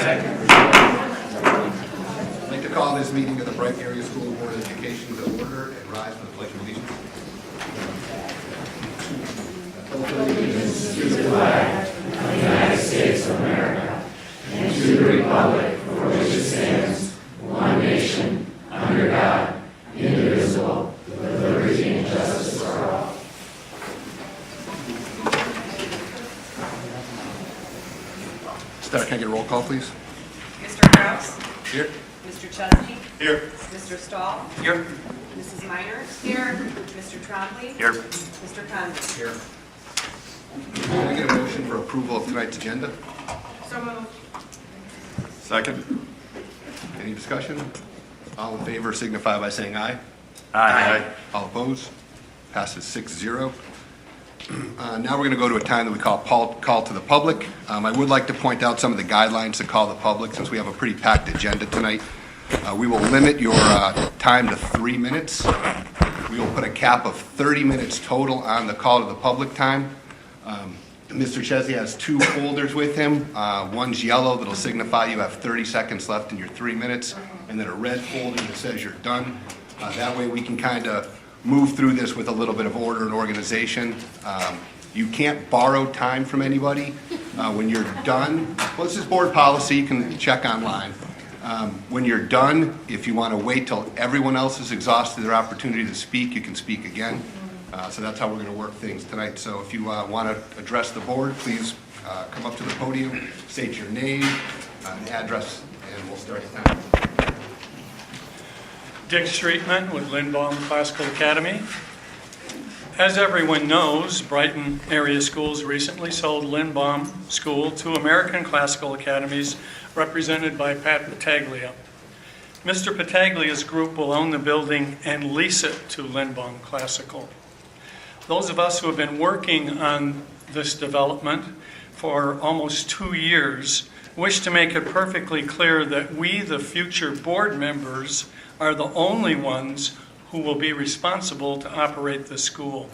I'd like to call this meeting of the Brighton Area School Board of Education to order and rise for the Pledge of Allegiance. Allegiance to the flag of the United States of America and to the republic for which it stands, one nation, under God, indivisible, with liberty and justice for all. Start. Can I get a roll call, please? Mr. Krause? Here. Mr. Chesney? Here. Mr. Stahl? Here. Mrs. Miners? Here. Mr. Trombley? Here. Mr. Condon? Here. Can I get a motion for approval of tonight's agenda? So moved. Second. Any discussion? All in favor signify by saying aye. Aye. All opposed? Passes 6-0. Now we're going to go to a time that we call call to the public. I would like to point out some of the guidelines to call the public since we have a pretty packed agenda tonight. We will limit your time to 3 minutes. We will put a cap of 30 minutes total on the call to the public time. Mr. Chesney has 2 folders with him. One's yellow that'll signify you have 30 seconds left in your 3 minutes, and then a red folder that says you're done. That way we can kind of move through this with a little bit of order and organization. You can't borrow time from anybody. When you're done, well, this is board policy, you can check online. When you're done, if you want to wait till everyone else has exhausted their opportunity to speak, you can speak again. So that's how we're going to work things tonight. So if you want to address the board, please come up to the podium, state your name, address, and we'll start your time. Dick Streetman with Lindbaum Classical Academy. As everyone knows, Brighton Area Schools recently sold Lindbaum School to American Classical Academies, represented by Pat Battaglia. Mr. Battaglia's group will own the building and lease it to Lindbaum Classical. Those of us who have been working on this development for almost 2 years wish to make it perfectly clear that we, the future board members, are the only ones who will be responsible to operate the school.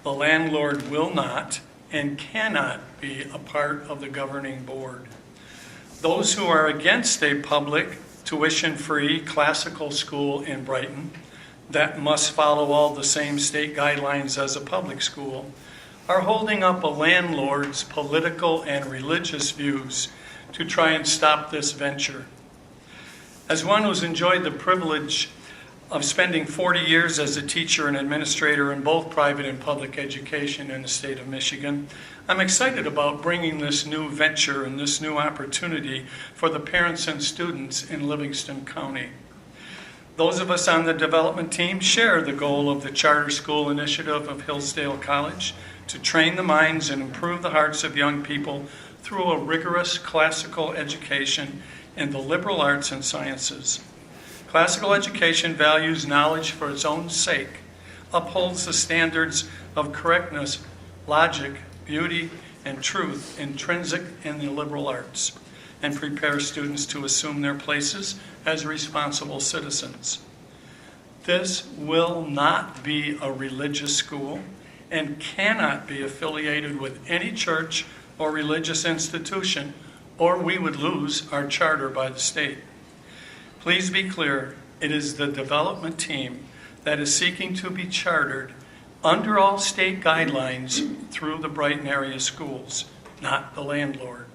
The landlord will not and cannot be a part of the governing board. Those who are against a public, tuition-free classical school in Brighton that must follow all the same state guidelines as a public school are holding up a landlord's political and religious views to try and stop this venture. As one who's enjoyed the privilege of spending 40 years as a teacher and administrator in both private and public education in the state of Michigan, I'm excited about bringing this new venture and this new opportunity for the parents and students in Livingston County. Those of us on the development team share the goal of the Charter School Initiative of Hillsdale College to train the minds and improve the hearts of young people through a rigorous classical education in the liberal arts and sciences. Classical education values knowledge for its own sake, upholds the standards of correctness, logic, beauty, and truth intrinsic in the liberal arts, and prepares students to assume their places as responsible citizens. This will not be a religious school and cannot be affiliated with any church or religious institution, or we would lose our charter by the state. Please be clear, it is the development team that is seeking to be chartered under all state guidelines through the Brighton Area Schools, not the landlord.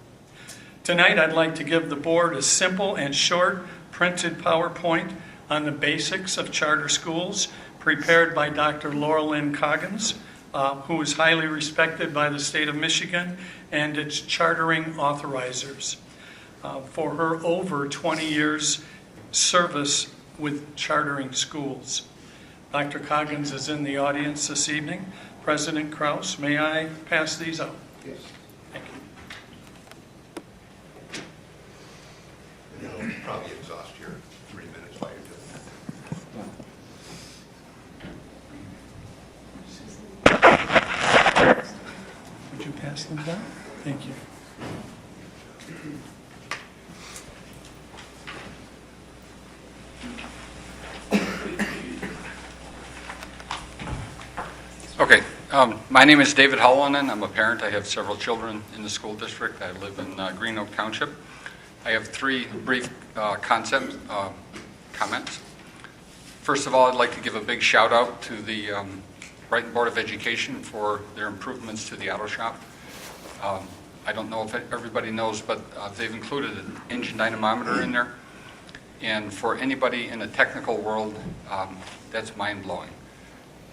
Tonight, I'd like to give the board a simple and short printed PowerPoint on the basics of charter schools prepared by Dr. Laura Lynn Coggins, who is highly respected by the state of Michigan and its chartering authorizers for her over 20 years service with chartering schools. Dr. Coggins is in the audience this evening. President Krause, may I pass these out? Yes. Thank you. And you'll probably exhaust your 3 minutes while you're doing that. Would you pass them down? Thank you. Okay, my name is David Hollonen. I'm a parent. I have several children in the school district. I live in Green Oak Township. I have three brief comments. First of all, I'd like to give a big shout out to the Brighton Board of Education for their improvements to the auto shop. I don't know if everybody knows, but they've included an engine dynamometer in there. And for anybody in the technical world, that's mind-blowing.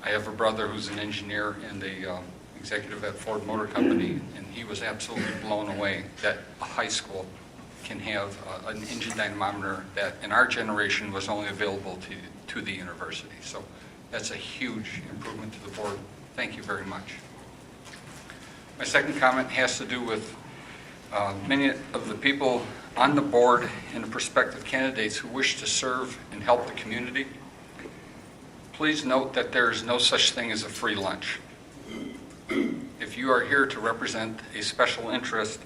I have a brother who's an engineer and the executive at Ford Motor Company, and he was absolutely blown away that a high school can have an engine dynamometer that in our generation was only available to the university. So that's a huge improvement to the board. Thank you very much. My second comment has to do with many of the people on the board and the prospective candidates who wish to serve and help the community. Please note that there is no such thing as a free lunch. If you are here to represent a special interest,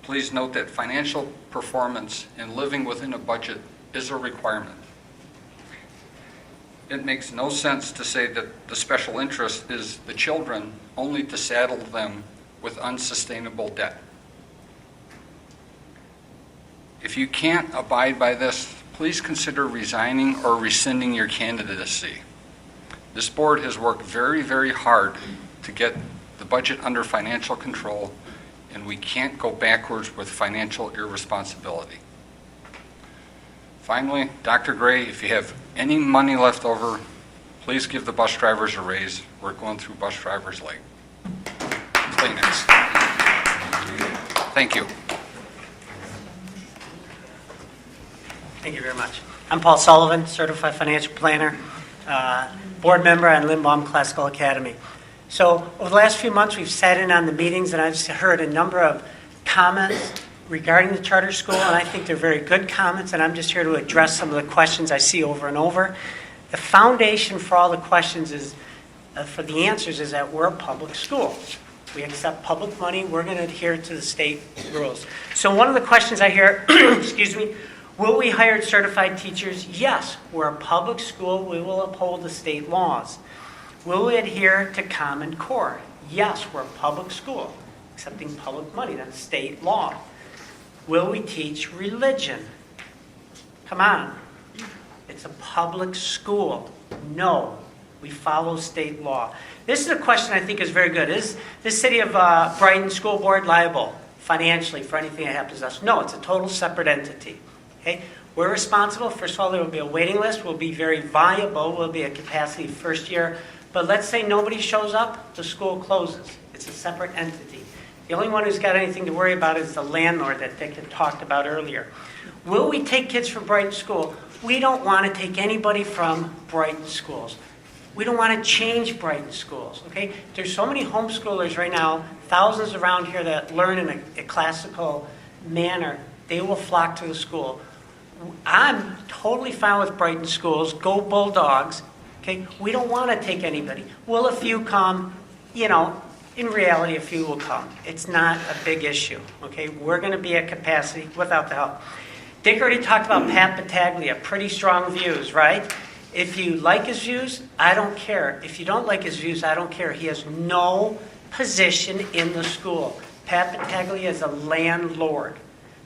please note that financial performance and living within a budget is a requirement. It makes no sense to say that the special interest is the children only to saddle them with unsustainable debt. If you can't abide by this, please consider resigning or rescinding your candidacy. This board has worked very, very hard to get the budget under financial control, and we can't go backwards with financial irresponsibility. Finally, Dr. Gray, if you have any money left over, please give the bus drivers a raise. We're going through bus drivers late. Kleenex. Thank you. Thank you very much. I'm Paul Sullivan, Certified Financial Planner, board member on Lindbaum Classical Academy. So over the last few months, we've sat in on the meetings, and I've heard a number of comments regarding the charter school, and I think they're very good comments, and I'm just here to address some of the questions I see over and over. The foundation for all the questions is, for the answers, is that we're a public school. We accept public money. We're going to adhere to the state rules. So one of the questions I hear, excuse me, will we hire certified teachers? Yes. We're a public school. We will uphold the state laws. Will we adhere to Common Core? Yes, we're a public school, accepting public money. That's state law. Will we teach religion? Come on. It's a public school. No. We follow state law. This is a question I think is very good. Is the city of Brighton School Board liable financially for anything that happens to us? No, it's a total separate entity. Okay? We're responsible. First of all, there will be a waiting list. We'll be very viable. We'll be a capacity first year. But let's say nobody shows up, the school closes. It's a separate entity. The only one who's got anything to worry about is the landlord that Dick had talked about earlier. Will we take kids from Brighton School? We don't want to take anybody from Brighton schools. We don't want to change Brighton schools, okay? There's so many homeschoolers right now, thousands around here that learn in a classical manner. They will flock to the school. I'm totally fine with Brighton schools. Go Bulldogs, okay? We don't want to take anybody. Will a few come? You know, in reality, a few will come. It's not a big issue, okay? We're going to be at capacity without the help. Dick already talked about Pat Battaglia, pretty strong views, right? If you like his views, I don't care. If you don't like his views, I don't care. He has no position in the school. Pat Battaglia is a landlord.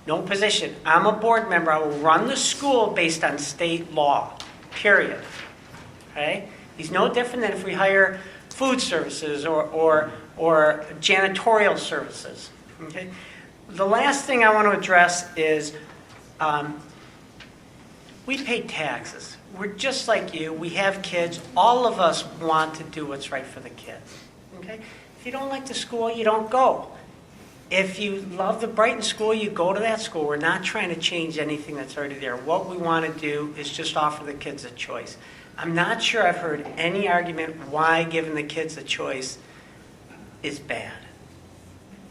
No position. I'm a board member. I will run the school based on state law, period. Okay? He's no different than if we hire food services or janitorial services. Okay? The last thing I want to address is we pay taxes. We're just like you. We have kids. All of us want to do what's right for the kids. Okay? If you don't like the school, you don't go. If you love the Brighton school, you go to that school. We're not trying to change anything that's already there. What we want to do is just offer the kids a choice. I'm not sure I've heard any argument why giving the kids a choice is bad.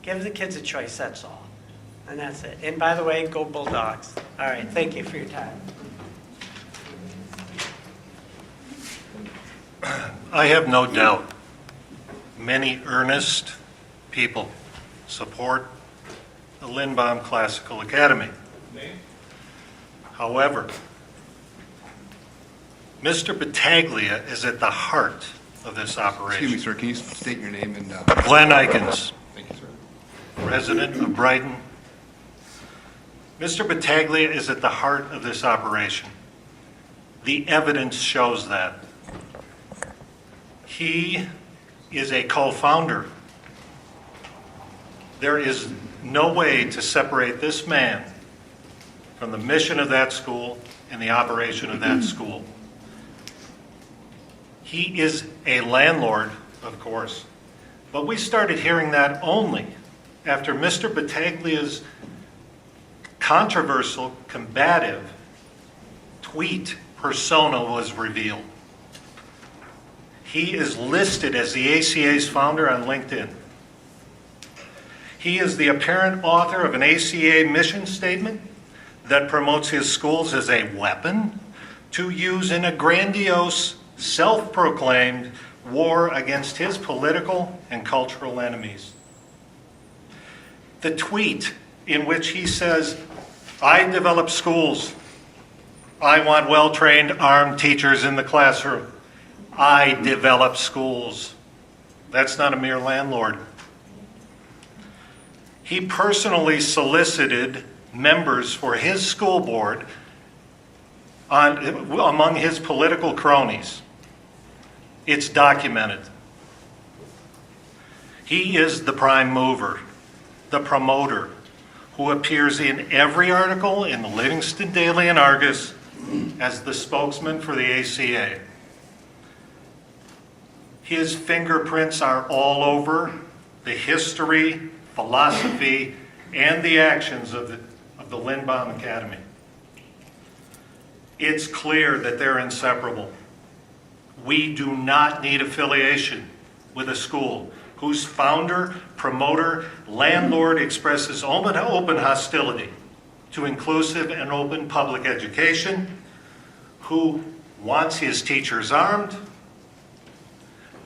Give the kids a choice, that's all. And that's it. And by the way, go Bulldogs. All right, thank you for your time. I have no doubt many earnest people support the Lindbaum Classical Academy. However, Mr. Battaglia is at the heart of this operation. Excuse me, sir, can you state your name and... Glenn Eikens, Thank you, sir. resident of Brighton. Mr. Battaglia is at the heart of this operation. The evidence shows that. He is a co-founder. There is no way to separate this man from the mission of that school and the operation of that school. He is a landlord, of course, but we started hearing that only after Mr. Battaglia's controversial, combative tweet persona was revealed. He is listed as the ACA's founder on LinkedIn. He is the apparent author of an ACA mission statement that promotes his schools as a weapon to use in a grandiose, self-proclaimed war against his political and cultural enemies. The tweet in which he says, "I develop schools. I want well-trained, armed teachers in the classroom. I develop schools." That's not a mere landlord. He personally solicited members for his school board among his political cronies. It's documented. He is the prime mover, the promoter, who appears in every article in the Livingston Daily and Argus as the spokesman for the ACA. His fingerprints are all over the history, philosophy, and the actions of the Lindbaum Academy. It's clear that they're inseparable. We do not need affiliation with a school whose founder, promoter, landlord expresses open hostility to inclusive and open public education, who wants his teachers armed.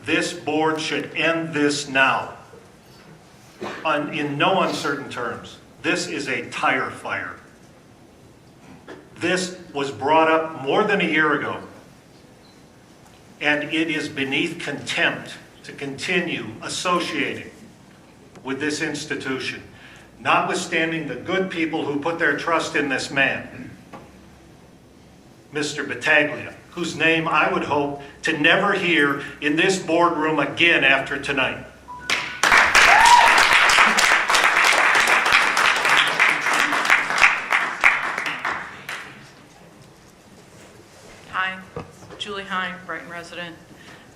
This board should end this now, in no uncertain terms. This is a tire fire. This was brought up more than a year ago, and it is beneath contempt to continue associating with this institution, notwithstanding the good people who put their trust in this man, Mr. Battaglia, whose name I would hope to never hear in this boardroom again after tonight. Hi, Julie Hine, Brighton resident.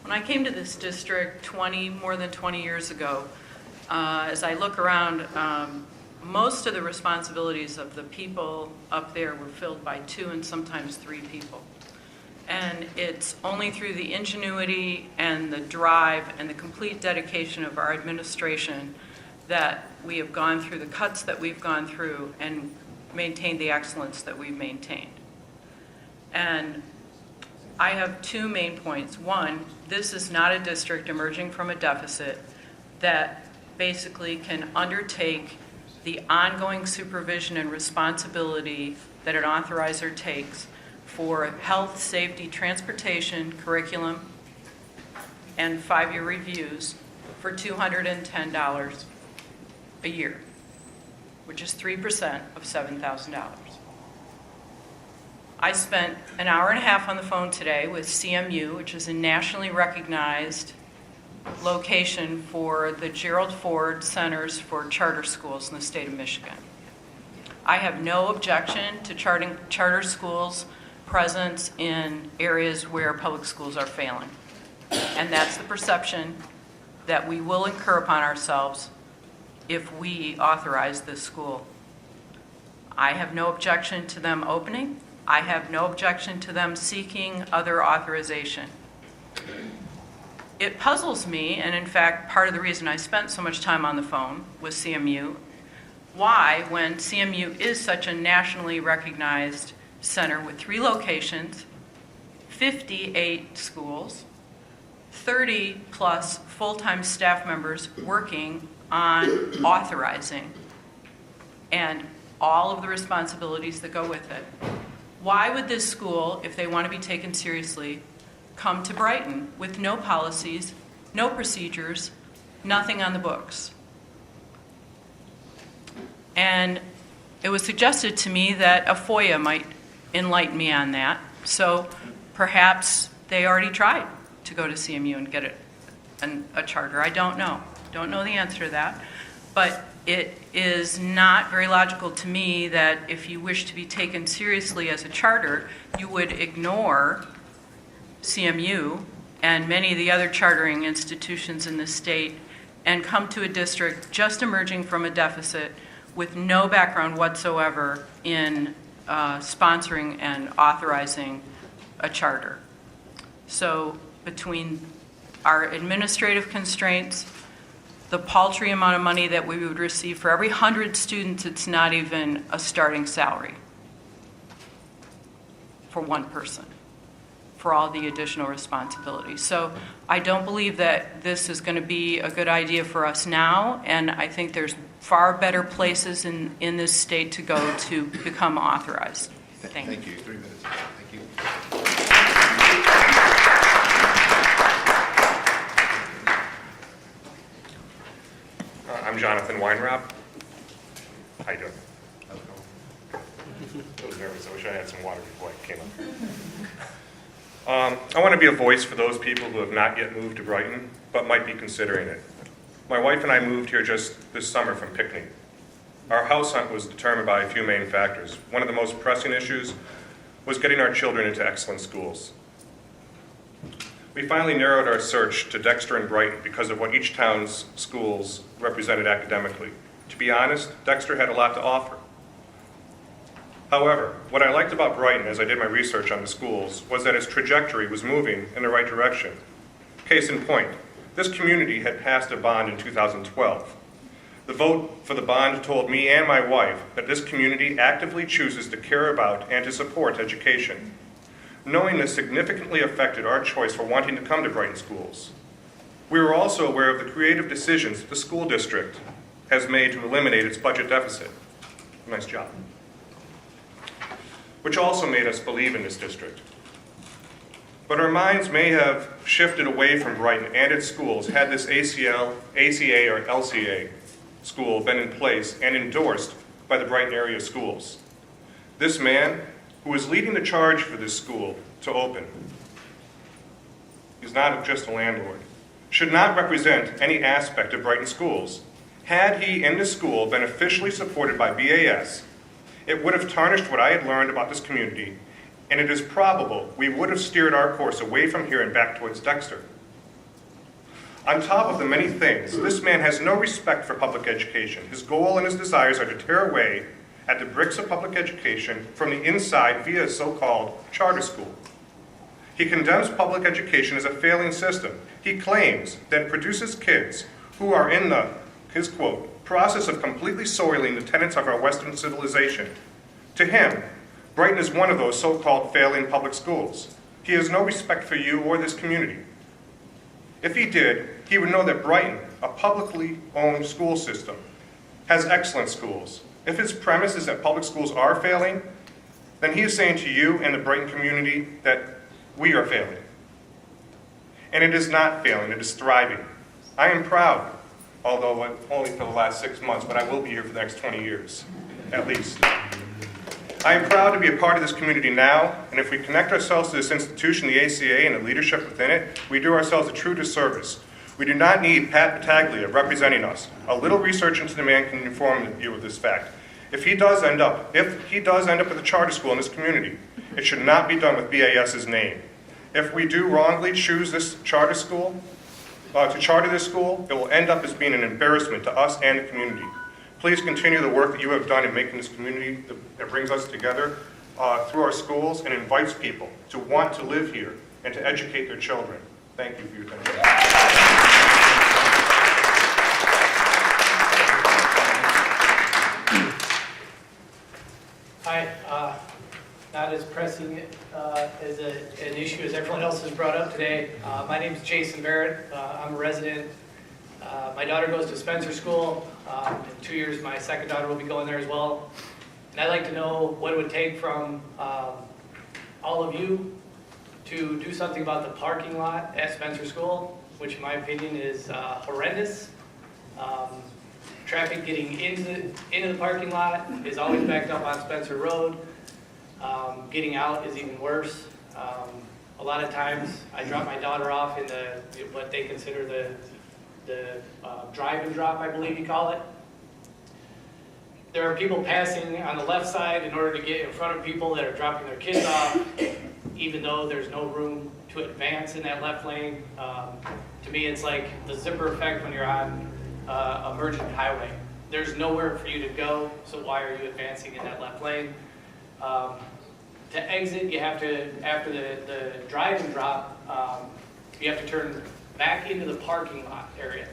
When I came to this district more than 20 years ago, as I look around, most of the responsibilities of the people up there were filled by 2 and sometimes 3 people. And it's only through the ingenuity and the drive and the complete dedication of our administration that we have gone through the cuts that we've gone through and maintained the excellence that we've maintained. And I have 2 main points. One, this is not a district emerging from a deficit that basically can undertake the ongoing supervision and responsibility that an authorizer takes for health, safety, transportation, curriculum, and 5-year reviews for $210 a year, which is 3% of $7,000. I spent an hour and a half on the phone today with CMU, which is a nationally recognized location for the Gerald Ford Centers for Charter Schools in the state of Michigan. I have no objection to charter schools' presence in areas where public schools are failing. And that's the perception that we will incur upon ourselves if we authorize this school. I have no objection to them opening. I have no objection to them seeking other authorization. It puzzles me, and in fact, part of the reason I spent so much time on the phone with CMU, why, when CMU is such a nationally recognized center with 3 locations, 58 schools, 30 plus full-time staff members working on authorizing, and all of the responsibilities that go with it. Why would this school, if they want to be taken seriously, come to Brighton with no policies, no procedures, nothing on the books? And it was suggested to me that a FOIA might enlighten me on that. So perhaps they already tried to go to CMU and get a charter. I don't know. Don't know the answer to that. But it is not very logical to me that if you wish to be taken seriously as a charter, you would ignore CMU and many of the other chartering institutions in the state and come to a district just emerging from a deficit with no background whatsoever in sponsoring and authorizing a charter. So between our administrative constraints, the paltry amount of money that we would receive for every 100 students, it's not even a starting salary for one person, for all the additional responsibilities. So I don't believe that this is going to be a good idea for us now, and I think there's far better places in this state to go to become authorized. Thank you. 3 minutes. Thank you. I'm Jonathan Weinrab. How you doing? I was nervous. I wish I had some water before I came up. I want to be a voice for those people who have not yet moved to Brighton, but might be considering it. My wife and I moved here just this summer from Pinckney. Our house hunt was determined by a few main factors. One of the most pressing issues was getting our children into excellent schools. We finally narrowed our search to Dexter and Brighton because of what each town's schools represented academically. To be honest, Dexter had a lot to offer. However, what I liked about Brighton as I did my research on the schools was that its trajectory was moving in the right direction. Case in point, this community had passed a bond in 2012. The vote for the bond told me and my wife that this community actively chooses to care about and to support education. Knowing this significantly affected our choice for wanting to come to Brighton schools. We were also aware of the creative decisions the school district has made to eliminate its budget deficit. Nice job. Which also made us believe in this district. But our minds may have shifted away from Brighton and its schools had this ACA, or LCA school been in place and endorsed by the Brighton area schools. This man, who is leading the charge for this school to open, he's not just a landlord, should not represent any aspect of Brighton schools. Had he in this school been officially supported by BAS, it would have tarnished what I had learned about this community, and it is probable we would have steered our course away from here and back towards Dexter. On top of the many things, this man has no respect for public education. His goal and his desires are to tear away at the bricks of public education from the inside via a so-called charter school. He condemns public education as a failing system. He claims that it produces kids who are in the, his quote, process of completely soiling the tenets of our Western civilization. To him, Brighton is one of those so-called failing public schools. He has no respect for you or this community. If he did, he would know that Brighton, a publicly owned school system, has excellent schools. If his premise is that public schools are failing, then he is saying to you and the Brighton community that we are failing. And it is not failing, it is thriving. I am proud, although only for the last 6 months, but I will be here for the next 20 years, at least. I am proud to be a part of this community now, and if we connect ourselves to this institution, the ACA, and the leadership within it, we do ourselves a true disservice. We do not need Pat Battaglia representing us. A little research into the man can inform you of this fact. If he does end up at a charter school in this community, it should not be done with BAS's name. If we do wrongly choose this charter school, to charter this school, it will end up as being an embarrassment to us and the community. Please continue the work that you have done in making this community that brings us together through our schools and invites people to want to live here and to educate their children. Thank you for your attention. Hi, not as pressing as an issue as everyone else has brought up today. My name is Jason Barrett. I'm a resident. My daughter goes to Spencer School. In 2 years, my second daughter will be going there as well. And I'd like to know what it would take from all of you to do something about the parking lot at Spencer School, which in my opinion is horrendous. Traffic getting into the parking lot is always backed up on Spencer Road. Getting out is even worse. A lot of times, I drop my daughter off in what they consider the drive and drop, I believe you call it. There are people passing on the left side in order to get in front of people that are dropping their kids off, even though there's no room to advance in that left lane. To me, it's like the zipper effect when you're on a merchant highway. There's nowhere for you to go, so why are you advancing in that left lane? To exit, you have to, after the drive and drop, you have to turn back into the parking lot area.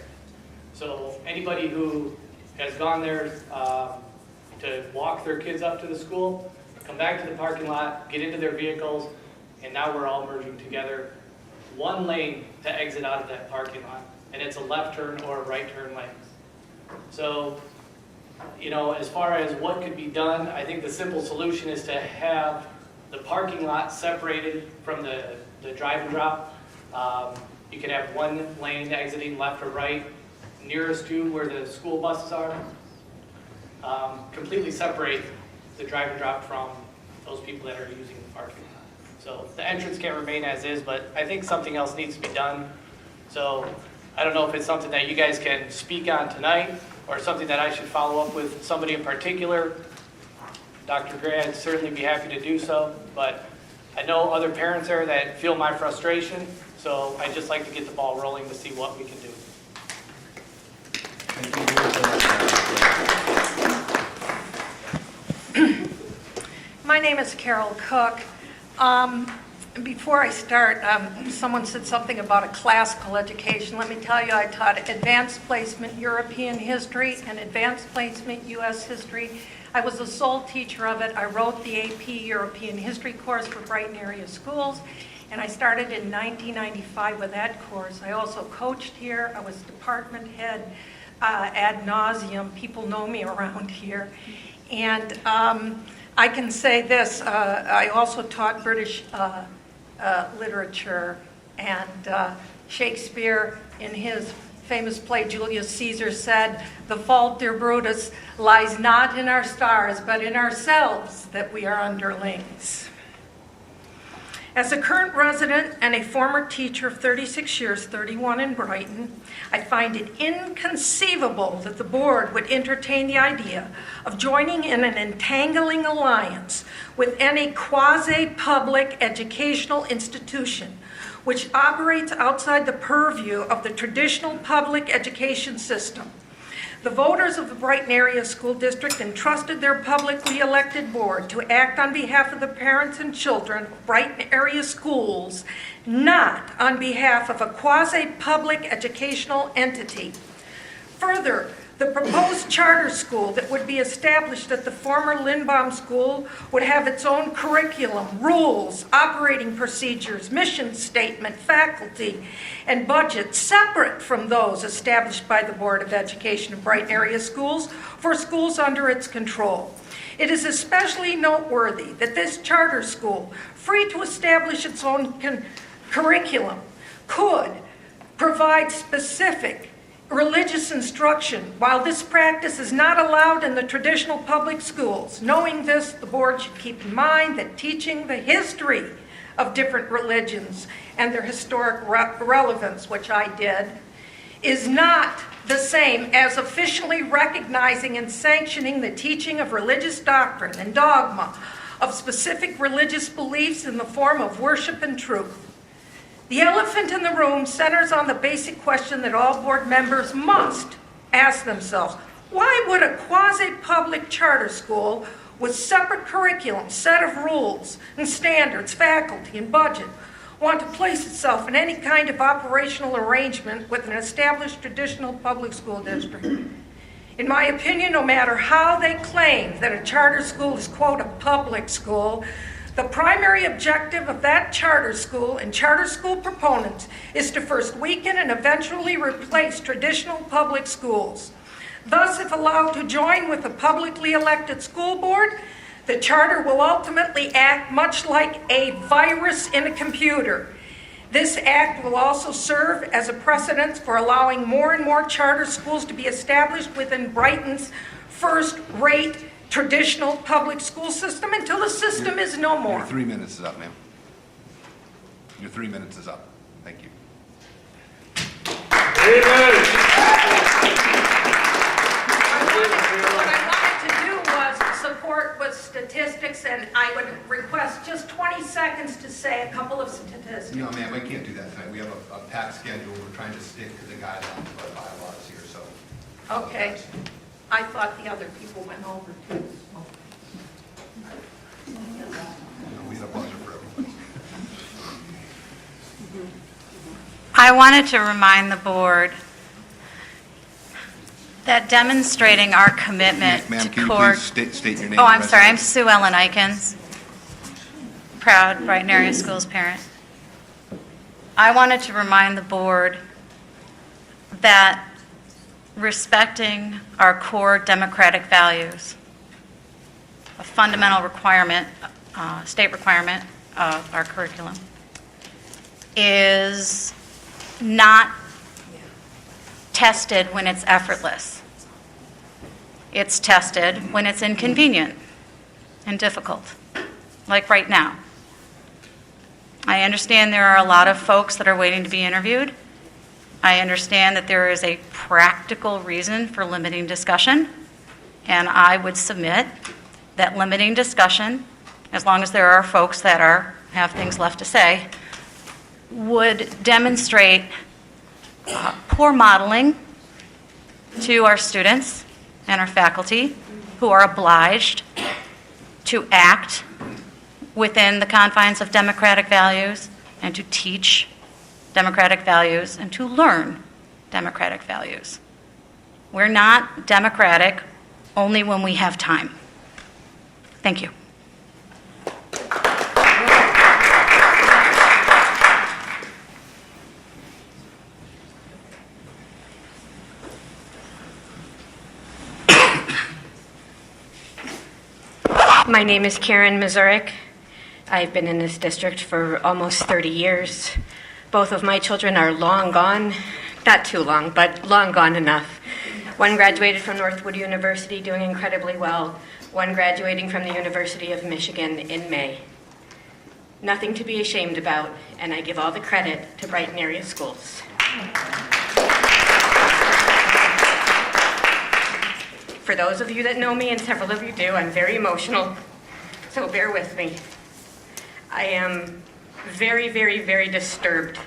So anybody who has gone there to walk their kids up to the school, come back to the parking lot, get into their vehicles, and now we're all merging together. One lane to exit out of that parking lot, and it's a left turn or a right turn lane. So, you know, as far as what could be done, I think the simple solution is to have the parking lot separated from the drive and drop. You could have one lane exiting left or right, nearest to where the school buses are. Completely separate the drive and drop from those people that are using the parking lot. So the entrance can remain as is, but I think something else needs to be done. So I don't know if it's something that you guys can speak on tonight or something that I should follow up with somebody in particular. Dr. Gray, I'd certainly be happy to do so, but I know other parents there that feel my frustration, so I'd just like to get the ball rolling to see what we can do. My name is Carol Cook. Before I start, someone said something about a classical education. Let me tell you, I taught advanced placement European history and advanced placement U.S. history. I was the sole teacher of it. I wrote the AP European history course for Brighton area schools, and I started in 1995 with that course. I also coached here. I was department head ad nauseum. People know me around here. And I can say this, I also taught British literature, and Shakespeare in his famous play Julius Caesar said, "The fault, dear Brutus, lies not in our stars, but in ourselves, that we are underlings." As a current resident and a former teacher of 36 years, 31 in Brighton, I find it inconceivable that the board would entertain the idea of joining in an entangling alliance with any quasi-public educational institution which operates outside the purview of the traditional public education system. The voters of the Brighton Area School District entrusted their publicly elected board to act on behalf of the parents and children of Brighton Area schools, not on behalf of a quasi-public educational entity. Further, the proposed charter school that would be established at the former Lindbaum School would have its own curriculum, rules, operating procedures, mission statement, faculty, and budget separate from those established by the Board of Education of Brighton Area Schools for schools under its control. It is especially noteworthy that this charter school, free to establish its own curriculum, could provide specific religious instruction, while this practice is not allowed in the traditional public schools. Knowing this, the board should keep in mind that teaching the history of different religions and their historic relevance, which I did, is not the same as officially recognizing and sanctioning the teaching of religious doctrine and dogma of specific religious beliefs in the form of worship and truth. The elephant in the room centers on the basic question that all board members must ask themselves. Why would a quasi-public charter school with separate curriculum, set of rules and standards, faculty, and budget want to place itself in any kind of operational arrangement with an established traditional public school district? In my opinion, no matter how they claim that a charter school is, quote, a public school, the primary objective of that charter school and charter school proponents is to first weaken and eventually replace traditional public schools. Thus, if allowed to join with a publicly elected school board, the charter will ultimately act much like a virus in a computer, This act will also serve as a precedent for allowing more and more charter schools to be established within Brighton's first-rate traditional public school system until the system is no more. Your 3 minutes is up, ma'am. Your 3 minutes is up. Thank you. What I wanted to do was support with statistics, and I would request just 20 seconds to say a couple of statistics. No, ma'am, I can't do that tonight. We have a packed schedule. We're trying to stick to the guidelines of our bylaws here, so. Okay. I thought the other people went over too. We had a buzzer for everybody. I wanted to remind the board that demonstrating our commitment Ma'am, to can you core... please state your name? Oh, and I'm sorry, I'm residence? Sue Ellen Ikens, proud Brighton Area Schools parent. I wanted to remind the board that respecting our core democratic values, a fundamental requirement, state requirement of our curriculum, is not tested when it's effortless. It's tested when it's inconvenient and difficult, like right now. I understand there are a lot of folks that are waiting to be interviewed. I understand that there is a practical reason for limiting discussion, and I would submit that limiting discussion, as long as there are folks that have things left to say, would demonstrate poor modeling to our students and our faculty, who are obliged to act within the confines of democratic values and to teach democratic values and to learn democratic values. We're not democratic only when we have time. Thank you. My name is Karen Mazurik. I've been in this district for almost 30 years. Both of my children are long gone, not too long, but long gone enough. One graduated from Northwood University doing incredibly well, one graduating from the University of Michigan in May. Nothing to be ashamed about, and I give all the credit to Brighton Area Schools. For those of you that know me, and several of you do, I'm very emotional, so bear with me. I am very, very, very disturbed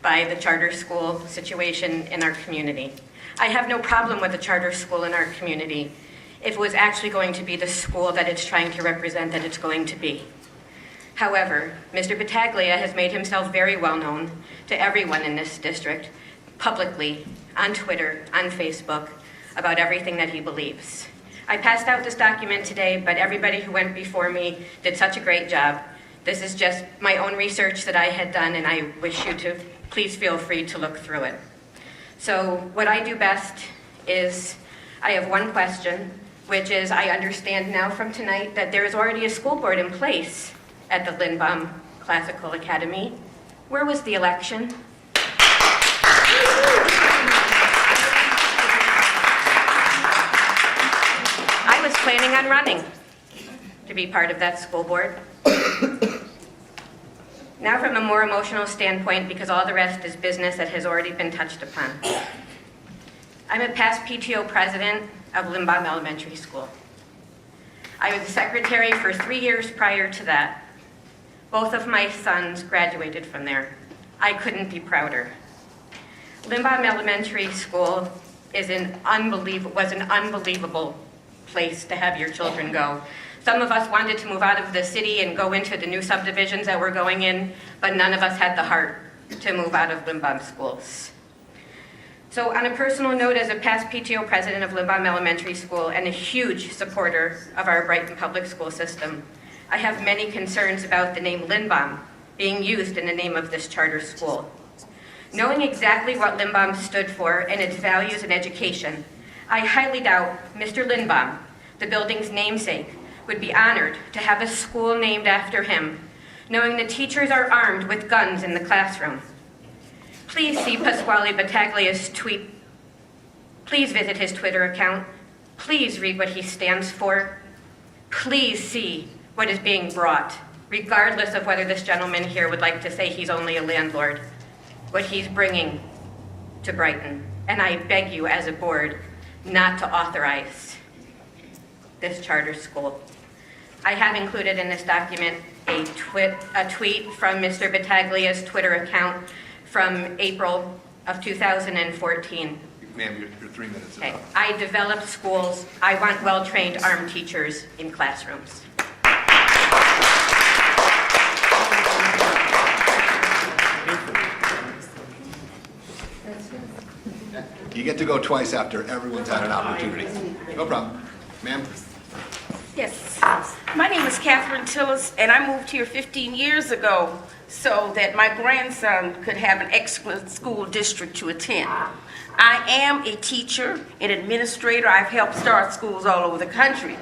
by the charter school situation in our community. I have no problem with the charter school in our community if it was actually going to be the school that it's trying to represent that it's going to be. However, Mr. Battaglia has made himself very well known to everyone in this district, publicly, on Twitter, on Facebook, about everything that he believes. I passed out this document today, but everybody who went before me did such a great job. This is just my own research that I had done, and I wish you to please feel free to look through it. So what I do best is I have one question, which is I understand now from tonight that there is already a school board in place at the Lindbaum Classical Academy. Where was the election? I was planning on running to be part of that school board. Now from a more emotional standpoint, because all the rest is business that has already been touched upon. I'm a past PTO president of Lindbaum Elementary School. I was the secretary for 3 years prior to that. Both of my sons graduated from there. I couldn't be prouder. Lindbaum Elementary School was an unbelievable place to have your children go. Some of us wanted to move out of the city and go into the new subdivisions that we're going in, but none of us had the heart to move out of Lindbaum schools. So on a personal note, as a past PTO president of Lindbaum Elementary School and a huge supporter of our Brighton public school system, I have many concerns about the name Lindbaum being used in the name of this charter school. Knowing exactly what Lindbaum stood for and its values in education, I highly doubt Mr. Lindbaum, the building's namesake, would be honored to have a school named after him, knowing the teachers are armed with guns in the classroom. Please see Pasquale Battaglia's tweet. Please visit his Twitter account. Please read what he stands for. Please see what is being brought, regardless of whether this gentleman here would like to say he's only a landlord, what he's bringing to Brighton. And I beg you as a board not to authorize this charter school. I have included in this document a tweet from Mr. Battaglia's Twitter account from April of 2014. Ma'am, your 3 minutes is Okay. up. I develop schools. I want well-trained armed teachers in classrooms. You get to go twice after everyone's had an opportunity. No problem. Ma'am? Yes. My name is Catherine Tillis, and I moved here 15 years ago so that my grandson could have an excellent school district to attend. I am a teacher, an administrator. I've helped start schools all over the country.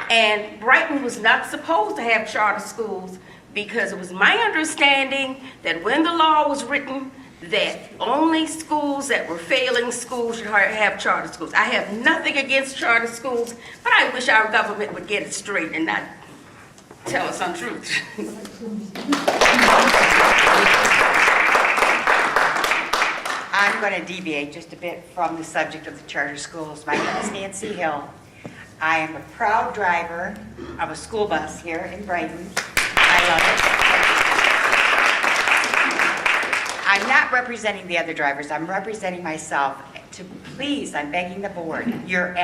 And Brighton was not supposed to have charter schools because it was my understanding that when the law was written, that only schools that were failing schools should have charter schools. I have nothing against charter schools, but I wish our government would get it straight and not tell us untruths. I'm going to deviate just a bit from the subject of the charter schools. My name is Nancy Hill. I am a proud driver of a school bus here in Brighton. I love it. I'm not representing the other drivers. I'm representing myself. Please, I'm begging the board. You're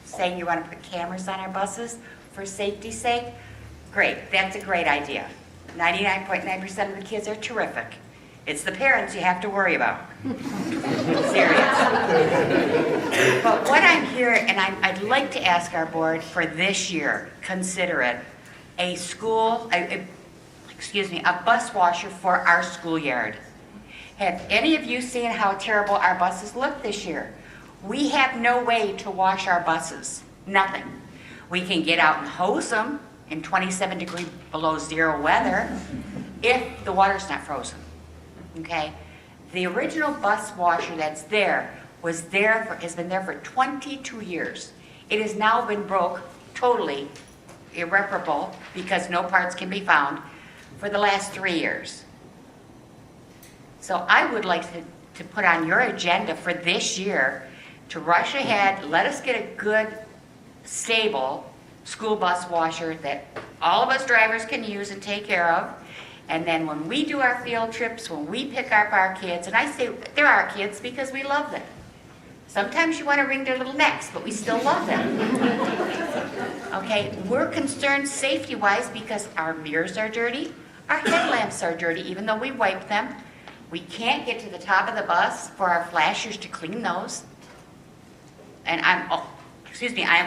saying you want to put cameras on our buses for safety's sake. Great, that's a great idea. 99.9% of the kids are terrific. It's the parents you have to worry about. Serious. But what I'm hearing, and I'd like to ask our board for this year, consider it a bus washer for our schoolyard. Have any of you seen how terrible our buses look this year? We have no way to wash our buses. Nothing. We can get out and hose them in 27 degree below zero weather if the water's not frozen. Okay? The original bus washer that's there has been there for 22 years. It has now been broke, totally irreparable, because no parts can be found, for the last 3 years. So I would like to put on your agenda for this year to rush ahead, let us get a good, stable school bus washer that all of us drivers can use and take care of. And then when we do our field trips, when we pick up our kids, and I say they're our kids because we love them. Sometimes you want to wring their little necks, but we still love them. Okay, we're concerned safety-wise because our mirrors are dirty, our headlamps are dirty, even though we wipe them. We can't get to the top of the bus for our flashers to clean those. And I'm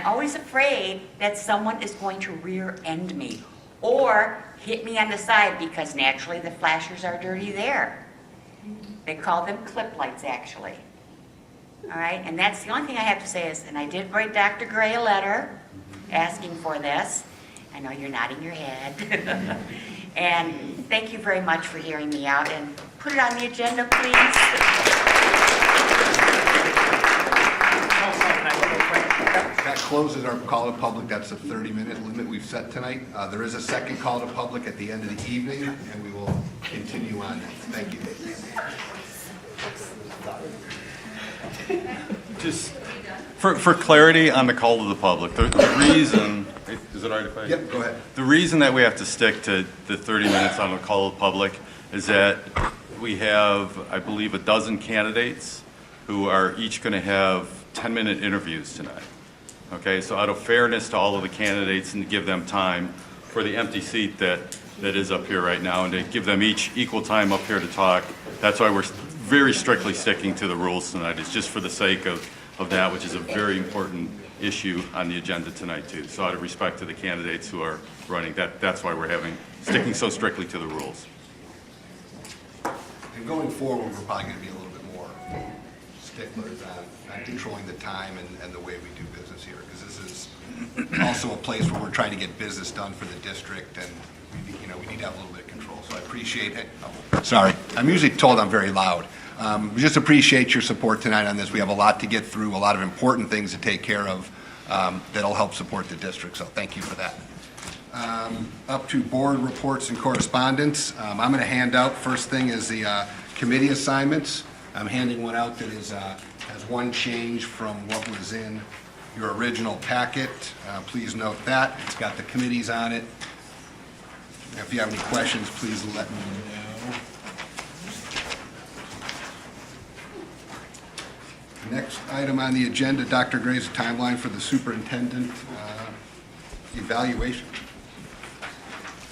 always afraid that someone is going to rear-end me or hit me on the side because naturally the flashers are dirty there. They call them clip lights, actually. All right, and that's the only thing I have to say is, and I did write Dr. Gray a letter asking for this. I know you're nodding your head. And thank you very much for hearing me out, and put it on the agenda, please. That closes our call to public. That's the 30-minute limit we've set tonight. There is a second call to public at the end of the evening, and we will continue on. Thank you. Just for clarity on the call to the public, the reason, is it all right if I? Yep, go ahead. The reason that we have to stick to the 30 minutes on the call to the public is that we have, I believe, a dozen candidates who are each going to have 10-minute interviews tonight. Okay, so out of fairness to all of the candidates and to give them time for the empty seat that is up here right now and to give them each equal time up here to talk, that's why we're very strictly sticking to the rules tonight. It's just for the sake of that, which is a very important issue on the agenda tonight too. So out of respect to the candidates who are running, that's why we're sticking so strictly to the rules. And going forward, we're probably going to be a little bit more sticklers on controlling the time and the way we do business here, because this is also a place where we're trying to get business done for the district, and we need to have a little bit of control. So I appreciate it. Oh, sorry, I'm usually told I'm very loud. We just appreciate your support tonight on this. We have a lot to get through, a lot of important things to take care of that'll help support the district. So thank you for that. Up to board reports and correspondence. I'm going to hand out, first thing is the committee assignments. I'm handing one out that has one change from what was in your original packet. Please note that. It's got the committees on it. If you have any questions, please let me know. Next item on the agenda, Dr. Gray's timeline for the superintendent evaluation.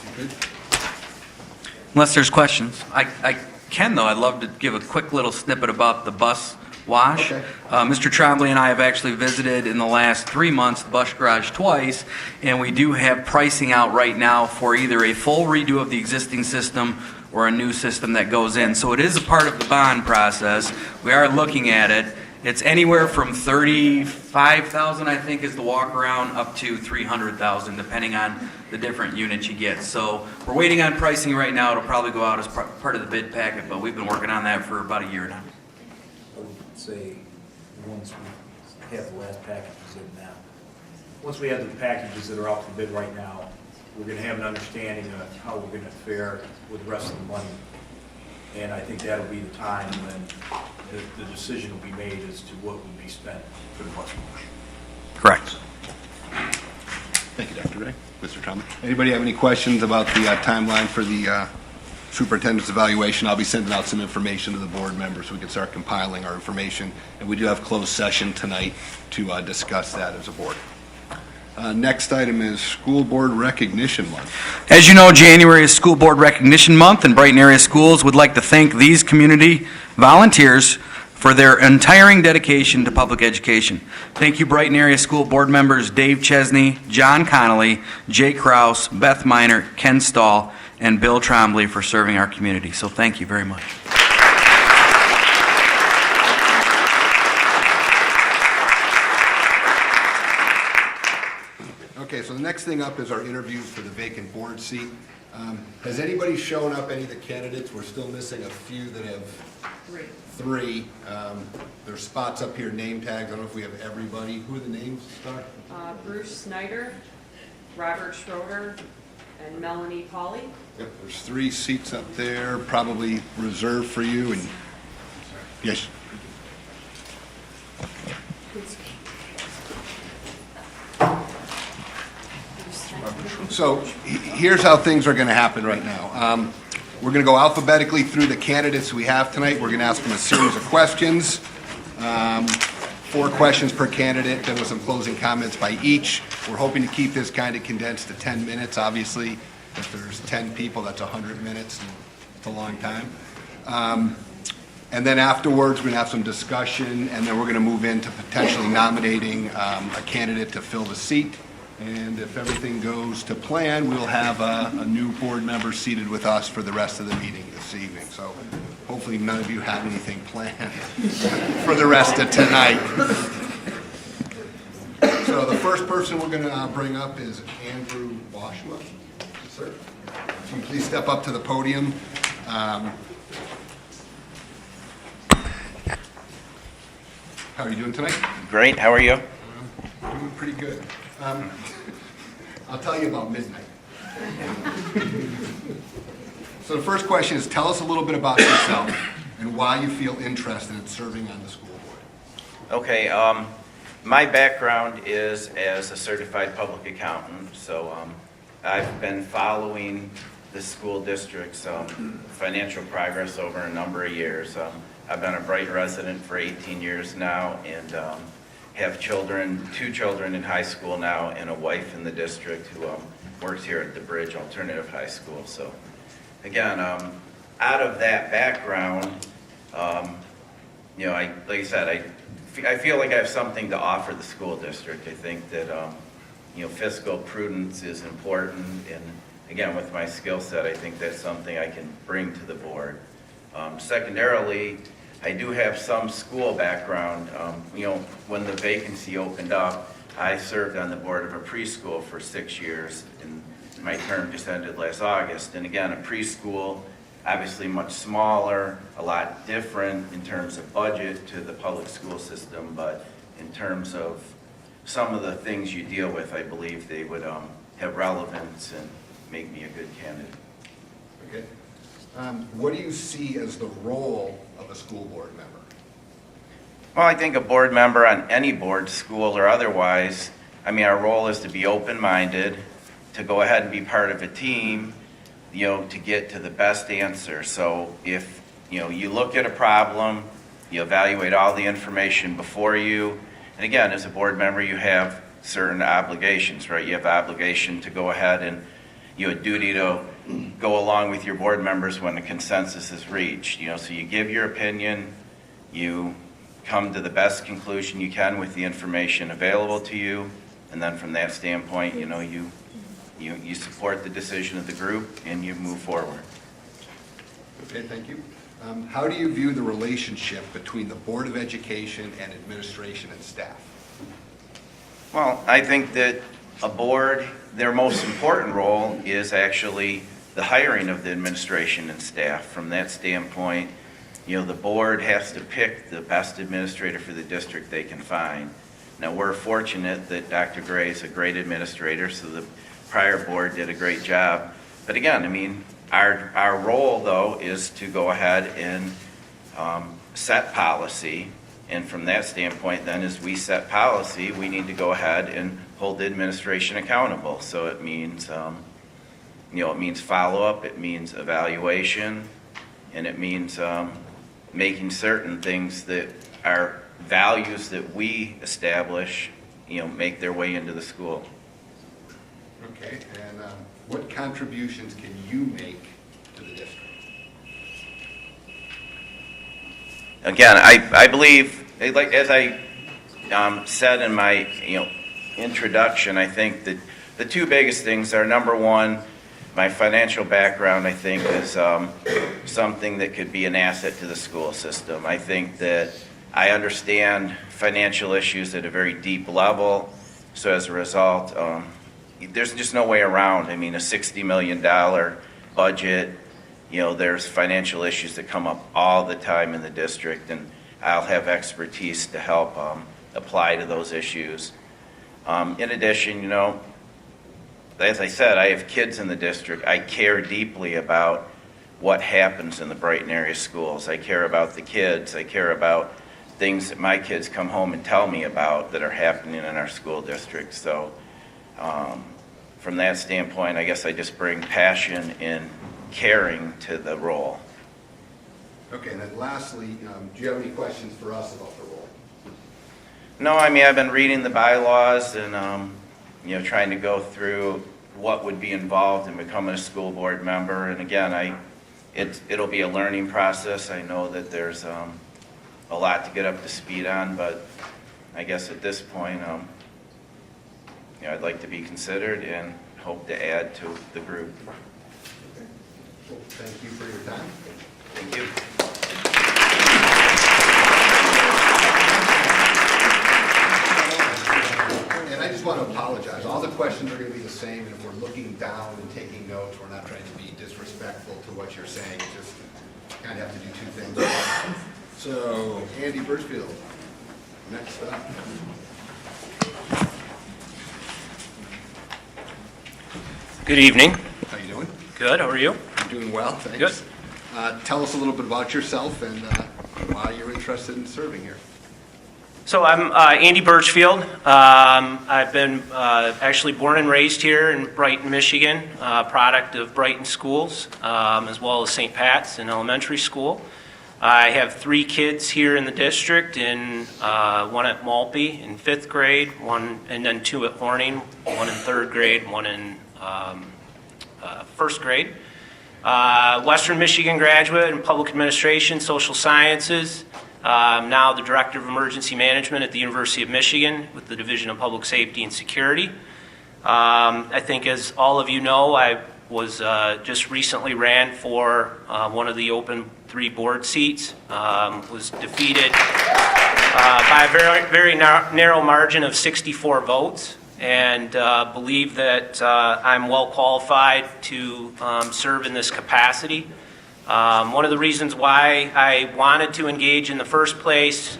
You good? Unless there's questions. I can, though. I'd love to give a quick little snippet about the bus wash. Okay. Mr. Trombley and I have actually visited in the last 3 months the bus garage twice, and we do have pricing out right now for either a full redo of the existing system or a new system that goes in. So it is a part of the bond process. We are looking at it. It's anywhere from $35,000, I think, is the walk around, up to $300,000, depending on the different units you get. So we're waiting on pricing right now. It'll probably go out as part of the bid packet, but we've been working on that for about a year now. I would say, once we have the last packages in now, once we have the packages that are out for bid right now, we're going to have an understanding of how we're going to fare with the rest of the money. And I think that'll be the time when the decision will be made as to what will be spent for the bus wash. Correct. Thank you, Dr. Ray. Mr. Trombley. Anybody have any questions about the timeline for the superintendent's evaluation? I'll be sending out some information to the board members so we can start compiling our information. And we do have closed session tonight to discuss that as a board. Next item is School Board Recognition Month. As you know, January is School Board Recognition Month, and Brighton Area Schools would like to thank these community volunteers for their untiring dedication to public education. Thank you, Brighton Area School Board members Dave Chesney, John Connolly, Jay Kraus, Beth Miner, Ken Stahl, and Bill Trombley for serving our community. So thank you very much. Okay, so the next thing up is our interview for the vacant board seat. Has anybody shown up, any of the candidates? We're still missing a few that have three. There's spots up here, name tags. I don't know if we have everybody. Who are the names, Star? Bruce Snyder, Robert Schroeder, and Melanie Pauley. Yep, there's 3 seats up there, probably reserved for you. And yes. So here's how things are going to happen right now. We're going to go alphabetically through the candidates we have tonight. We're going to ask them a series of questions, 4 questions per candidate, then with some closing comments by each. We're hoping to keep this kind of condensed to 10 minutes. Obviously, if there's 10 people, that's 100 minutes. It's a long time. And then afterwards, we're going to have some discussion, and then we're going to move into potentially nominating a candidate to fill the seat. And if everything goes to plan, we'll have a new board member seated with us for the rest of the meeting this evening. So hopefully none of you have anything planned for the rest of tonight. So the first person we're going to bring up is Andrew Washua. Sir, if you please step up to the podium. How are you doing tonight? Great. How are you? I'm doing pretty good. I'll tell you about midnight. So the first question is, tell us a little bit about yourself and why you feel interested in serving on the school board. Okay. My background is as a certified public accountant, so I've been following the school district's financial progress over a number of years. I've been a Brighton resident for 18 years now, and have 2 children in high school now, and a wife in the district who works here at the Bridge Alternative High School. So again, out of that background, like I said, I feel like I have something to offer the school district. I think that fiscal prudence is important, and again, with my skill set, I think that's something I can bring to the board. Secondarily, I do have some school background. When the vacancy opened up, I served on the board of a preschool for 6 years, and my term just ended last August. And again, a preschool, obviously much smaller, a lot different in terms of budget to the public school system, but in terms of some of the things you deal with, I believe they would have relevance and make me a good candidate. Okay. What do you see as the role of a school board member? Well, I think a board member on any board, school or otherwise, our role is to be open-minded, to go ahead and be part of a team, to get to the best answer. So if, you look at a problem, you evaluate all the information before you, and again, as a board member, you have certain obligations, right? You have obligation to go ahead and you have a duty to go along with your board members when a consensus is reached. So you give your opinion, you come to the best conclusion you can with the information available to you, and then from that standpoint, you support the decision of the group and you move forward. Okay, thank you. How do you view the relationship between the Board of Education and administration and staff? Well, I think that a board, their most important role is actually the hiring of the administration and staff. From that standpoint, the board has to pick the best administrator for the district they can find. Now, we're fortunate that Dr. Gray is a great administrator, so the prior board did a great job. But again, our role, though, is to go ahead and set policy. And from that standpoint, then, as we set policy, we need to go ahead and hold the administration accountable. So it means, it means follow-up, it means evaluation, and it means making certain things that are values that we establish, make their way into the school. Okay, and what contributions can you make to the district? Again, I believe, like as I said in my introduction, I think that the two biggest things are, number one, my financial background, I think, is something that could be an asset to the school system. I think that I understand financial issues at a very deep level, so as a result, there's just no way around. A $60 million budget, there's financial issues that come up all the time in the district, and I'll have expertise to help apply to those issues. In addition, as I said, I have kids in the district. I care deeply about what happens in the Brighton area schools. I care about the kids. I care about things that my kids come home and tell me about that are happening in our school district. So from that standpoint, I guess I just bring passion and caring to the role. Okay, and then lastly, do you have any questions for us about the role? No, I've been reading the bylaws and trying to go through what would be involved in becoming a school board member. And again, it'll be a learning process. I know that there's a lot to get up to speed on, but I guess at this point, I'd like to be considered and hope to add to the group. Okay. Well, thank you for your time. Thank you. And I just want to apologize. All the questions are going to be the same, and if we're looking down and taking notes, we're not trying to be disrespectful to what you're saying. Just kind of have to do two things. So, Andy Birchfield, next up. Good evening. How you doing? Good. How are you? I'm doing well, thanks. Good. Tell us a little bit about yourself and why you're interested in serving here. So I'm Andy Birchfield. I've been actually born and raised here in Brighton, Michigan, product of Brighton schools, as well as St. Pat's in elementary school. I have 3 kids here in the district, and one at Maltby in 5th grade, and then 2 at Horning, one in 3rd grade, one in 1st grade. Western Michigan graduate in public administration, social sciences. I'm now the Director of Emergency Management at the University of Michigan with the Division of Public Safety and Security. I think, as all of you know, I was just recently ran for one of the open 3 board seats, was defeated by a very narrow margin of 64 votes, and believe that I'm well qualified to serve in this capacity. One of the reasons why I wanted to engage in the first place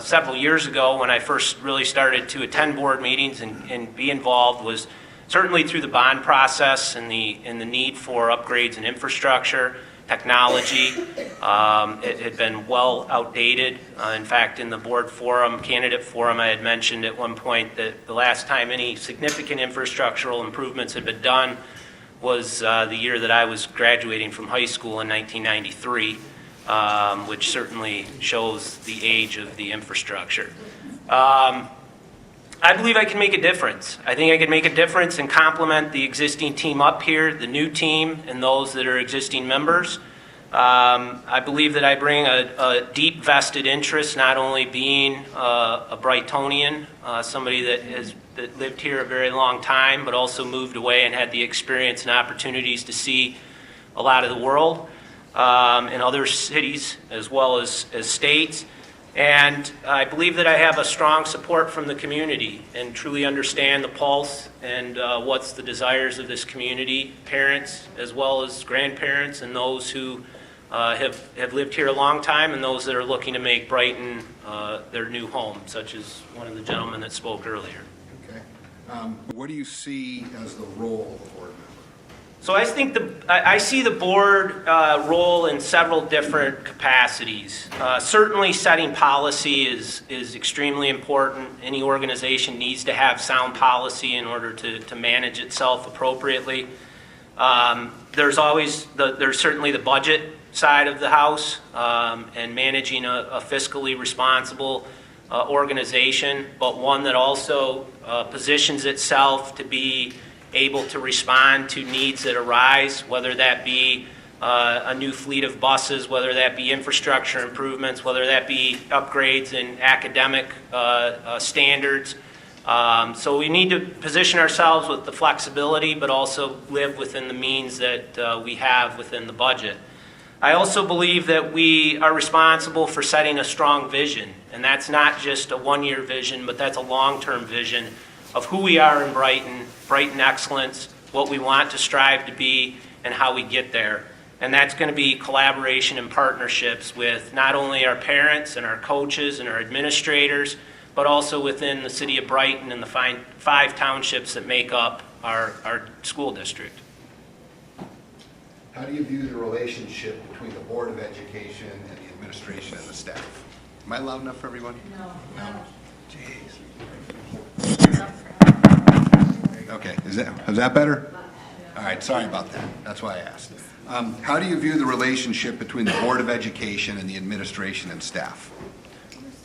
several years ago when I first really started to attend board meetings and be involved was certainly through the bond process and the need for upgrades in infrastructure, technology. It had been well outdated. In fact, in the board forum, candidate forum, I had mentioned at one point that the last time any significant infrastructural improvements had been done was the year that I was graduating from high school in 1993, which certainly shows the age of the infrastructure. I believe I can make a difference. I think I can make a difference and complement the existing team up here, the new team, and those that are existing members. I believe that I bring a deep vested interest, not only being a Brightonian, somebody that lived here a very long time, but also moved away and had the experience and opportunities to see a lot of the world in other cities as well as states. And I believe that I have a strong support from the community and truly understand the pulse and what's the desires of this community, parents as well as grandparents and those who have lived here a long time and those that are looking to make Brighton their new home, such as one of the gentlemen that spoke earlier. Okay. What do you see as the role of a board member? So I think I see the board role in several different capacities. Certainly setting policy is extremely important. Any organization needs to have sound policy in order to manage itself appropriately. There's certainly the budget side of the house and managing a fiscally responsible organization, but one that also positions itself to be able to respond to needs that arise, whether that be a new fleet of buses, whether that be infrastructure improvements, whether that be upgrades in academic standards. So we need to position ourselves with the flexibility, but also live within the means that we have within the budget. I also believe that we are responsible for setting a strong vision, and that's not just a one-year vision, but that's a long-term vision of who we are in Brighton, Brighton excellence, what we want to strive to be, and how we get there. And that's going to be collaboration and partnerships with not only our parents and our coaches and our administrators, but also within the city of Brighton and the 5 townships that make up our school district. How do you view the relationship between the Board of Education and the administration and the staff? Am I loud enough for everyone? No. Jeez. Okay, is that better? All right, sorry about that. That's why I asked. How do you view the relationship between the Board of Education and the administration and staff?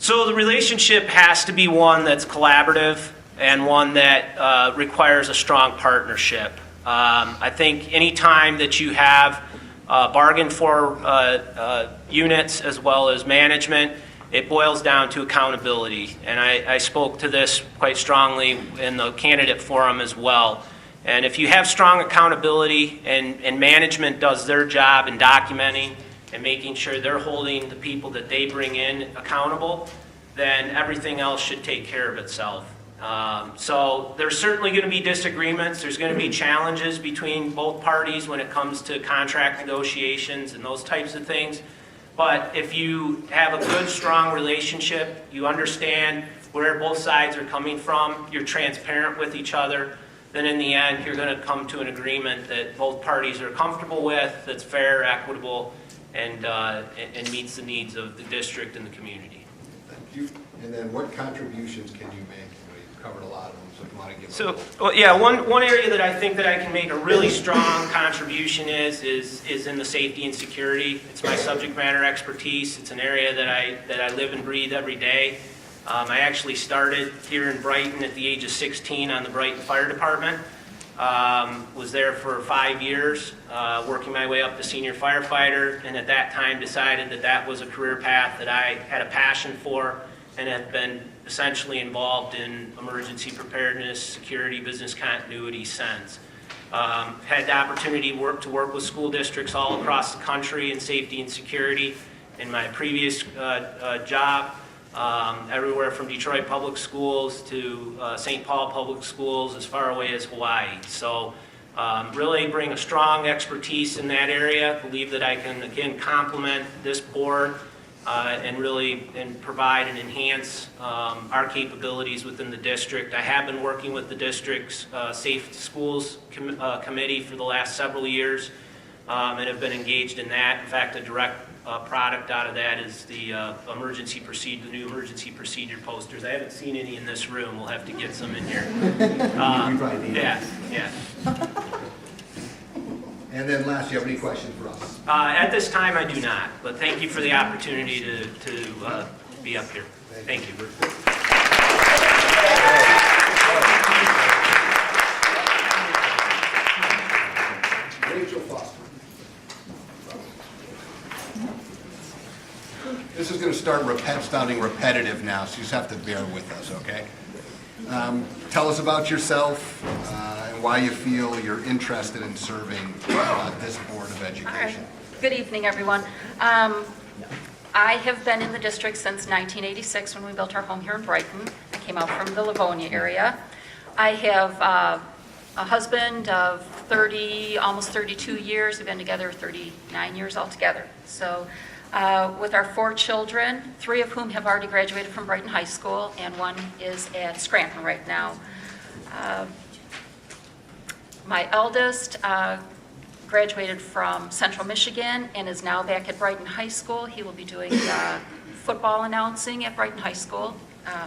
So the relationship has to be one that's collaborative and one that requires a strong partnership. I think any time that you have bargain for units as well as management, it boils down to accountability. And I spoke to this quite strongly in the candidate forum as well. And if you have strong accountability and management does their job in documenting and making sure they're holding the people that they bring in accountable, then everything else should take care of itself. So there's certainly going to be disagreements. There's going to be challenges between both parties when it comes to contract negotiations and those types of things. But if you have a good, strong relationship, you understand where both sides are coming from, you're transparent with each other, then in the end, you're going to come to an agreement that both parties are comfortable with, that's fair, equitable, and meets the needs of the district and the community. Thank you. And then what contributions can you make? You've covered a lot of them, so if you want to give So, well, yeah, one area that I think that I can make a really strong contribution is in the safety and security. It's my subject matter expertise. It's an area that I live and breathe every day. I actually started here in Brighton at the age of 16 on the Brighton Fire Department. Was there for 5 years, working my way up to senior firefighter, and at that time decided that that was a career path that I had a passion for and have been essentially involved in emergency preparedness, security, business continuity since. Had the opportunity to work with school districts all across the country in safety and security in my previous job, everywhere from Detroit Public Schools to St. Paul Public Schools, as far away as Hawaii. So really bring a strong expertise in that area. Believe that I can, again, complement this board and provide and enhance our capabilities within the district. I have been working with the district's Safe Schools Committee for the last several years and have been engaged in that. In fact, a direct product out of that is the new emergency procedure posters. I haven't seen any in this room. We'll have to get some in here. Yeah. And then last, do you have any questions for us? At this time, I do not, but thank you for the opportunity to be up here. Thank you. Rachel Foster. This is going to start sounding repetitive now, so you just have to bear with us, okay? Tell us about yourself and why you feel you're interested in serving this Board of Education. All right. Good evening, everyone. I have been in the district since 1986 when we built our home here in Brighton. I came out from the Livonia area. I have a husband of 30, almost 32 years. We've been together 39 years altogether. So with our 4 children, 3 of whom have already graduated from Brighton High School, and 1 is at Scranton right now. My eldest graduated from Central Michigan and is now back at Brighton High School. He will be doing football announcing at Brighton High School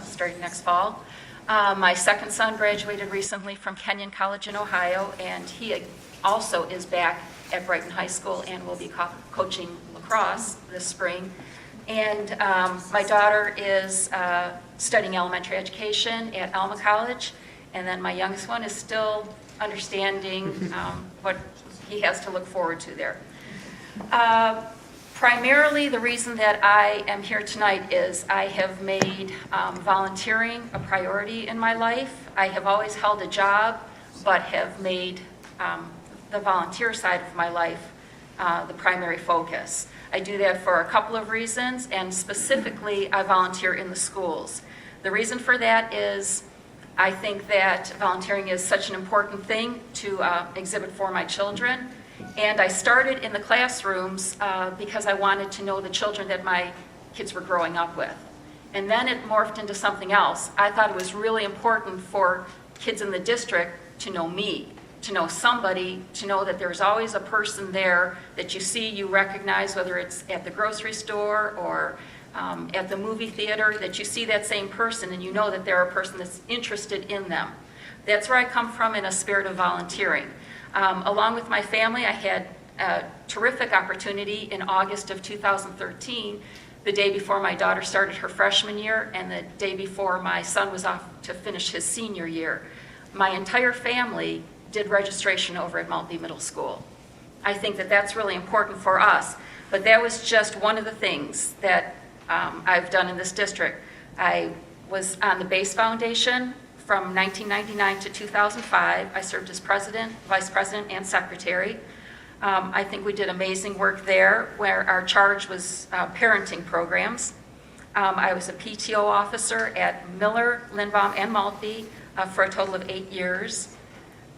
starting next fall. My second son graduated recently from Kenyon College in Ohio, and he also is back at Brighton High School and will be coaching lacrosse this spring. And my daughter is studying elementary education at Alma College, and then my youngest one is still understanding what he has to look forward to there. Primarily, the reason that I am here tonight is I have made volunteering a priority in my life. I have always held a job, but have made the volunteer side of my life the primary focus. I do that for a couple of reasons, and specifically, I volunteer in the schools. The reason for that is I think that volunteering is such an important thing to exhibit for my children. And I started in the classrooms because I wanted to know the children that my kids were growing up with. And then it morphed into something else. I thought it was really important for kids in the district to know me, to know somebody, to know that there's always a person there that you see, you recognize, whether it's at the grocery store or at the movie theater, that you see that same person and you know that they're a person that's interested in them. That's where I come from in a spirit of volunteering. Along with my family, I had a terrific opportunity in August of 2013, the day before my daughter started her freshman year and the day before my son was off to finish his senior year. My entire family did registration over at Maltby Middle School. I think that that's really important for us, but that was just one of the things that I've done in this district. I was on the Base Foundation from 1999 to 2005. I served as president, vice president, and secretary. I think we did amazing work there where our charge was parenting programs. I was a PTO officer at Miller, Lindbaum, and Maltby for a total of 8 years.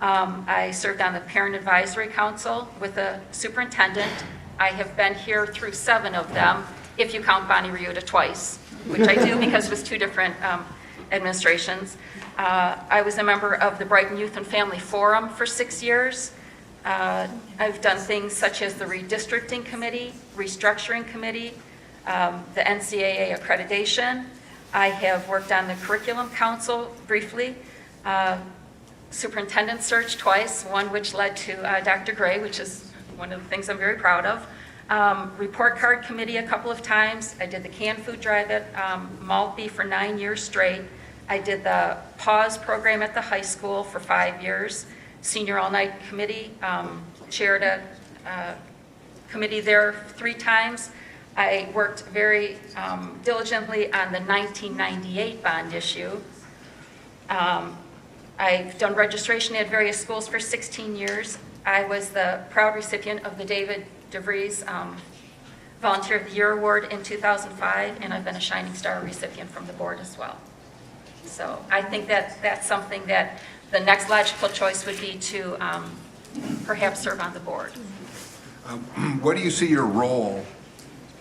I served on the Parent Advisory Council with the superintendent. I have been here through 7 of them, if you count Bonnie Ryuta twice, which I do because it was 2 different administrations. I was a member of the Brighton Youth and Family Forum for 6 years. I've done things such as the Redistricting Committee, Restructuring Committee, the NCAA accreditation. I have worked on the Curriculum Council briefly, superintendent search twice, one which led to Dr. Gray, which is one of the things I'm very proud of. Report card committee a couple of times. I did the canned food drive at Maltby for 9 years straight. I did the PAWS program at the high school for 5 years. Senior all-night committee, chaired a committee there 3 times. I worked very diligently on the 1998 bond issue. I've done registration at various schools for 16 years. I was the proud recipient of the David DeVries Volunteer of the Year Award in 2005, and I've been a Shining Star recipient from the board as well. So I think that that's something that the next logical choice would be to perhaps serve on the board. What do you see your role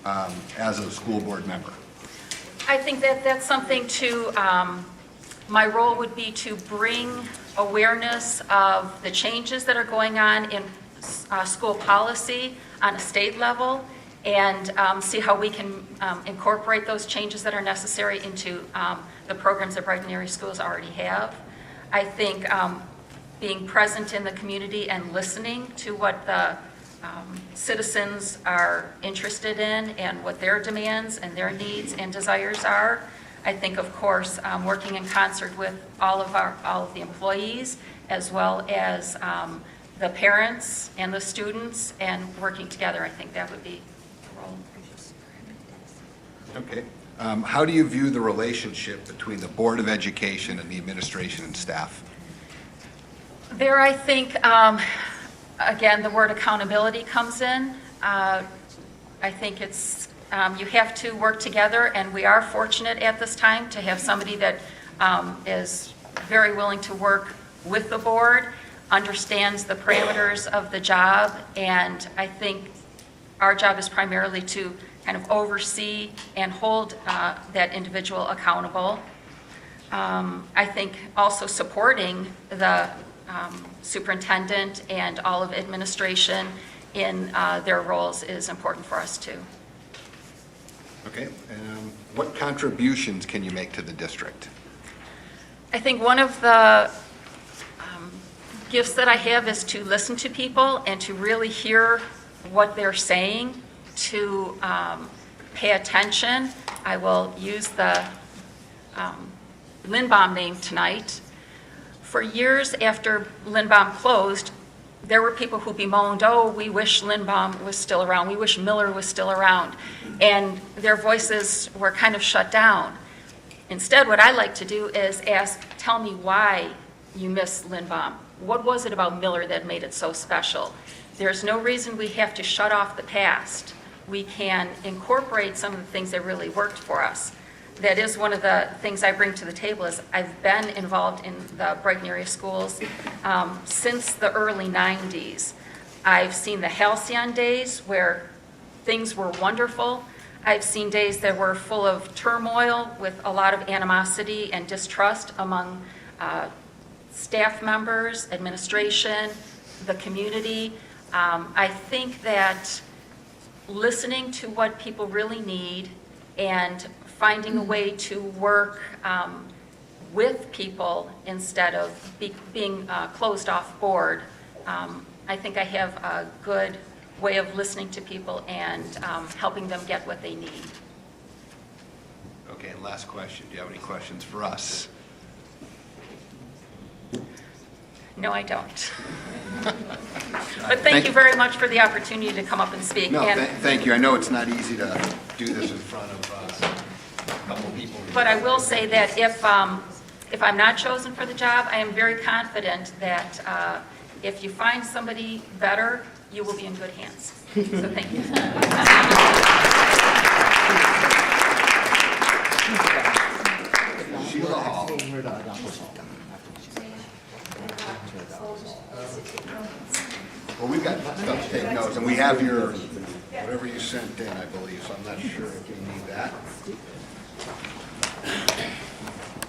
as a school board member? I think that that's something to, my role would be to bring awareness of the changes that are going on in school policy on a state level, and see how we can incorporate those changes that are necessary into the programs that Brighton area schools already have. I think being present in the community and listening to what the citizens are interested in and what their demands and their needs and desires are. I think, of course, working in concert with all of the employees, as well as the parents and the students, and working together, I think that would be the role. Okay. How do you view the relationship between the Board of Education and the administration and staff? There, I think, again, the word accountability comes in. I think it's, you have to work together, and we are fortunate at this time to have somebody that is very willing to work with the board, understands the parameters of the job, and I think our job is primarily to kind of oversee and hold that individual accountable. I think also supporting the superintendent and all of administration in their roles is important for us too. Okay. What contributions can you make to the district? I think one of the gifts that I have is to listen to people and to really hear what they're saying, to pay attention. I will use the Lindbaum name tonight. For years after Lindbaum closed, there were people who bemoaned, oh, we wish Lindbaum was still around, we wish Miller was still around, and their voices were kind of shut down. Instead, what I like to do is ask, tell me why you miss Lindbaum. What was it about Miller that made it so special? There's no reason we have to shut off the past. We can incorporate some of the things that really worked for us. That is one of the things I bring to the table. Is I've been involved in the Brighton area schools since the early 90s. I've seen the halcyon days where things were wonderful. I've seen days that were full of turmoil with a lot of animosity and distrust among staff members, administration, the community. I think that listening to what people really need and finding a way to work with people instead of being closed off board. I think I have a good way of listening to people and helping them get what they need. Okay, and last question. Do you have any questions for us? No, I don't. But thank you very much for the opportunity to come up and speak. No, And- thank you. I know it's not easy to do this in front of a couple people. But I will say that if I'm not chosen for the job, I am very confident that if you find somebody better, you will be in good hands. So thank you. Sheila Hall. Well, we've got stuff to take notes, and we have your, whatever you sent in, I believe, so I'm not sure if you need that.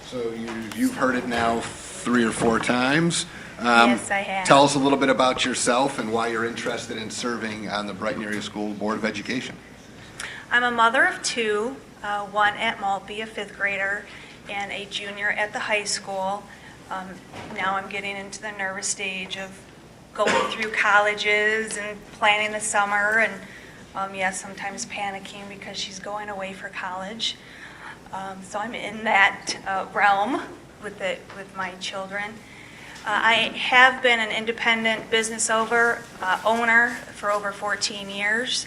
So you've heard it now 3 or 4 times. Yes, I have. Tell us a little bit about yourself and why you're interested in serving on the Brighton Area School Board of Education. I'm a mother of 2, one at Maltby, a 5th grader, and a junior at the high school. Now I'm getting into the nervous stage of going through colleges and planning the summer, and yes, sometimes panicking because she's going away for college. So I'm in that realm with my children. I have been an independent business owner for over 14 years.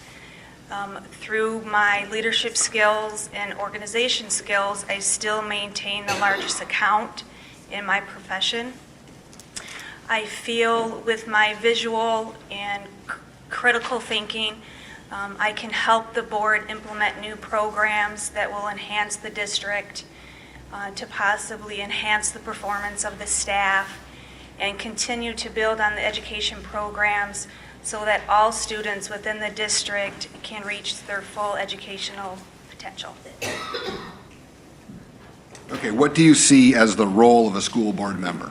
Through my leadership skills and organization skills, I still maintain the largest account in my profession. I feel with my visual and critical thinking, I can help the board implement new programs that will enhance the district, to possibly enhance the performance of the staff, and continue to build on the education programs so that all students within the district can reach their full educational potential. Okay, what do you see as the role of a school board member?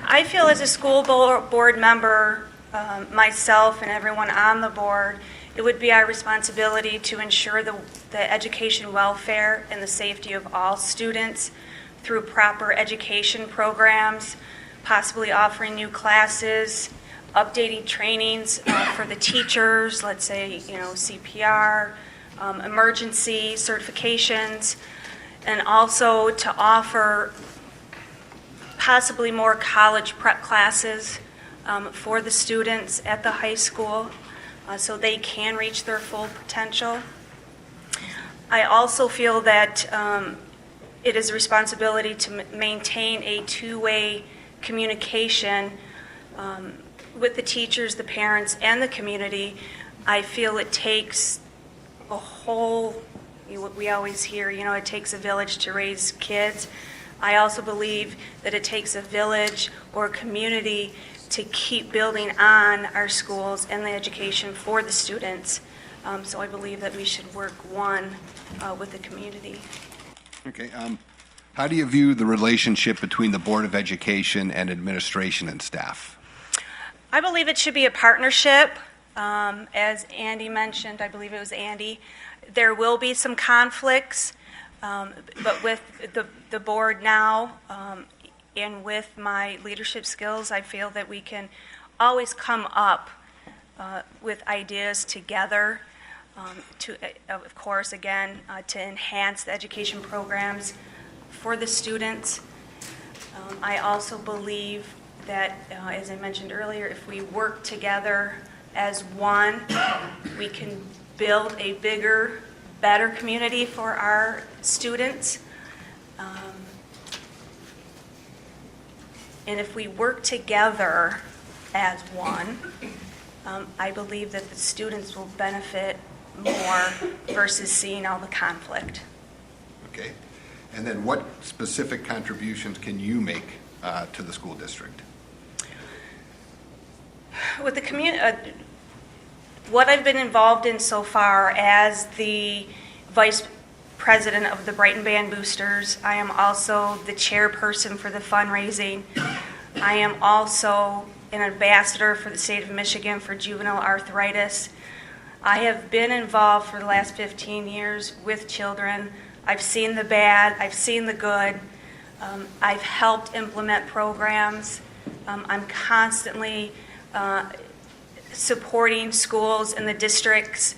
I feel as a school board member, myself and everyone on the board, it would be our responsibility to ensure the education welfare and the safety of all students through proper education programs, possibly offering new classes, updating trainings for the teachers, let's say, CPR, emergency certifications, and also to offer possibly more college prep classes for the students at the high school so they can reach their full potential. I also feel that it is a responsibility to maintain a two-way communication with the teachers, the parents, and the community. I feel it takes a whole, we always hear, it takes a village to raise kids. I also believe that it takes a village or a community to keep building on our schools and the education for the students. So I believe that we should work with the community. Okay, how do you view the relationship between the Board of Education and administration and staff? I believe it should be a partnership. As Andy mentioned, I believe it was Andy, there will be some conflicts, but with the board now and with my leadership skills, I feel that we can always come up with ideas together to, of course, again, to enhance the education programs for the students. I also believe that, as I mentioned earlier, if we work together as one, we can build a bigger, better community for our students. And if we work together as one, I believe that the students will benefit more versus seeing all the conflict. Okay, and then what specific contributions can you make to the school district? With the community, what I've been involved in so far as the vice president of the Brighton Band Boosters, I am also the chairperson for the fundraising. I am also an ambassador for the state of Michigan for juvenile arthritis. I have been involved for the last 15 years with children. I've seen the bad, I've seen the good. I've helped implement programs. I'm constantly supporting schools and the districts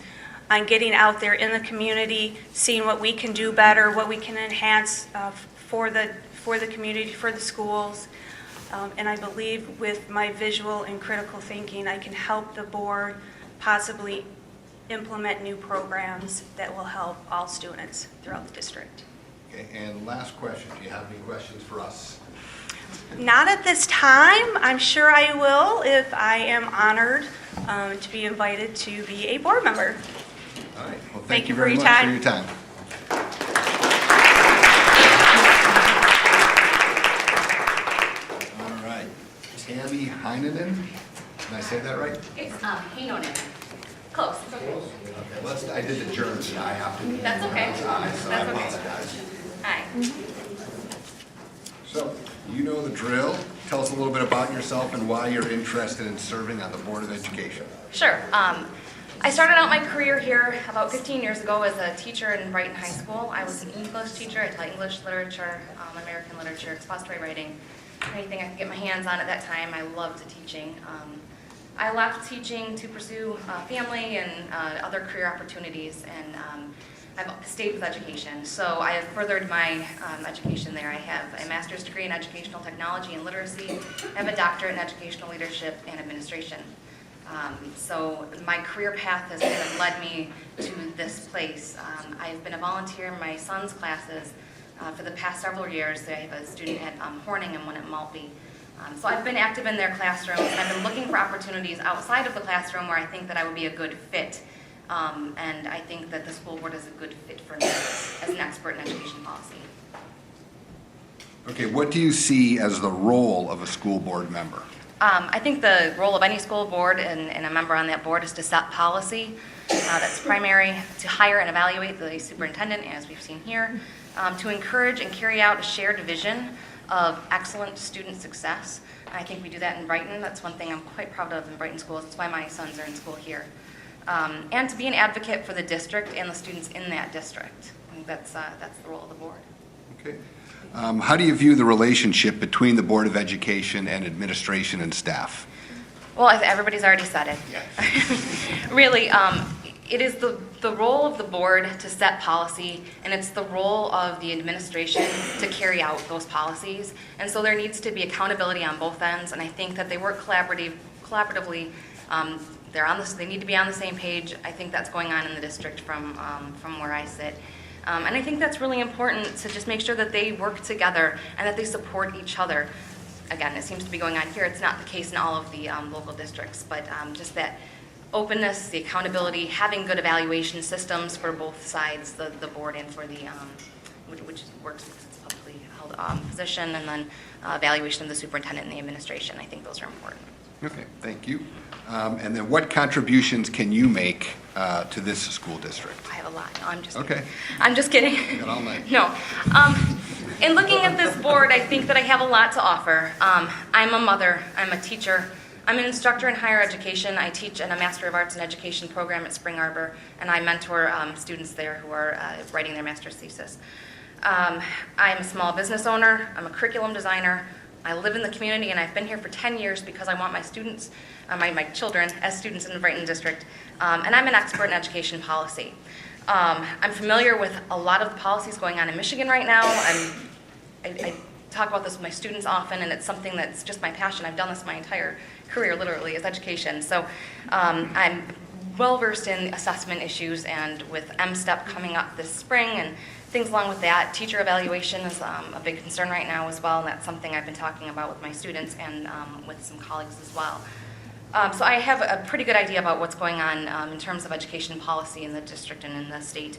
on getting out there in the community, seeing what we can do better, what we can enhance for the community, for the schools. And I believe with my visual and critical thinking, I can help the board possibly implement new programs that will help all students throughout the district. Okay, and last question, do you have any questions for us? Not at this time. I'm sure I will if I am honored to be invited to be a board member. All right, well, Thank you you for very your much time. for your time. All right, Tammy Heinonen, did I say that right? It's Heinonen. Close. Okay, I did the German, I have to. That's okay. So I That's okay. apologize. Hi. So, you know the drill. Tell us a little bit about yourself and why you're interested in serving on the Board of Education. Sure. I started out my career here about 15 years ago as a teacher in Brighton High School. I was an English teacher. I taught English literature, American literature, expository writing, anything I could get my hands on at that time. I loved teaching. I left teaching to pursue family and other career opportunities, and I've stayed with education. So I have furthered my education there. I have a master's degree in educational technology and literacy. I have a doctorate in educational leadership and administration. So my career path has kind of led me to this place. I've been a volunteer in my son's classes for the past several years. I have a student at Horning and one at Maltby. So I've been active in their classrooms, and I've been looking for opportunities outside of the classroom where I think that I would be a good fit. And I think that the school board is a good fit for me as an expert in education policy. Okay, what do you see as the role of a school board member? I think the role of any school board and a member on that board is to set policy. That's primary, to hire and evaluate the superintendent, as we've seen here, to encourage and carry out a shared vision of excellent student success. I think we do that in Brighton. That's one thing I'm quite proud of in Brighton schools. That's why my sons are in school here. And to be an advocate for the district and the students in that district. I think that's the role of the board. Okay. How do you view the relationship between the Board of Education and administration and staff? Well, everybody's already said it. Really, it is the role of the board to set policy, and it's the role of the administration to carry out those policies. And so there needs to be accountability on both ends, and I think that they work collaboratively. They need to be on the same page. I think that's going on in the district from where I sit. And I think that's really important to just make sure that they work together and that they support each other. Again, it seems to be going on here. It's not the case in all of the local districts, but just that openness, the accountability, having good evaluation systems for both sides, the board and for the, which works because it's a publicly held position, and then evaluation of the superintendent and the administration. I think those are important. Okay, thank you. And then what contributions can you make to this school district? I have a lot. No, I'm just Okay. kidding. I'm just kidding. You got all night. No. In looking at this board, I think that I have a lot to offer. I'm a mother. I'm a teacher. I'm an instructor in higher education. I teach in a Master of Arts in Education program at Spring Arbor, and I mentor students there who are writing their master's thesis. I'm a small business owner. I'm a curriculum designer. I live in the community, and I've been here for 10 years because I want my students, my children, as students in the Brighton district. And I'm an expert in education policy. I'm familiar with a lot of the policies going on in Michigan right now. I talk about this with my students often, and it's something that's just my passion. I've done this my entire career, literally, is education. So I'm well-versed in assessment issues, and with M-STEP coming up this spring and things along with that, teacher evaluation is a big concern right now as well, and that's something I've been talking about with my students and with some colleagues as well. So I have a pretty good idea about what's going on in terms of education policy in the district and in the state.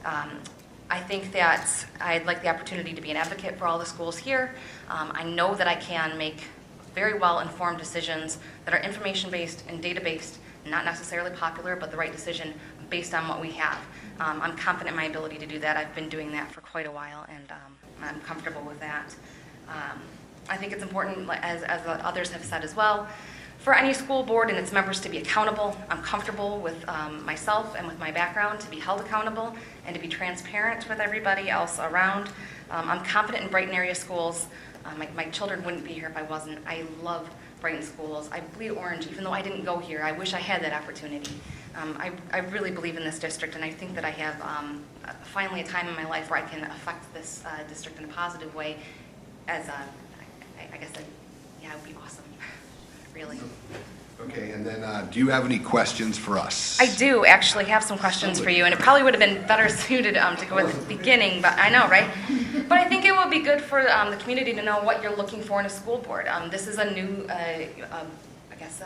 I think that I'd like the opportunity to be an advocate for all the schools here. I know that I can make very well-informed decisions that are information-based and data-based, not necessarily popular, but the right decision based on what we have. I'm confident in my ability to do that. I've been doing that for quite a while, and I'm comfortable with that. I think it's important, as others have said as well, for any school board and its members to be accountable. I'm comfortable with myself and with my background to be held accountable and to be transparent with everybody else around. I'm confident in Brighton area schools. My children wouldn't be here if I wasn't. I love Brighton schools. I bleed orange, even though I didn't go here. I wish I had that opportunity. I really believe in this district, and I think that I have finally a time in my life where I can affect this district in a positive way. As I guess, yeah, it would be awesome, really. Okay, and then do you have any questions for us? I do actually have some questions for you, and it probably would have been better suited to go at the beginning, but I know, right? But I think it would be good for the community to know what you're looking for in a school board. This is a new, I guess,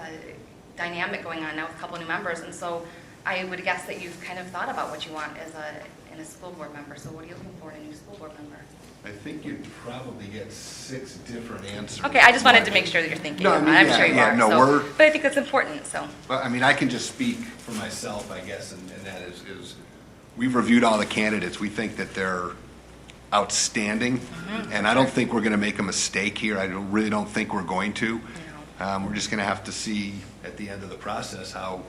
dynamic going on now with a couple of new members, and so I would guess that you've kind of thought about what you want in a school board member. So what are you looking for in a new school board member? I think you'd probably get 6 different answers. Okay, I just wanted to make sure that you're thinking. No, I mean, I'm sure you are. no, So, but I think that's important. So. Well, I mean, I can just speak for myself, I guess, and that is we've reviewed all the candidates. We think that they're outstanding, and I don't think we're going to make a mistake here. I really don't think we're going to. We're just going to have to see at the end of the process how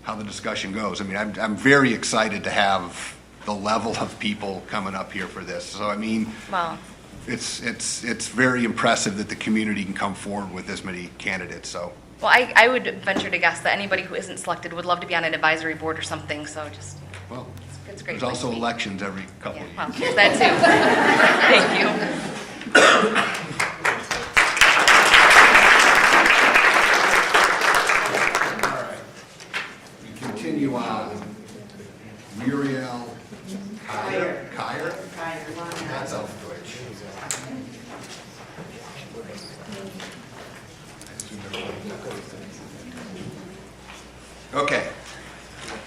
the discussion goes. I mean, I'm very excited to have the level of people coming up here for this. So I mean, well, it's very impressive that the community can come forward with this many candidates. So. Well, I would venture to guess that anybody who isn't selected would love to be on an advisory board or something. So just. Well, it's great. There's also elections every couple of years. Well, there's that too. Thank you. Continue on. Muriel Kyer? That's auf Deutsch. Okay.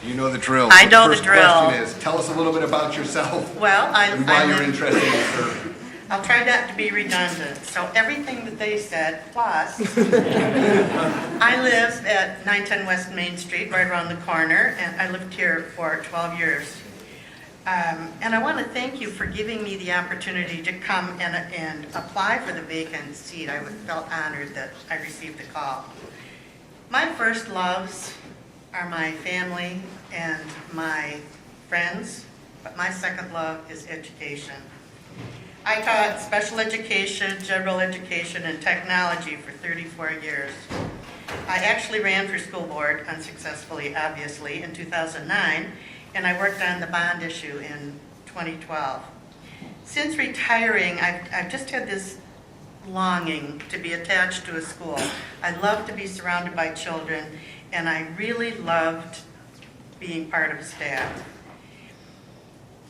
You know the drill. I know the First drill. question is, tell us a little bit about yourself Well, and why you're interested in serving. I'll try not to be redundant. So everything that they said, plus, I live at 910 West Main Street, right around the corner, and I lived here for 12 years. And I want to thank you for giving me the opportunity to come and apply for the vacant seat. I felt honored that I received the call. My first loves are my family and my friends, but my second love is education. I taught special education, general education, and technology for 34 years. I actually ran for school board unsuccessfully, obviously, in 2009, and I worked on the bond issue in 2012. Since retiring, I've just had this longing to be attached to a school. I love to be surrounded by children, and I really loved being part of staff.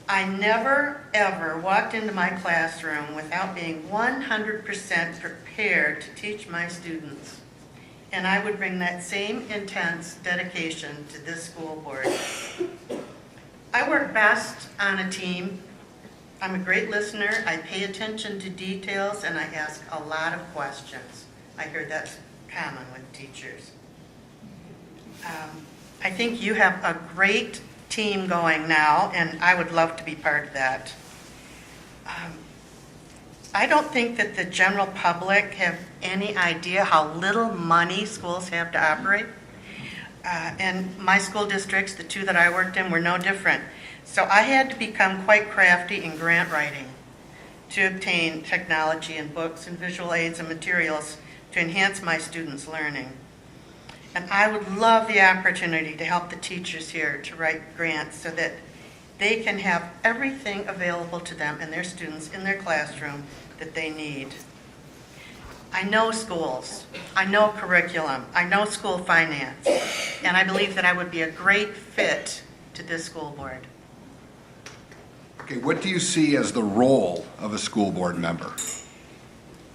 I never, ever walked into my classroom without being 100% prepared to teach my students. And I would bring that same intense dedication to this school board. I work best on a team. I'm a great listener. I pay attention to details, and I ask a lot of questions. I hear that's common with teachers. I think you have a great team going now, and I would love to be part of that. I don't think that the general public have any idea how little money schools have to operate. And my school districts, the two that I worked in, were no different. So I had to become quite crafty in grant writing to obtain technology and books and visual aids and materials to enhance my students' learning. And I would love the opportunity to help the teachers here to write grants so that they can have everything available to them and their students in their classroom that they need. I know schools, I know curriculum, I know school finance, and I believe that I would be a great fit to this school board. Okay, what do you see as the role of a school board member?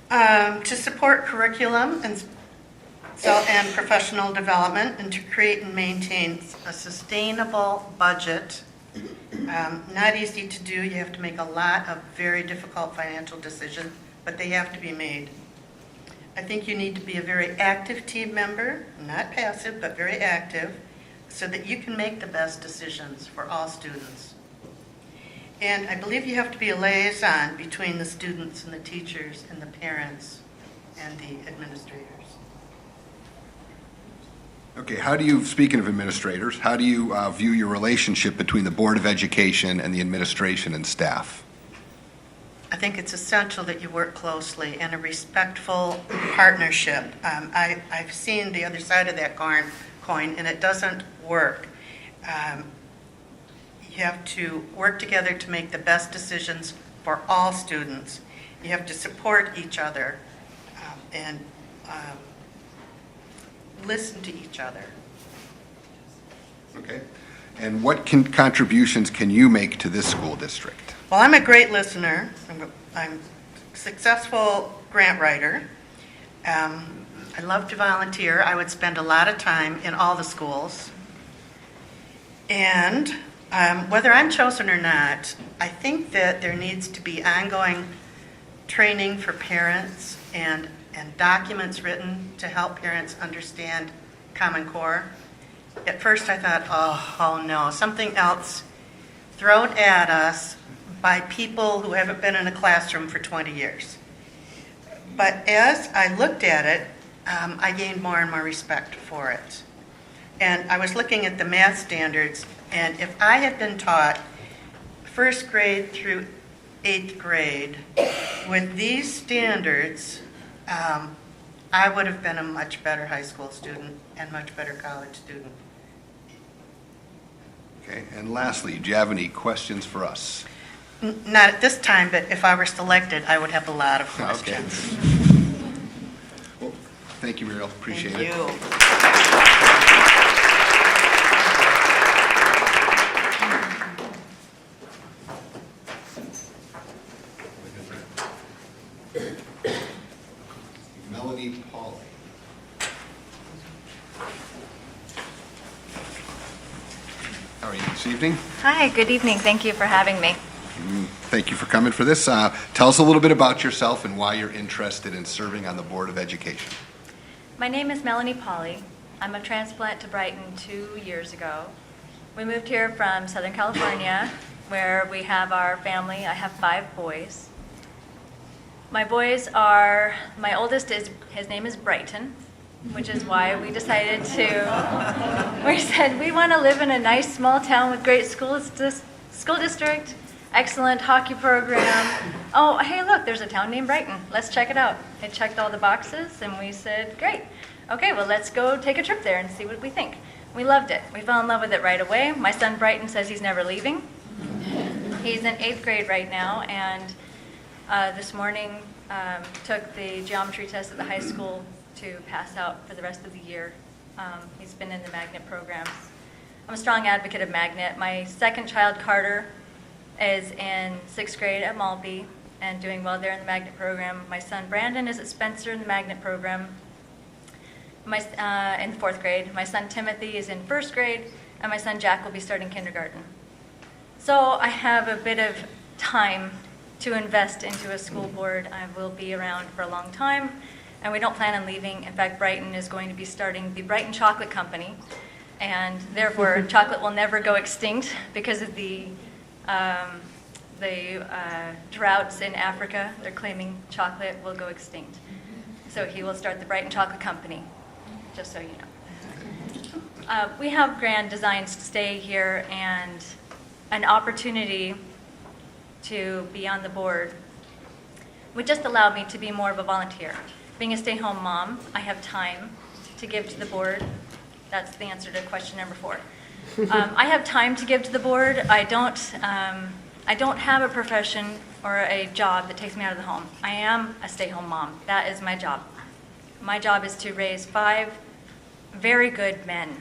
To support curriculum and professional development, and to create and maintain a sustainable budget. Not easy to do. You have to make a lot of very difficult financial decisions, but they have to be made. I think you need to be a very active team member, not passive, but very active, so that you can make the best decisions for all students. And I believe you have to be a liaison between the students and the teachers and the parents and the administrators. Okay, how do you, speaking of administrators, how do you view your relationship between the Board of Education and the administration and staff? I think it's essential that you work closely in a respectful partnership. I've seen the other side of that coin, and it doesn't work. You have to work together to make the best decisions for all students. You have to support each other and listen to each other. Okay, and what contributions can you make to this school district? Well, I'm a great listener. I'm a successful grant writer. I love to volunteer. I would spend a lot of time in all the schools. And whether I'm chosen or not, I think that there needs to be ongoing training for parents and documents written to help parents understand Common Core. At first I thought, oh no, something else thrown at us by people who haven't been in a classroom for 20 years. But as I looked at it, I gained more and more respect for it. And I was looking at the math standards, and if I had been taught first grade through 8th grade with these standards, I would have been a much better high school student and much better college student. Okay, and lastly, do you have any questions for us? Not at this time, but if I were selected, I would have a lot of questions. Okay. Well, thank you, Muriel. Appreciate it. Melanie Pauley. are you this evening? Hi, good evening. Thank you for having me. Thank you for coming for this. Tell us a little bit about yourself and why you're interested in serving on the Board of Education. My name is Melanie Polly. I'm a transplant to Brighton 2 years ago. We moved here from Southern California, where we have our family. I have 5 boys. My oldest his name is Brighton, which is why we decided we said we want to live in a nice small town with great school district, excellent hockey program. Oh, hey, look, there's a town named Brighton. Let's check it out. It checked all the boxes, and we said, great. Okay, well, let's go take a trip there and see what we think. We loved it. We fell in love with it right away. My son Brighton says he's never leaving. He's in 8th grade right now, and this morning took the geometry test at the high school to pass out for the rest of the year. He's been in the magnet programs. I'm a strong advocate of magnet. My second child, Carter, is in 6th grade at Maltby and doing well there in the magnet program. My son Brandon is at Spencer in the magnet program in 4th grade. My son Timothy is in 1st grade, and my son Jack will be starting kindergarten. So I have a bit of time to invest into a school board. I will be around for a long time, and we don't plan on leaving. In fact, Brighton is going to be starting the Brighton Chocolate Company, and therefore chocolate will never go extinct because of the droughts in Africa. They're claiming chocolate will go extinct. So he will start the Brighton Chocolate Company, just so you know. We have grand designs to stay here and an opportunity to be on the board would just allow me to be more of a volunteer. Being a stay-home mom, I have time to give to the board. That's the answer to question number 4. I have time to give to the board. I don't have a profession or a job that takes me out of the home. I am a stay-home mom. That is my job. My job is to raise 5 very good men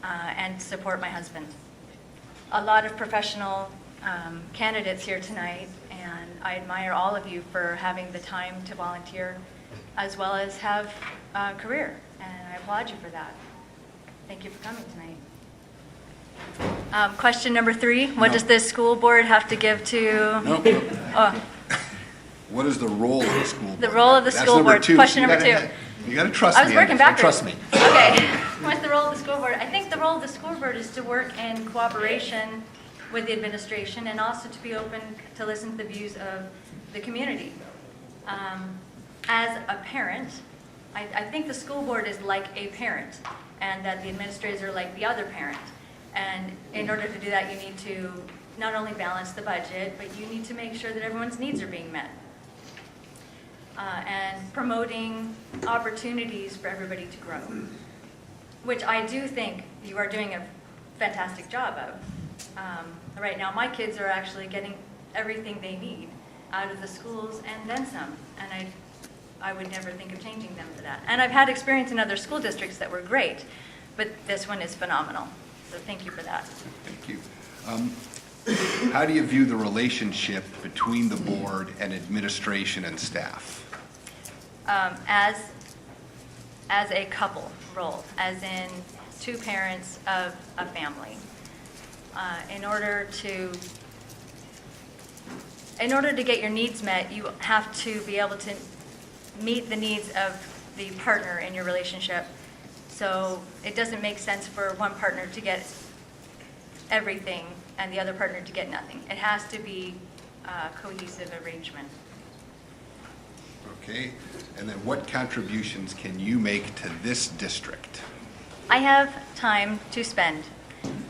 and support my husband. A lot of professional candidates here tonight, and I admire all of you for having the time to volunteer as well as have a career, and I applaud you for that. Thank you for coming tonight. Question number 3, what does the school board have to give to? Nope. Oh, What is the role of the school board? the role of the That's school number board. 2. Question You number gotta- 2. You got to trust I me. was working Anderson. backwards. Trust me. Okay. What's the role of the school board? I think the role of the school board is to work in cooperation with the administration and also to be open to listen to the views of the community. As a parent, I think the school board is like a parent, and that the administrators are like the other parent. And in order to do that, you need to not only balance the budget, but you need to make sure that everyone's needs are being met. And promoting opportunities for everybody to grow, which I do think you are doing a fantastic job of. Right now, my kids are actually getting everything they need out of the schools and then some, and I would never think of changing them for that. And I've had experience in other school districts that were great, but this one is phenomenal. So thank you for that. Thank you. How do you view the relationship between the board and administration and staff? As a couple role, as in 2 parents of a family. In order to get your needs met, you have to be able to meet the needs of the partner in your relationship. So it doesn't make sense for one partner to get everything and the other partner to get nothing. It has to be a cohesive arrangement. Okay. And then what contributions can you make to this district? I have time to spend.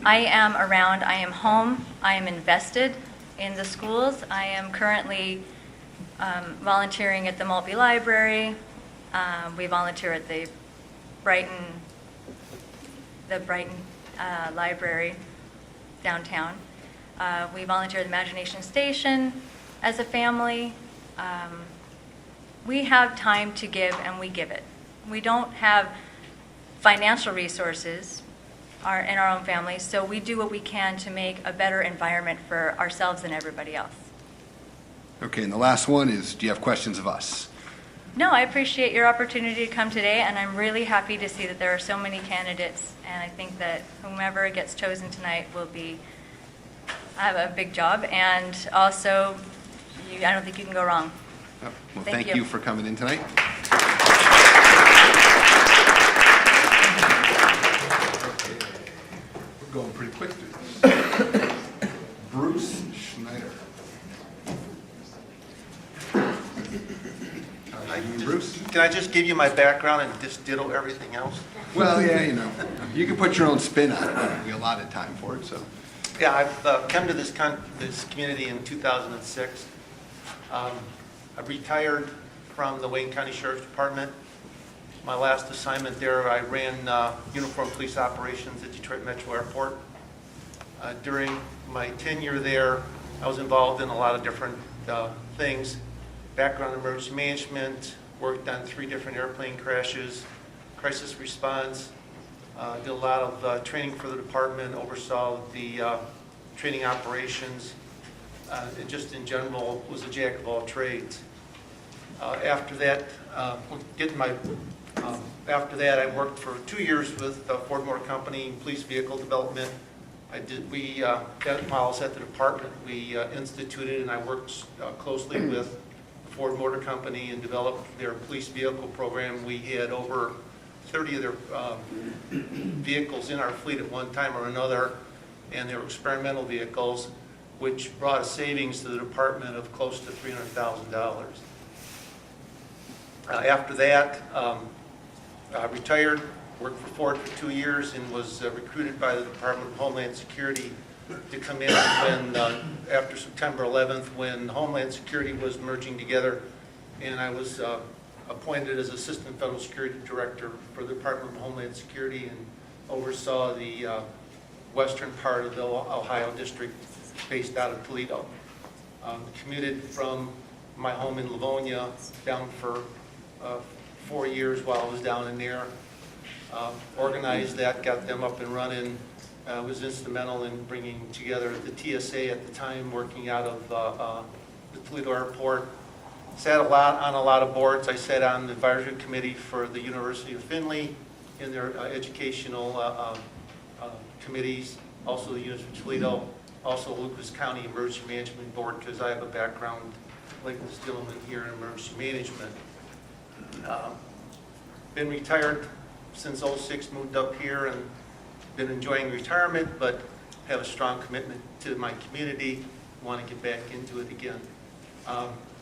I am around, I am home, I am invested in the schools. I am currently volunteering at the Maltby Library. We volunteer at the Brighton Library downtown. We volunteer at the Imagination Station as a family. We have time to give, and we give it. We don't have financial resources in our own families, so we do what we can to make a better environment for ourselves and everybody else. Okay, and the last one is, do you have questions of us? No, I appreciate your opportunity to come today, and I'm really happy to see that there are so many candidates, and I think that whomever gets chosen tonight will have a big job, and also, I don't think you can go wrong. Well, Thank thank you. you for coming in tonight. We're going pretty quick through this. Bruce Schneider. Bruce? Can I just give you my background and just ditto everything else? Well, yeah, you can put your own spin on it. We allotted time for it, so. Yeah, I've come to this community in 2006. I retired from the Wayne County Sheriff's Department. My last assignment there, I ran uniform police operations at Detroit Metro Airport. During my tenure there, I was involved in a lot of different things. Background in emergency management, worked on 3 different airplane crashes, crisis response, did a lot of training for the department, oversaw the training operations, and just in general was a jack of all trades. After that, I worked for 2 years with Ford Motor Company in police vehicle development. While I was at the department, we instituted and I worked closely with Ford Motor Company and developed their police vehicle program. We had over 30 of their vehicles in our fleet at one time or another, and they were experimental vehicles, which brought a savings to the department of close to $300,000. After that, I retired, worked for Ford for 2 years, and was recruited by the Department of Homeland Security to come in when, after September 11th, when Homeland Security was merging together, and I was appointed as Assistant Federal Security Director for the Department of Homeland Security and oversaw the western part of the Ohio District based out of Toledo. Commuted from my home in Livonia down for 4 years while I was down in there. Organized that, got them up and running. Was instrumental in bringing together the TSA at the time, working out of the Toledo Airport. Sat on a lot of boards. I sat on the advisory committee for the University of Findlay in their educational committees, also the University of Toledo, also Lucas County Emergency Management Board, because I have a background like this gentleman here in emergency management. Been retired since '06, moved up here and been enjoying retirement, but have a strong commitment to my community, want to get back into it again.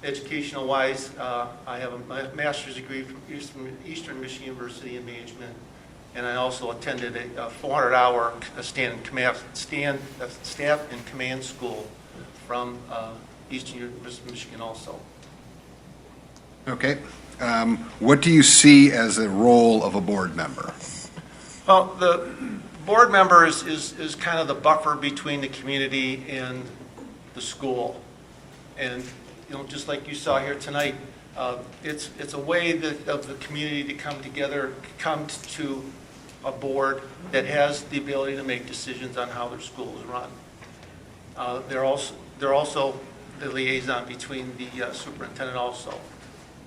Educational-wise, I have a master's degree from Eastern Michigan University in management, and I also attended a 400-hour staff and command school from Eastern University of Michigan also. Okay. What do you see as a role of a board member? Well, the board member is kind of the buffer between the community and the school. And, just like you saw here tonight, it's a way of the community to come together, come to a board that has the ability to make decisions on how their school is run. They're also the liaison between the superintendent also.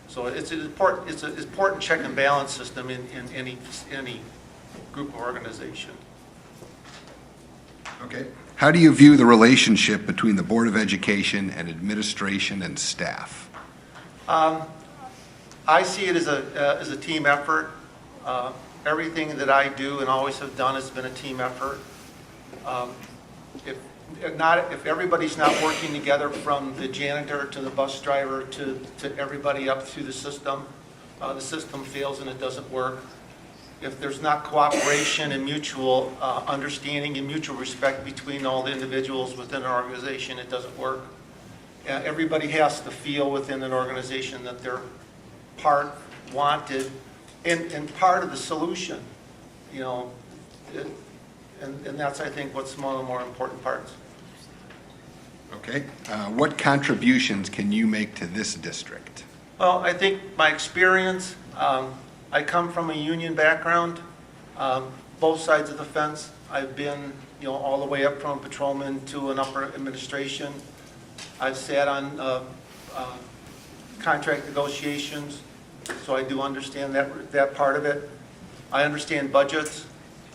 So it's an important check and balance system in any group or organization. Okay. How do you view the relationship between the Board of Education and administration and staff? I see it as a team effort. Everything that I do and always have done has been a team effort. If everybody's not working together, from the janitor to the bus driver to everybody up through the system fails and it doesn't work. If there's not cooperation and mutual understanding and mutual respect between all the individuals within an organization, it doesn't work. Everybody has to feel within an organization that they're part, wanted, and part of the solution, and that's, I think, what's one of the more important parts. Okay. What contributions can you make to this district? Well, I think my experience, I come from a union background, both sides of the fence. I've been, all the way up from a patrolman to an upper administration. I've sat on contract negotiations. so I do understand that part of it. I understand budgets.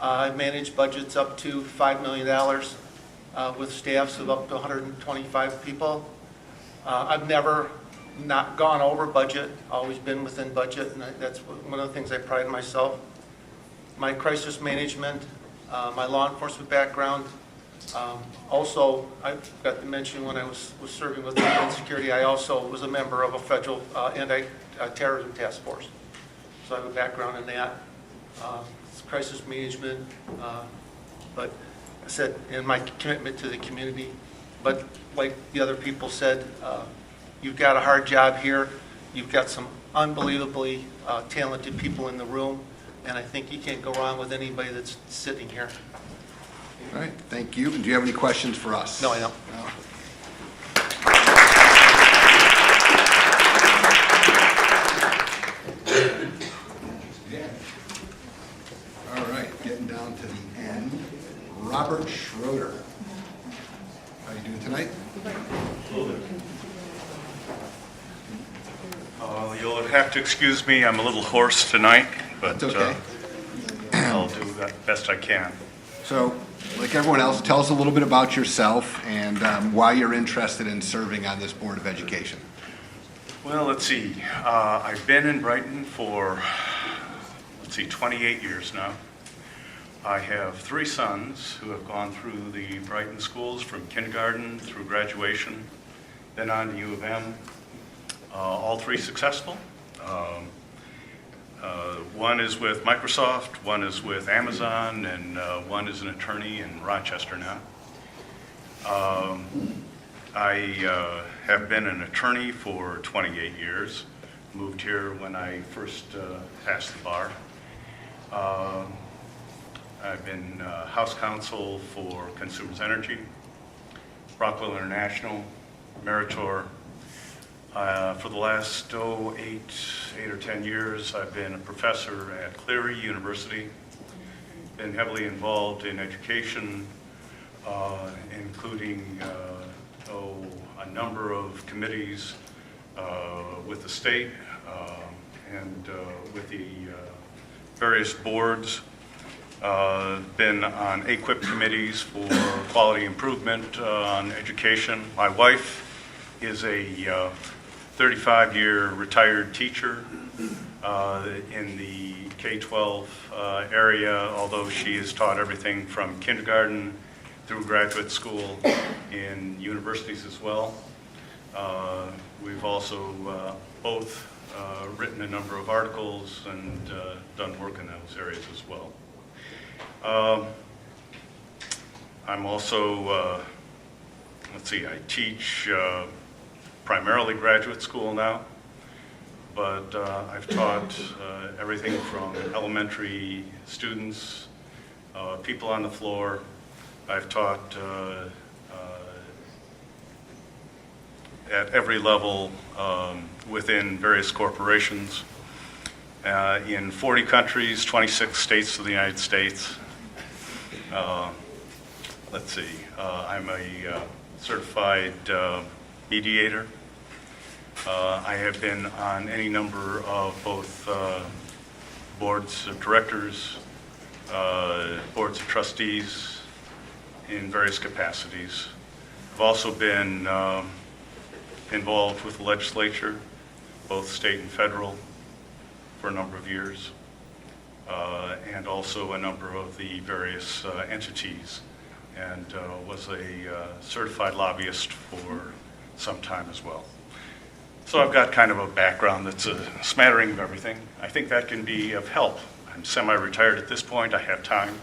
I've managed budgets up to $5 million with staffs of up to 125 people. I've never not gone over budget, always been within budget, and that's one of the things I pride myself. My crisis management, my law enforcement background. Also, I got to mention when I was serving with Homeland Security, I also was a member of a federal anti-terrorism task force. So I have a background in that. It's crisis management, but I said, in my commitment to the community. But like the other people said, you've got a hard job here. You've got some unbelievably talented people in the room, and I think you can't go wrong with anybody that's sitting here. All right, thank you. And do you have any questions for us? No, I don't. No. All right, getting down to the end. Robert Schroeder. How are you doing tonight? You'll have to excuse me, I'm a little hoarse tonight, but That's okay. I'll do the best I can. So, like everyone else, tell us a little bit about yourself and why you're interested in serving on this Board of Education. Well, let's see. I've been in Brighton for, 28 years now. I have 3 sons who have gone through the Brighton schools from kindergarten through graduation, then on to U of M. All 3 successful. One is with Microsoft, one is with Amazon, and one is an attorney in Rochester now. I have been an attorney for 28 years. Moved here when I first passed the bar. I've been House Counsel for Consumers Energy, Rockwell International, Meritor. For the last 8 or 10 years, I've been a professor at Cleary University. Been heavily involved in education, including a number of committees with the state and with the various boards. Been on AQUIP committees for quality improvement on education. My wife is a 35-year retired teacher in the K-12 area, although she has taught everything from kindergarten through graduate school in universities as well. We've also both written a number of articles and done work in those areas as well. I'm also, I teach primarily graduate school now, but I've taught everything from elementary students, people on the floor. I've taught at every level within various corporations in 40 countries, 26 states of the United States. I'm a certified mediator. I have been on any number of both boards of directors, boards of trustees in various capacities. I've also been involved with the legislature, both state and federal, for a number of years, and also a number of the various entities, and was a certified lobbyist for some time as well. So I've got kind of a background that's a smattering of everything. I think that can be of help. I'm semi-retired at this point. I have time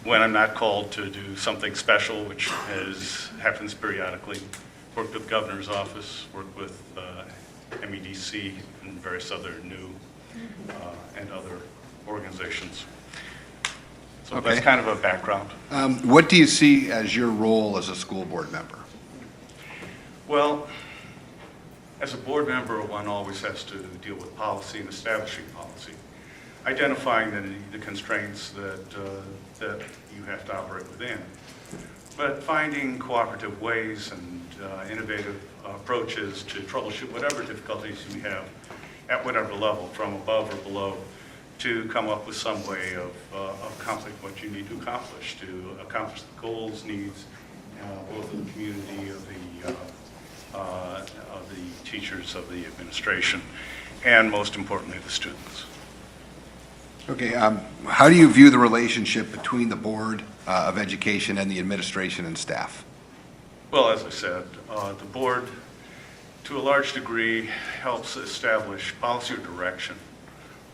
when I'm not called to do something special, which happens periodically. Worked with the governor's office, worked with MEDC and various other new and other organizations. So Okay. that's kind of a background. What do you see as your role as a school board member? Well, as a board member, one always has to deal with policy and establishing policy, identifying the constraints that you have to operate within, but finding cooperative ways and innovative approaches to troubleshoot whatever difficulties you have at whatever level, from above or below, to come up with some way of accomplishing what you need to accomplish the goals, needs, both of the community, of the teachers, of the administration, and most importantly, the students. Okay, how do you view the relationship between the Board of Education and the administration and staff? Well, as I said, the board, to a large degree, helps establish policy or direction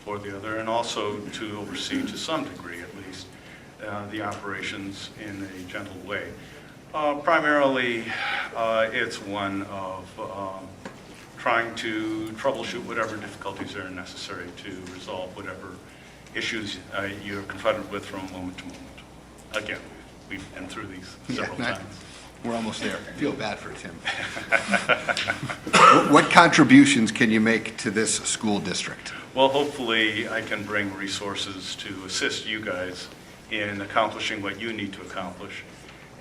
for the other, and also to oversee, to some degree at least, the operations in a gentle way. Primarily, it's one of trying to troubleshoot whatever difficulties are necessary to resolve whatever issues you're confronted with from moment to moment. Again, we've been through these several times. We're almost there. I feel bad for Tim. What contributions can you make to this school district? Well, hopefully I can bring resources to assist you guys in accomplishing what you need to accomplish,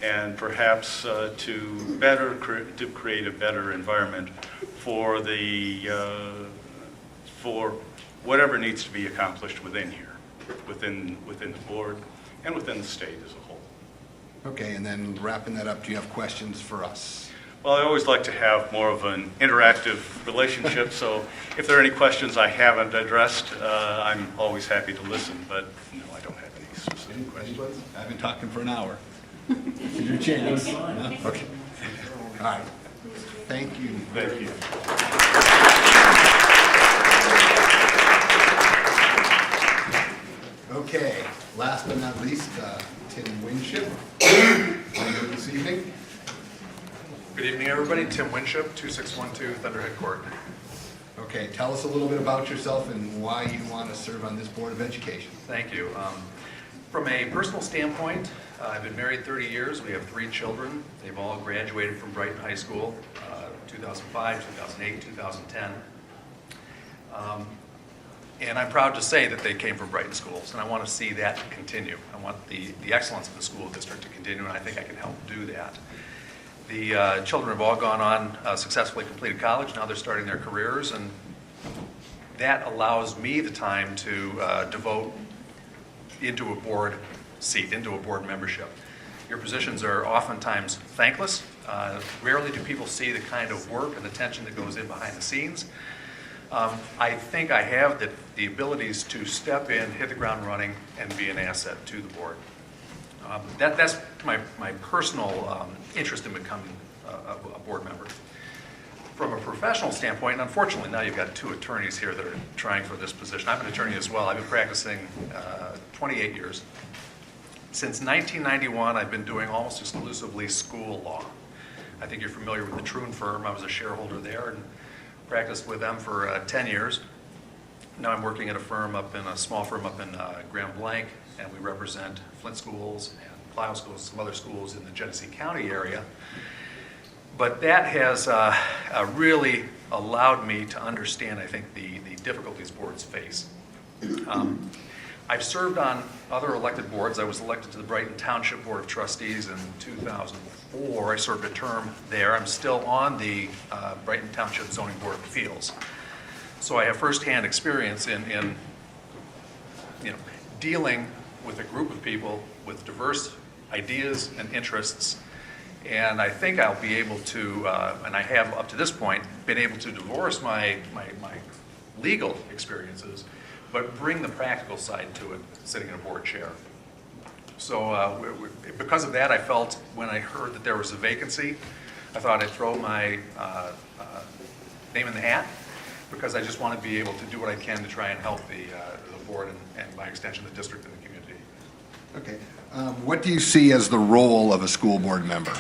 and perhaps to create a better environment for for whatever needs to be accomplished within here, within the board and within the state as a whole. Okay, and then wrapping that up, do you have questions for us? Well, I always like to have more of an interactive relationship, so if there are any questions I haven't addressed, I'm always happy to listen, but no, I don't have any specific questions. I've been talking for an hour. Is your chance? No? Okay. All right. Thank you. Thank you. Okay, last but not least, Tim Winship. How are you doing this evening? Good evening, everybody. Tim Winship, 2612 Thunderhead Court. Okay, tell us a little bit about yourself and why you want to serve on this Board of Education. Thank you. From a personal standpoint, I've been married 30 years. We have 3 children. They've all graduated from Brighton High School, 2005, 2008, 2010. And I'm proud to say that they came from Brighton schools, and I want to see that continue. I want the excellence of the school district to continue, and I think I can help do that. The children have all gone on, successfully completed college. Now they're starting their careers, and that allows me the time to devote into a board seat, into a board membership. Your positions are oftentimes thankless. Rarely do people see the kind of work and attention that goes in behind the scenes. I think I have the abilities to step in, hit the ground running, and be an asset to the board. That's my personal interest in becoming a board member. From a professional standpoint, and unfortunately now you've got 2 attorneys here that are trying for this position. I'm an attorney as well. I've been practicing 28 years. Since 1991, I've been doing almost exclusively school law. I think you're familiar with the Troon firm. I was a shareholder there and practiced with them for 10 years. Now I'm working at a small firm up in Grand Blanc, and we represent Flint schools and Plow schools, some other schools in the Genesee County area. But that has really allowed me to understand, I think, the difficulties boards face. I've served on other elected boards. I was elected to the Brighton Township Board of Trustees in 2004. I served a term there. I'm still on the Brighton Township Zoning Board of Appeals. So I have firsthand experience in dealing with a group of people with diverse ideas and interests. And I think I'll be able to, and I have up to this point, been able to divorce my legal experiences, but bring the practical side to it, sitting in a board chair. So because of that, I felt when I heard that there was a vacancy, I thought I'd throw my name in the hat, because I just want to be able to do what I can to try and help the board and by extension the district and the community. Okay. What do you see as the role of a school board member?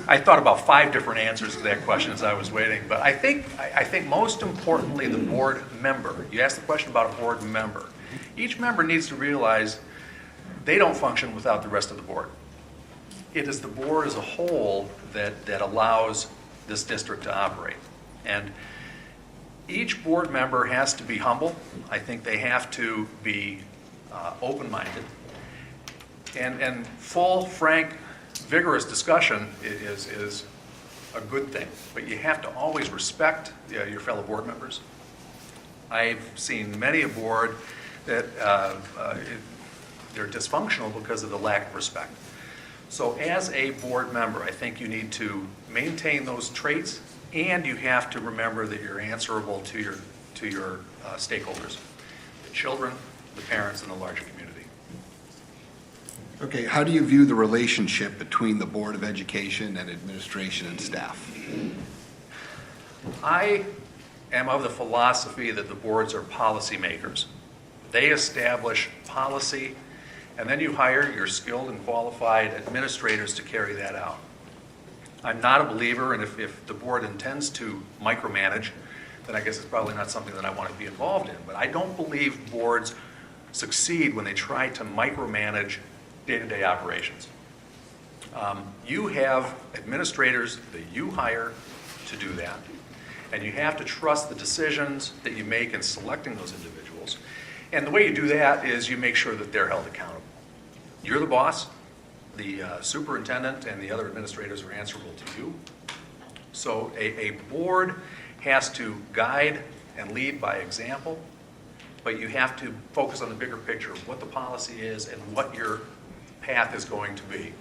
I thought about 5 different answers to that question as I was waiting, but I think most importantly the board member. You asked the question about a board member. Each member needs to realize they don't function without the rest of the board. It is the board as a whole that allows this district to operate. And each board member has to be humble. I think they have to be open-minded. And full, frank, vigorous discussion is a good thing. But you have to always respect your fellow board members. I've seen many a board that they're dysfunctional because of the lack of respect. So as a board member, I think you need to maintain those traits, and you have to remember that you're answerable to your stakeholders, the children, the parents, and the larger community. Okay, how do you view the relationship between the Board of Education and administration and staff? I am of the philosophy that the boards are policymakers. They establish policy, and then you hire your skilled and qualified administrators to carry that out. I'm not a believer, and if the board intends to micromanage, then I guess it's probably not something that I want to be involved in. But I don't believe boards succeed when they try to micromanage day-to-day operations. You have administrators that you hire to do that, and you have to trust the decisions that you make in selecting those individuals. And the way you do that is you make sure that they're held accountable. You're the boss. The superintendent and the other administrators are answerable to you. So a board has to guide and lead by example, but you have to focus on the bigger picture of what the policy is and what your path is going to be.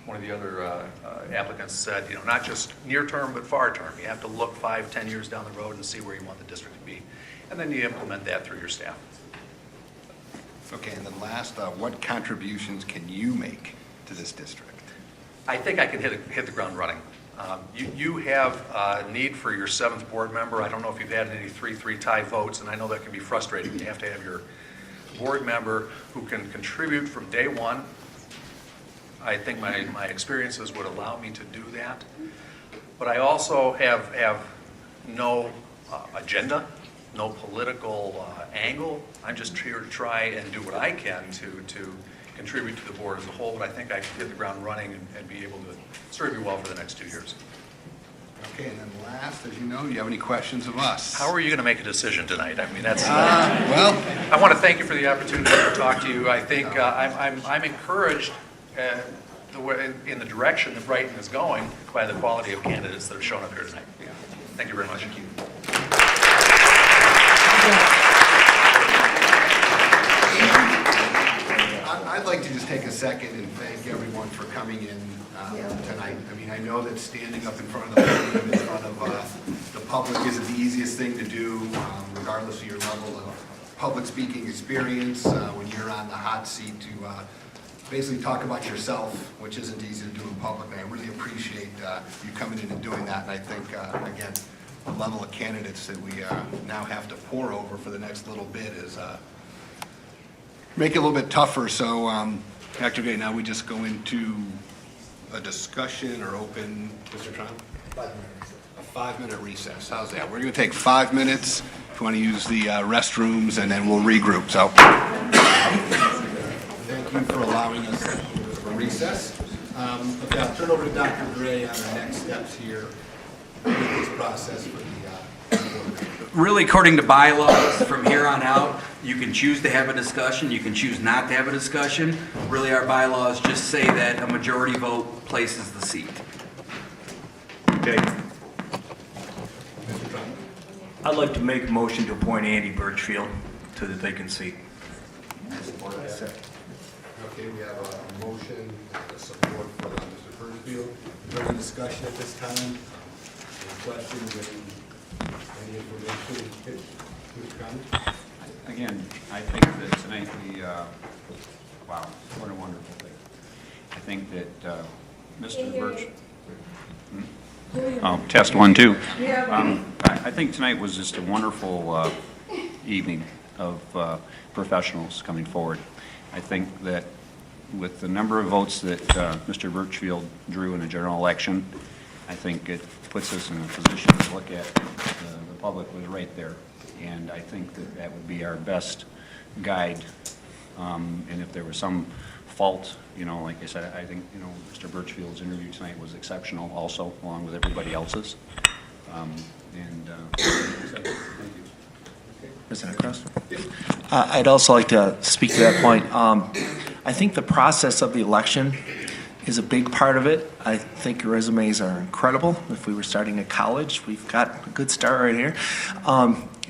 One of the other applicants said, not just near term, but far term. You have to look 5, 10 years down the road and see where you want the district to be. And then you implement that through your staff. Okay, and then last, what contributions can you make to this district? I think I can hit the ground running. You have a need for your 7th board member. I don't know if you've had any 3-3 tie votes, and I know that can be frustrating. You have to have your board member who can contribute from day one. I think my experiences would allow me to do that. But I also have no agenda, no political angle. I'm just here to try and do what I can to contribute to the board as a whole, but I think I can hit the ground running and be able to serve you well for the next 2 years. Okay, and then last, as you know, do you have any questions of us? How are you going to make a decision tonight? I mean, that's... well... I want to thank you for the opportunity to talk to you. I think I'm encouraged in the direction that Brighton is going by the quality of candidates that have shown up here tonight. Thank you very much. Thank you. I'd like to just take a second and thank everyone for coming in tonight. I mean, I know that standing up in front of the podium, in front of the public isn't the easiest thing to do, regardless of your level of public speaking experience, when you're on the hot seat to basically talk about yourself, which isn't easy to do in public. And I really appreciate you coming in and doing that. And I think, again, the level of candidates that we now have to pour over for the next little bit is make it a little bit tougher. So after today, now we just go into a discussion or open, Mr. Tron? 5-minute recess. How's that? We're going to take 5 minutes if you want to use the restrooms, and then we'll regroup. So thank you for allowing us a recess. Okay, I'll turn over to Dr. Gray on the next steps here with this process for the Really, according to bylaws, from here on out, you can choose to have a discussion, you can choose not to have a discussion. Really, our bylaws just say that a majority vote places the seat. Okay. I'd like to make a motion to appoint Andy Birchfield to the vacant seat. Okay, we have a motion, support for Mr. Birchfield. Is there any discussion at this time? Any questions, any information? Mr. Conley? Again, I think that tonight wow, what a wonderful thing. I think that Mr. Birch... Oh, test 1, 2. I think tonight was just a wonderful evening of professionals coming forward. I think that with the number of votes that Mr. Birchfield drew in the general election, I think it puts us in a position to look at the public was right there. And I think that that would be our best guide. And if there was some fault, like I said, I think, Mr. Birchfield's interview tonight was exceptional also, along with everybody else's. Thank you. President Cross? I'd also like to speak to that point. I think the process of the election is a big part of it. I think resumes are incredible. If we were starting at college, we've got a good start right here.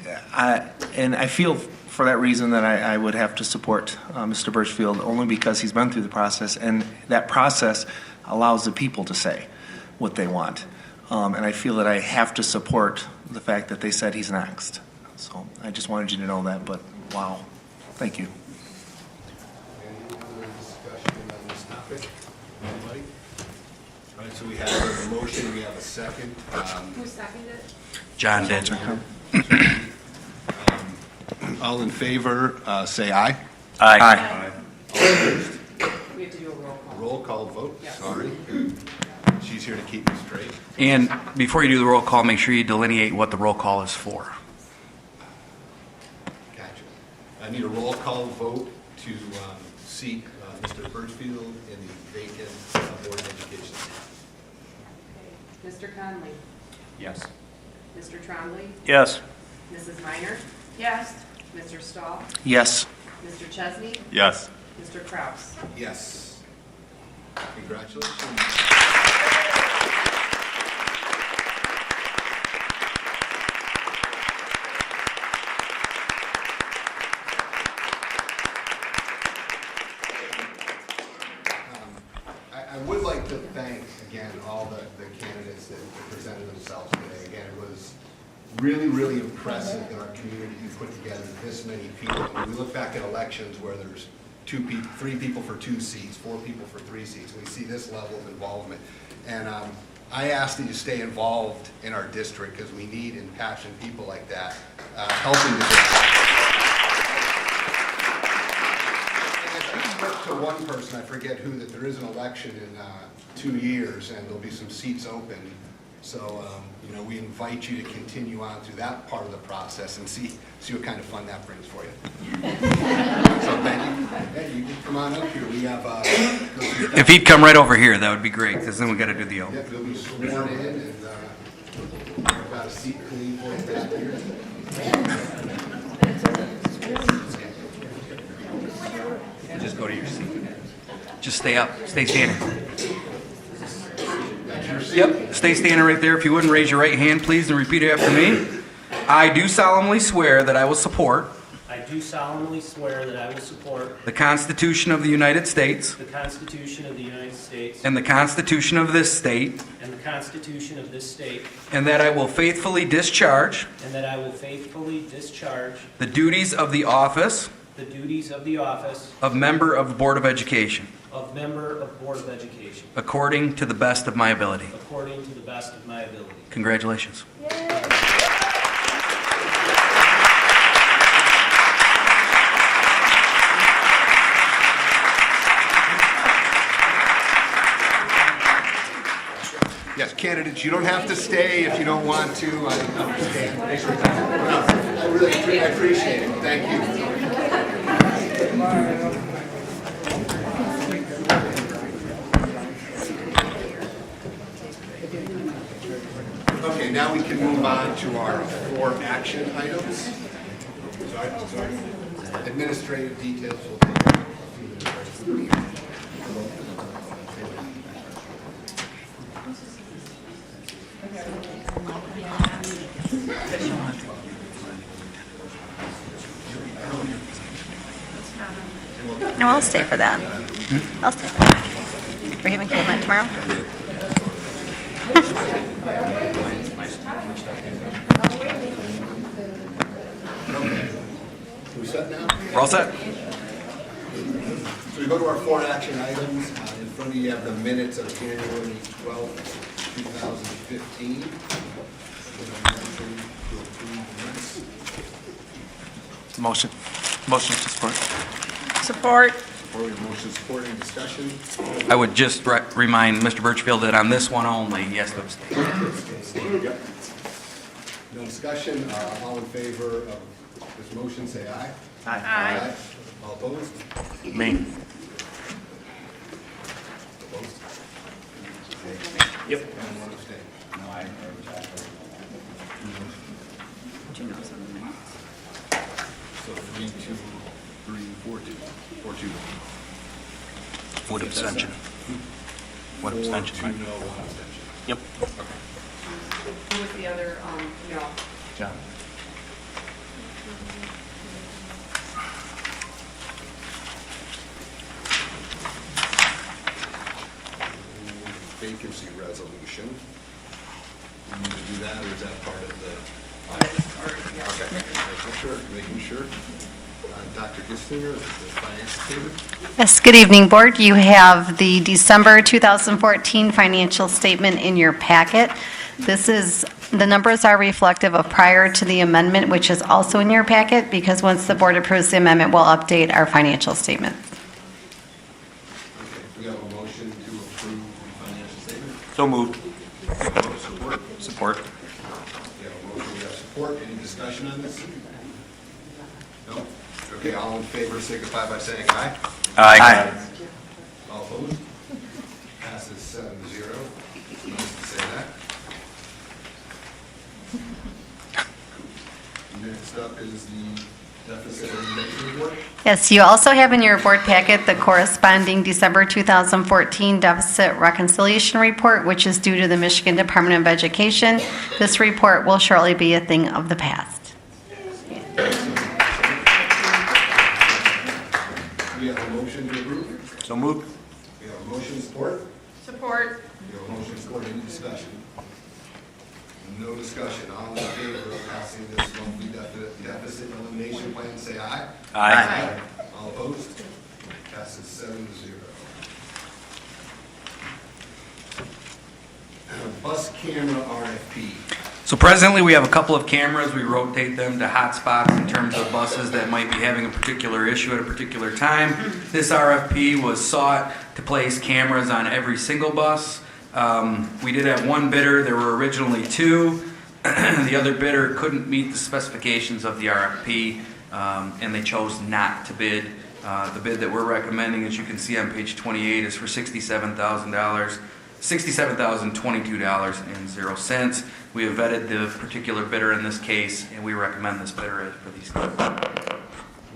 and I feel for that reason that I would have to support Mr. Birchfield, only because he's been through the process, and that process allows the people to say what they want. And I feel that I have to support the fact that they said he's next. So I just wanted you to know that, but wow, thank you. Any other discussion on this topic? Anybody? All right, so we have a motion, we have a second. Who seconded it? John did. All in favor, say aye. Aye. We have to do a roll call. Roll call vote, sorry. She's here to keep me straight. And before you do the roll call, make sure you delineate what the roll call is for. Gotcha. I need a roll call vote to seat Mr. Birchfield in the vacant Board of Education. Mr. Conley, Yes. Mr. Trombley, Yes. Mrs. Minor, Yes. Mr. Stahl, Yes. Mr. Chesney, Yes. Mr. Kraus. Yes. Congratulations. I would like to thank, again, all the candidates that presented themselves today. Again, it was really, really impressive that our community can put together this many people. When we look back at elections where there's 3 people for 2 seats, 4 people for 3 seats, we see this level of involvement. And I ask that you stay involved in our district because we need and passionate people like that helping the district. To one person, I forget who, that there is an election in 2 years and there'll be some seats open. So, we invite you to continue on through that part of the process and see what kind of fun that brings for you. So thank you. Hey, you can come on up here. We have, If he'd come right over here, that would be great, because then we got to do the oath. you'll be sworn in and we've got a seat clean for you back here. Just go to your seat. Just stay up, stay standing. Yep, stay standing right there. If you wouldn't raise your right hand, please, and repeat it after me. I do solemnly swear that I will support I do solemnly swear that I will support the Constitution of the United States the Constitution of the United States and the Constitution of this state, and the Constitution of this state, and that I will faithfully discharge and that I will faithfully discharge the duties of the office the duties of the office of member of the Board of Education, of member of Board of Education, according to the best of my ability. according to the best of my ability. Congratulations. Yes, candidates, you don't have to stay if you don't want to. I understand. I really appreciate it. Thank you. Okay, now we can move on to our 4 action items. Sorry. Administrative details will take a few minutes. No, I'll stay for that. I'll stay for that. We're having cold night tomorrow. We set now? We're all set. So we go to our 4 action items. In front of you have the minutes of January 12th, 2015. Motion to support. Support. Before we have motion supporting discussion. I would just remind Mr. Birchfield that on this one only, yes, to abstain. Yep. No discussion. All in favor of this motion, say aye. Aye. All opposed? Me. Opposed? Yep. And 1 abstain. No, I. Do you know something? So 3, 2, 3, 4, 2. 4, 2. What abstention? What 4, abstention, 2, right? no, 1 abstention. Yep. Who was the other, no? John. vacancy resolution. We need to do that, or is that part of the? Okay, making sure. Dr. Gissinger, the finance statement. Yes, good evening, Board. You have the December 2014 financial statement in your packet. The numbers are reflective of prior to the amendment, which is also in your packet, because once the Board approves the amendment, we'll update our financial statement. Okay, we have a motion to approve the financial statement. So moved. Support? Support. We have a motion, we have support. Any discussion on this? No? Okay, all in favor signify by saying aye. Aye. All opposed? Passes 7-0. Nice to say that. Next up is the deficit elimination report. Yes, you also have in your Board packet the corresponding December 2014 deficit reconciliation report, which is due to the Michigan Department of Education. This report will shortly be a thing of the past. We have a motion to approve. So moved. We have a motion support. Support. We have a motion support. Any discussion? No discussion. All in favor of passing this monthly deficit elimination plan, say aye. Aye. All opposed? Passes 7-0. Bus camera RFP. So presently, we have a couple of cameras. We rotate them to hotspots in terms of buses that might be having a particular issue at a particular time. This RFP was sought to place cameras on every single bus. We did have one bidder. There were originally two. The other bidder couldn't meet the specifications of the RFP, and they chose not to bid. The bid that we're recommending, as you can see on page 28, is for $67,022.00. We have vetted the particular bidder in this case, and we recommend this bidder for these cameras.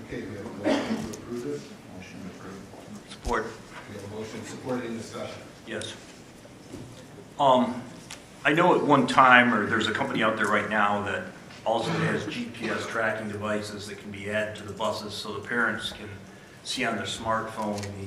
Okay, we have a motion to approve this. Motion to approve. Support. We have a motion support. Any discussion? Yes. I know at one time, or there's a company out there right now that also has GPS tracking devices that can be added to the buses so the parents can see on their smartphone the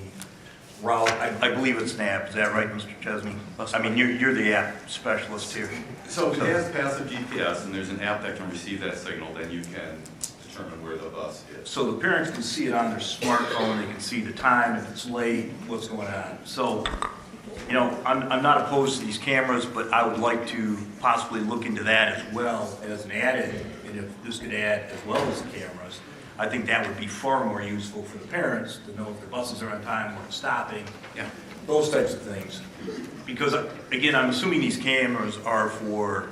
route. I believe it's an app. Is that right, Mr. Chesney? I mean, you're the app specialist here. So if it has passive GPS and there's an app that can receive that signal, then you can determine where the bus is. So the parents can see it on their smartphone, they can see the time, if it's late, what's going on. So, you know, I'm not opposed to these cameras, but I would like to possibly look into that as well as an added, and if this could add as well as the cameras, I think that would be far more useful for the parents to know if their buses are on time, when it's stopping, those types of things. Because, again, I'm assuming these cameras are for...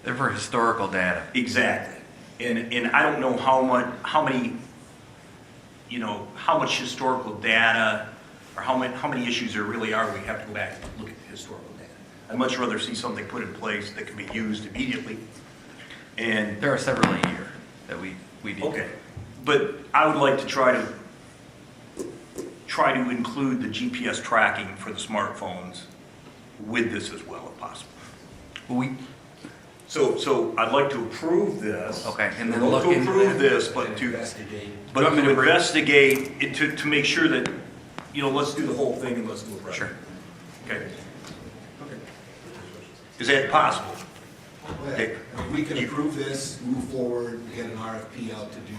They're for historical data. Exactly. And I don't know how many, you know, how much historical data or how many issues there really are. We have to go back and look at the historical data. I'd much rather see something put in place that can be used immediately. And there are several a year that we do. Okay. But I would like to try to include the GPS tracking for the smartphones with this as well, if possible. So I'd like to approve this. Okay, and then I'd like look to into approve that. this, but to want me to investigate it, to make sure that, you know, let's do the whole thing and let's do it right. Sure. Okay. Is that possible? Okay. We can approve this, move forward, get an RFP out to do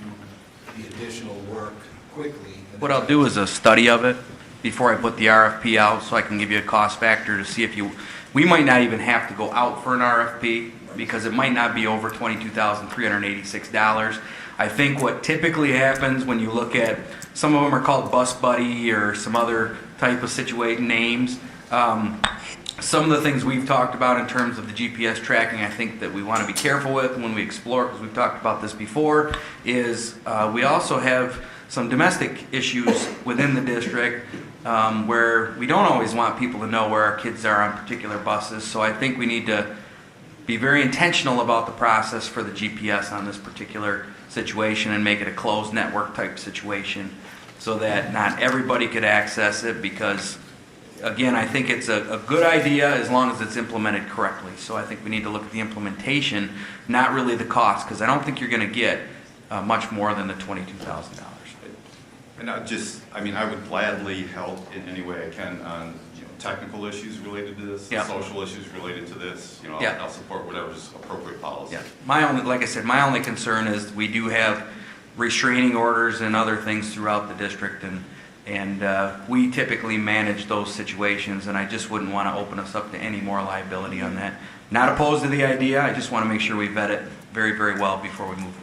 the additional work quickly. What I'll do is a study of it before I put the RFP out, so I can give you a cost factor to see if we might not even have to go out for an RFP, because it might not be over $22,386. I think what typically happens when you look at, some of them are called Bus Buddy or some other type of situation names. Some of the things we've talked about in terms of the GPS tracking, I think that we want to be careful with when we explore, because we've talked about this before, is we also have some domestic issues within the district where we don't always want people to know where our kids are on particular buses. So I think we need to be very intentional about the process for the GPS on this particular situation and make it a closed network type situation so that not everybody could access it, because again, I think it's a good idea as long as it's implemented correctly. So I think we need to look at the implementation, not really the cost, because I don't think you're going to get much more than the $22,000. And I would gladly help in any way I can on technical issues related to this, Yeah. social issues related to this, you know, Yeah. I'll support whatever's appropriate policy. Yeah, like I said, my only concern is we do have restraining orders and other things throughout the district, and we typically manage those situations, and I just wouldn't want to open us up to any more liability on that. Not opposed to the idea, I just want to make sure we vet it very, very well before we move forward.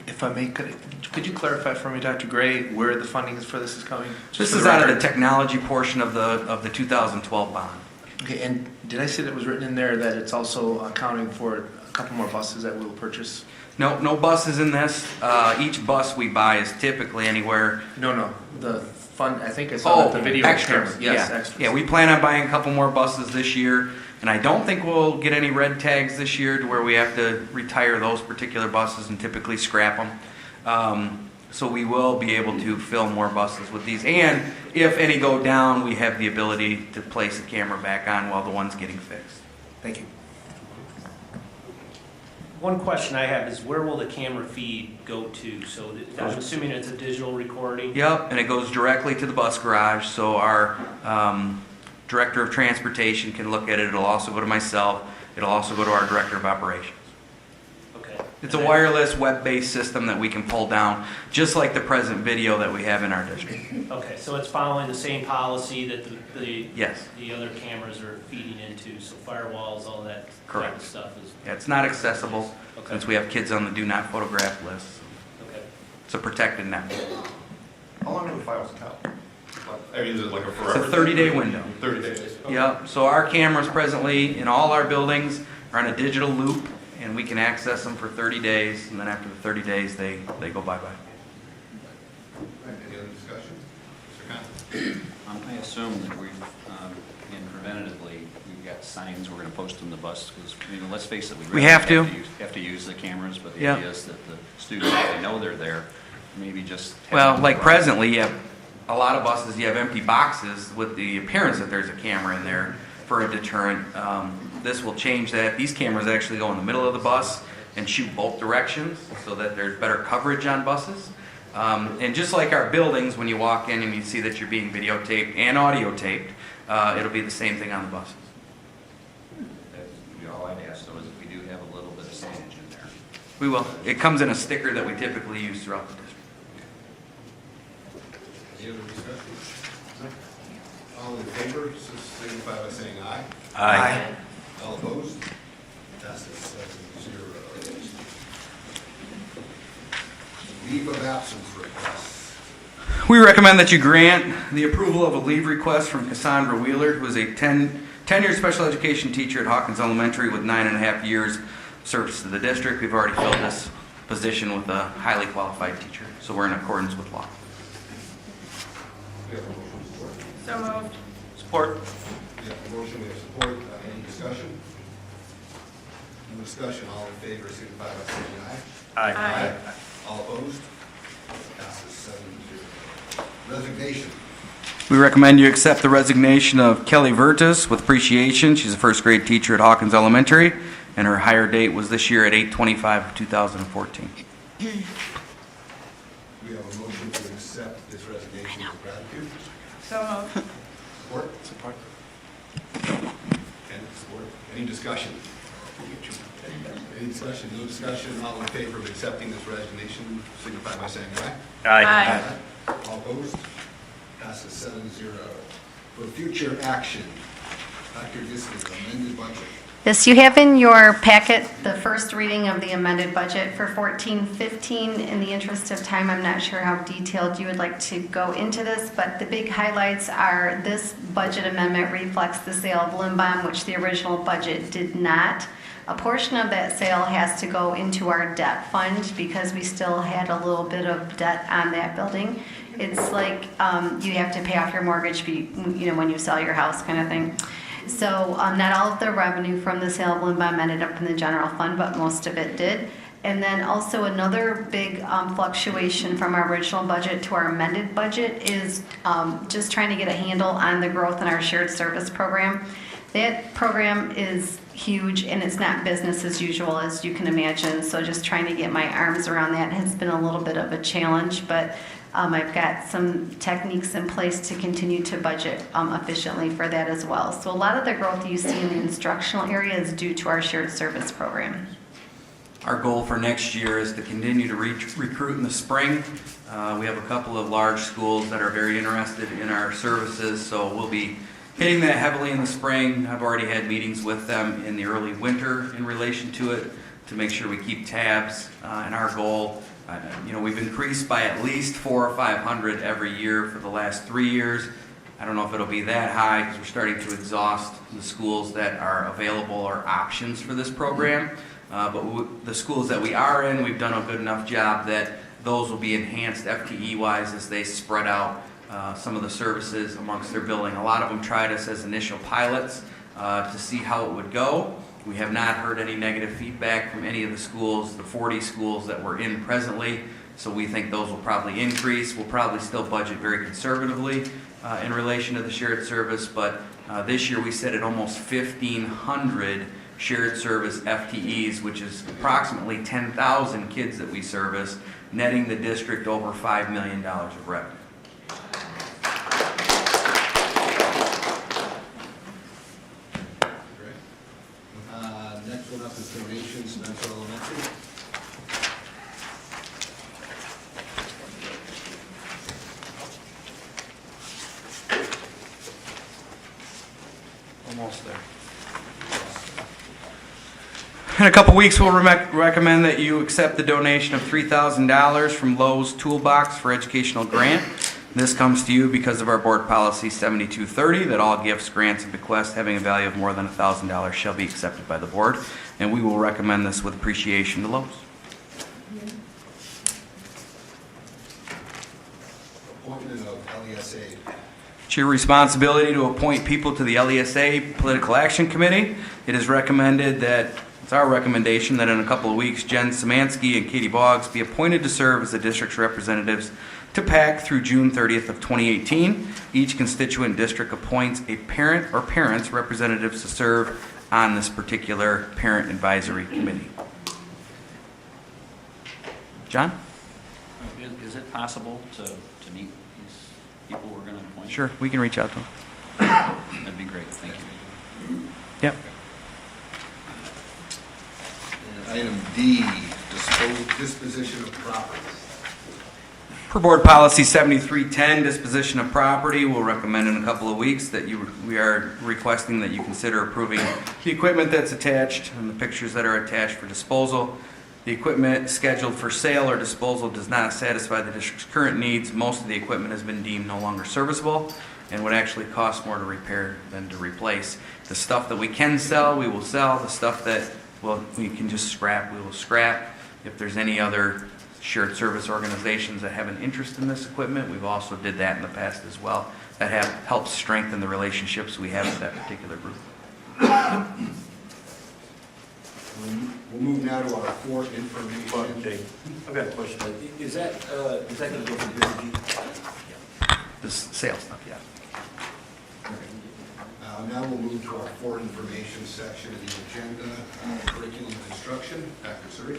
If I may, could you clarify for me, Dr. Gray, where the funding for this is coming? Just This for is out of the record. technology portion of the 2012 bond. Okay, and did I see that was written in there that it's also accounting for a couple more buses that we'll purchase? No buses in this. Each bus we buy is typically anywhere. No, the fund, I think I saw that the video extras. camera. Yes, Yeah. extras. Yeah, we plan on buying a couple more buses this year, and I don't think we'll get any red tags this year to where we have to retire those particular buses and typically scrap them. So we will be able to fill more buses with these, and if any go down, we have the ability to place the camera back on while the one's getting fixed. Thank you. One question I have is where will the camera feed go to? So I'm assuming it's a digital recording? Yep, and it goes directly to the bus garage, so our Director of Transportation can look at it. It'll also go to myself. It'll also go to our Director of Operations. Okay. It's a wireless, web-based system that we can pull down, just like the present video that we have in our district. Okay, so it's following the same policy that Yes. the other cameras are feeding into, so firewalls, all that type Correct. of stuff is... Yeah, it's not accessible, Okay. since we have kids on the do not photograph list. Okay. It's a protected network. How long are the files count? I mean, is it like a It's forever? a 30-day window. 30 days. Okay. Yep, so our cameras presently in all our buildings are on a digital loop, and we can access them for 30 days, and then after the 30 days, they go bye-bye. Any other discussion? Mr. Conlon? I assume that we've, and preventatively, we've got signs we're going to post on the bus, because, let's face it, we really have to. have to use the cameras, but the Yeah. idea is that the students, if they know they're there, maybe just. have Well, them like run. presently, you have a lot of buses, you have empty boxes with the appearance that there's a camera in there for a deterrent. This will change that. These cameras actually go in the middle of the bus and shoot both directions so that there's better coverage on buses. And just like our buildings, when you walk in and you see that you're being videotaped and audio taped, it'll be the same thing on the buses. All I'd ask though is if we do have a little bit of signage in there. We will. It comes in a sticker that we typically use throughout the district. Any other discussion? All in favor, signify by saying aye. Aye. All opposed? Passes 7-0. Leave of absence requests. We recommend that you grant the approval of a leave request from Cassandra Wheeler, who is a 10-year special education teacher at Hawkins Elementary with 9.5 years service to the district. We've already filled this position with a highly qualified teacher, so we're in accordance with law. We have a motion to support. So moved. Support. We have a motion, we have support. Any discussion? No discussion. All in favor, signify by saying aye. Aye. All opposed? Passes 7-0. Resignation. We recommend you accept the resignation of Kelly Vertus with appreciation. She's a first grade teacher at Hawkins Elementary, and her hire date was this year at 8/25/2014. We have a motion to accept this resignation with gratitude. So moved. Support? Support. And support. Any discussion? Any discussion? No discussion. All in favor of accepting this resignation, signify by saying aye. Aye. All opposed? Passes 7-0. For future action, Dr. Diskin, amended budget. Yes, you have in your packet the first reading of the amended budget for 14-15. In the interest of time, I'm not sure how detailed you would like to go into this, but the big highlights are this budget amendment reflects the sale of Limbom, which the original budget did not. A portion of that sale has to go into our debt fund because we still had a little bit of debt on that building. It's like you have to pay off your mortgage, when you sell your house kind of thing. So not all of the revenue from the sale of Limbom ended up in the general fund, but most of it did. And then also another big fluctuation from our original budget to our amended budget is just trying to get a handle on the growth in our shared service program. That program is huge and it's not business as usual, as you can imagine. So just trying to get my arms around that has been a little bit of a challenge, but I've got some techniques in place to continue to budget efficiently for that as well. So a lot of the growth you see in the instructional area is due to our shared service program. Our goal for next year is to continue to recruit in the spring. We have a couple of large schools that are very interested in our services, so we'll be hitting that heavily in the spring. I've already had meetings with them in the early winter in relation to it to make sure we keep tabs. And our goal, we've increased by at least 400 or 500 every year for the last 3 years. I don't know if it'll be that high because we're starting to exhaust the schools that are available or options for this program. But the schools that we are in, we've done a good enough job that those will be enhanced FTE-wise as they spread out some of the services amongst their billing. A lot of them tried us as initial pilots to see how it would go. We have not heard any negative feedback from any of the schools, the 40 schools that we're in presently, so we think those will probably increase. We'll probably still budget very conservatively in relation to the shared service, but this year we set at almost 1,500 shared service FTEs, which is approximately 10,000 kids that we service, netting the district over $5 million of revenue. Next one up is donations, Spencer Elementary. Almost there. In a couple weeks, we'll recommend that you accept the donation of $3,000 from Lowe's Toolbox for Educational Grant. This comes to you because of our board policy 7230 that all gifts, grants, and bequests having a value of more than $1,000 shall be accepted by the board, and we will recommend this with appreciation to Lowe's. Appointment of LESA. It's your responsibility to appoint people to the LESA Political Action Committee. It is recommended that, it's our recommendation that in a couple of weeks, Jen Szymanski and Katie Boggs be appointed to serve as the district's representatives to PAC through June 30th of 2018. Each constituent district appoints a parent or parents representatives to serve on this particular parent advisory committee. John? Is it possible to meet these people we're going to appoint? Sure, we can reach out to them. That'd be great, thank you. Yep. And item D, disposition of property. Per board policy 7310, disposition of property, we'll recommend in a couple of weeks that we are requesting that you consider approving the equipment that's attached and the pictures that are attached for disposal. The equipment scheduled for sale or disposal does not satisfy the district's current needs. Most of the equipment has been deemed no longer serviceable and would actually cost more to repair than to replace. The stuff that we can sell, we will sell. The stuff that we can just scrap, we will scrap. If there's any other shared service organizations that have an interest in this equipment, we've also did that in the past as well. That have helped strengthen the relationships we have with that particular group. We'll move now to our fourth information. Okay, I've got a question. Is that going to go from here to G? The sales stuff, yeah. Now we'll move to our fourth information section of the agenda, curriculum and instruction. Dr. Suri.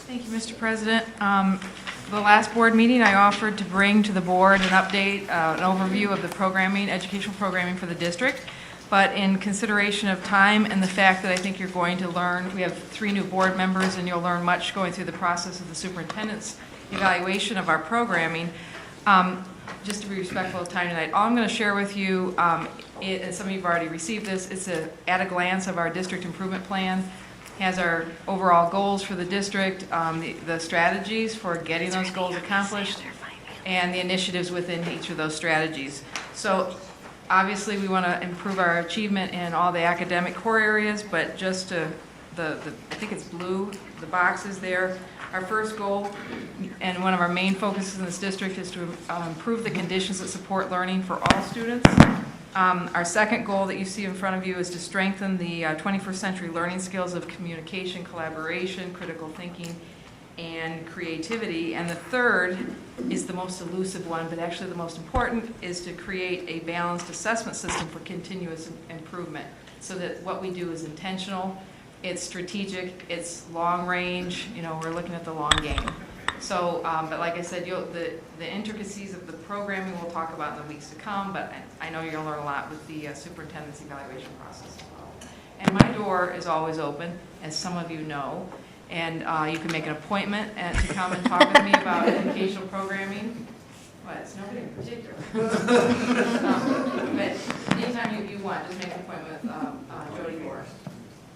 Thank you, Mr. President. The last board meeting, I offered to bring to the board an update, an overview of the programming, educational programming for the district. But in consideration of time and the fact that I think you're going to learn, we have 3 new board members and you'll learn much going through the process of the superintendent's evaluation of our programming. Just to be respectful of time tonight, all I'm going to share with you, and some of you have already received this, it's at a glance of our district improvement plan. Has our overall goals for the district, the strategies for getting those goals accomplished, and the initiatives within each of those strategies. So obviously we want to improve our achievement in all the academic core areas, but just to I think it's blue, the boxes there. Our first goal and one of our main focuses in this district is to improve the conditions that support learning for all students. Our second goal that you see in front of you is to strengthen the 21st century learning skills of communication, collaboration, critical thinking, and creativity. And the third is the most elusive one, but actually the most important, is to create a balanced assessment system for continuous improvement so that what we do is intentional, it's strategic, it's long range, we're looking at the long game. So, but like I said, the intricacies of the programming we'll talk about in the weeks to come, but I know you're going to learn a lot with the superintendent's evaluation process as well. And my door is always open, as some of you know, and you can make an appointment to come and talk with me about educational programming. Well, it's nobody in particular. But anytime you want, just make an appointment with Jody Moore.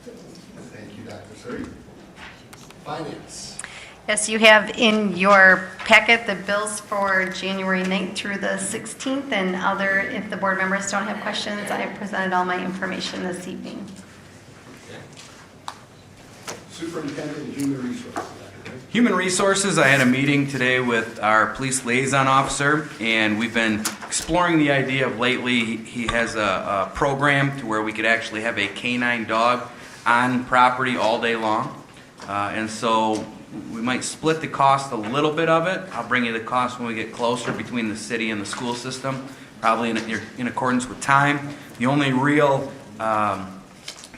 Thank you, Dr. Suri. Finance. Yes, you have in your packet the bills for January 9th through the 16th, and other, if the board members don't have questions, I have presented all my information this evening. Superintendent Human Resources. Human Resources, I had a meeting today with our police liaison officer, and we've been exploring the idea of lately, he has a program to where we could actually have a canine dog on property all day long. And so we might split the cost a little bit of it. I'll bring you the cost when we get closer between the city and the school system, probably in accordance with time. The only real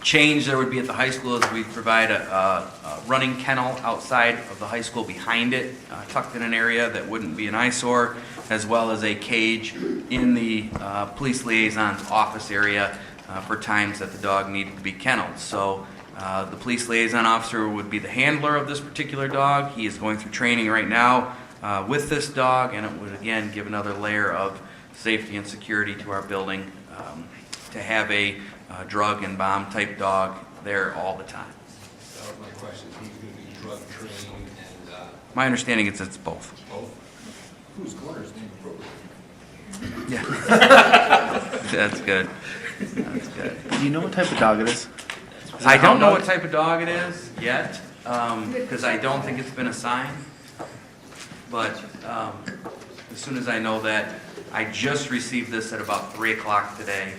change there would be at the high school is we provide a running kennel outside of the high school behind it, tucked in an area that wouldn't be an eyesore, as well as a cage in the police liaison's office area for times that the dog needed to be kenneled. So the police liaison officer would be the handler of this particular dog. He is going through training right now with this dog, and it would again give another layer of safety and security to our building to have a drug and bomb type dog there all the time. That was my question. He's going to be drug trained and... My understanding is it's both. Both? Whose corner is named appropriate? Yeah. That's good. That's good. Do you know what type of dog it is? I don't know what type of dog it is yet, because I don't think it's been assigned. But as soon as I know that, I just received this at about 3 o'clock today.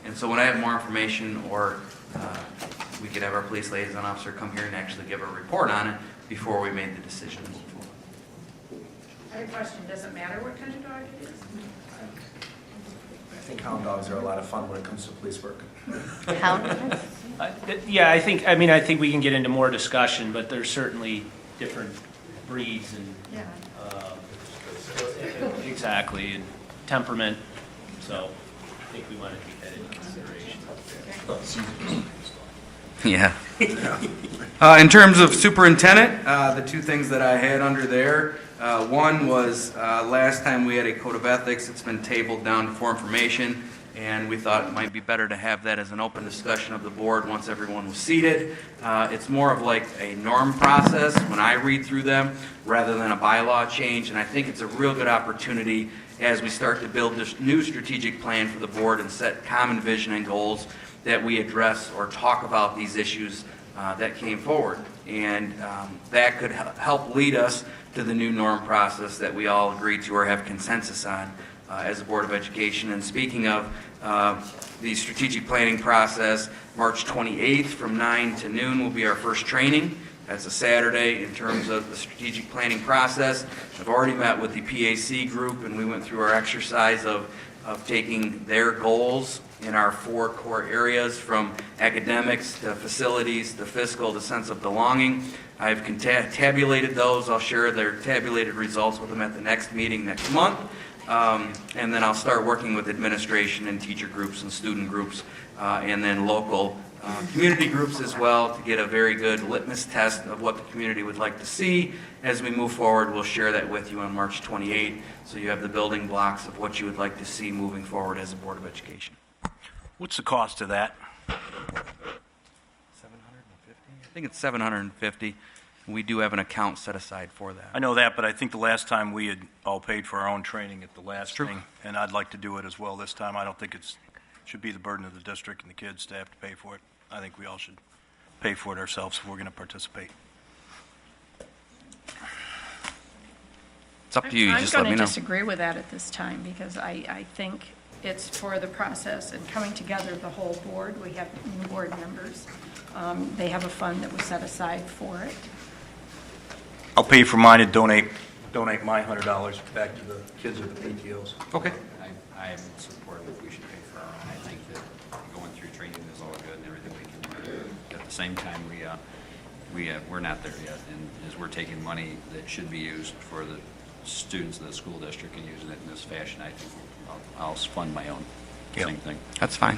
And so when I have more information, or we could have our police liaison officer come here and actually give a report on it before we made the decision to move forward. I have a question. Does it matter what kind of dog it is? I think hound dogs are a lot of fun when it comes to police work. Hound dogs? Yeah, I think we can get into more discussion, but there's certainly different breeds and exactly, and temperament. So I think we want to take that into consideration. Yeah. In terms of superintendent, the two things that I had under there, one was last time we had a code of ethics. It's been tabled down for information, and we thought it might be better to have that as an open discussion of the board once everyone was seated. It's more of like a norm process when I read through them rather than a bylaw change, and I think it's a real good opportunity as we start to build this new strategic plan for the board and set common vision and goals that we address or talk about these issues that came forward. And that could help lead us to the new norm process that we all agree to or have consensus on as a Board of Education. And speaking of the strategic planning process, March 28th from 9 to noon will be our first training. That's a Saturday in terms of the strategic planning process. I've already met with the PAC group, and we went through our exercise of taking their goals in our 4 core areas, from academics to facilities to fiscal to sense of belonging. I've tabulated those. I'll share their tabulated results with them at the next meeting next month. And then I'll start working with administration and teacher groups and student groups, and then local community groups as well, to get a very good litmus test of what the community would like to see. As we move forward, we'll share that with you on March 28th, so you have the building blocks of what you would like to see moving forward as a Board of Education. What's the cost of that? 750? I think it's 750. We do have an account set aside for that. I know that, but I think the last time we had all paid for our own training at the last True. thing, and I'd like to do it as well this time. I don't think it should be the burden of the district and the kids to have to pay for it. I think we all should pay for it ourselves if we're going to participate. It's up to you. You just let me know. I'm going to disagree with that at this time, because I think it's for the process and coming together of the whole board. We have new board members. They have a fund that was set aside for it. I'll pay for mine and donate my $100 back to the kids of the PTOs. Okay. I am supportive that we should pay for our own. I think that going through training is all good and everything we can do. At the same time, we're not there yet, and as we're taking money that should be used for the students of the school district and using it in this fashion, I think I'll fund my own. Same thing. That's fine.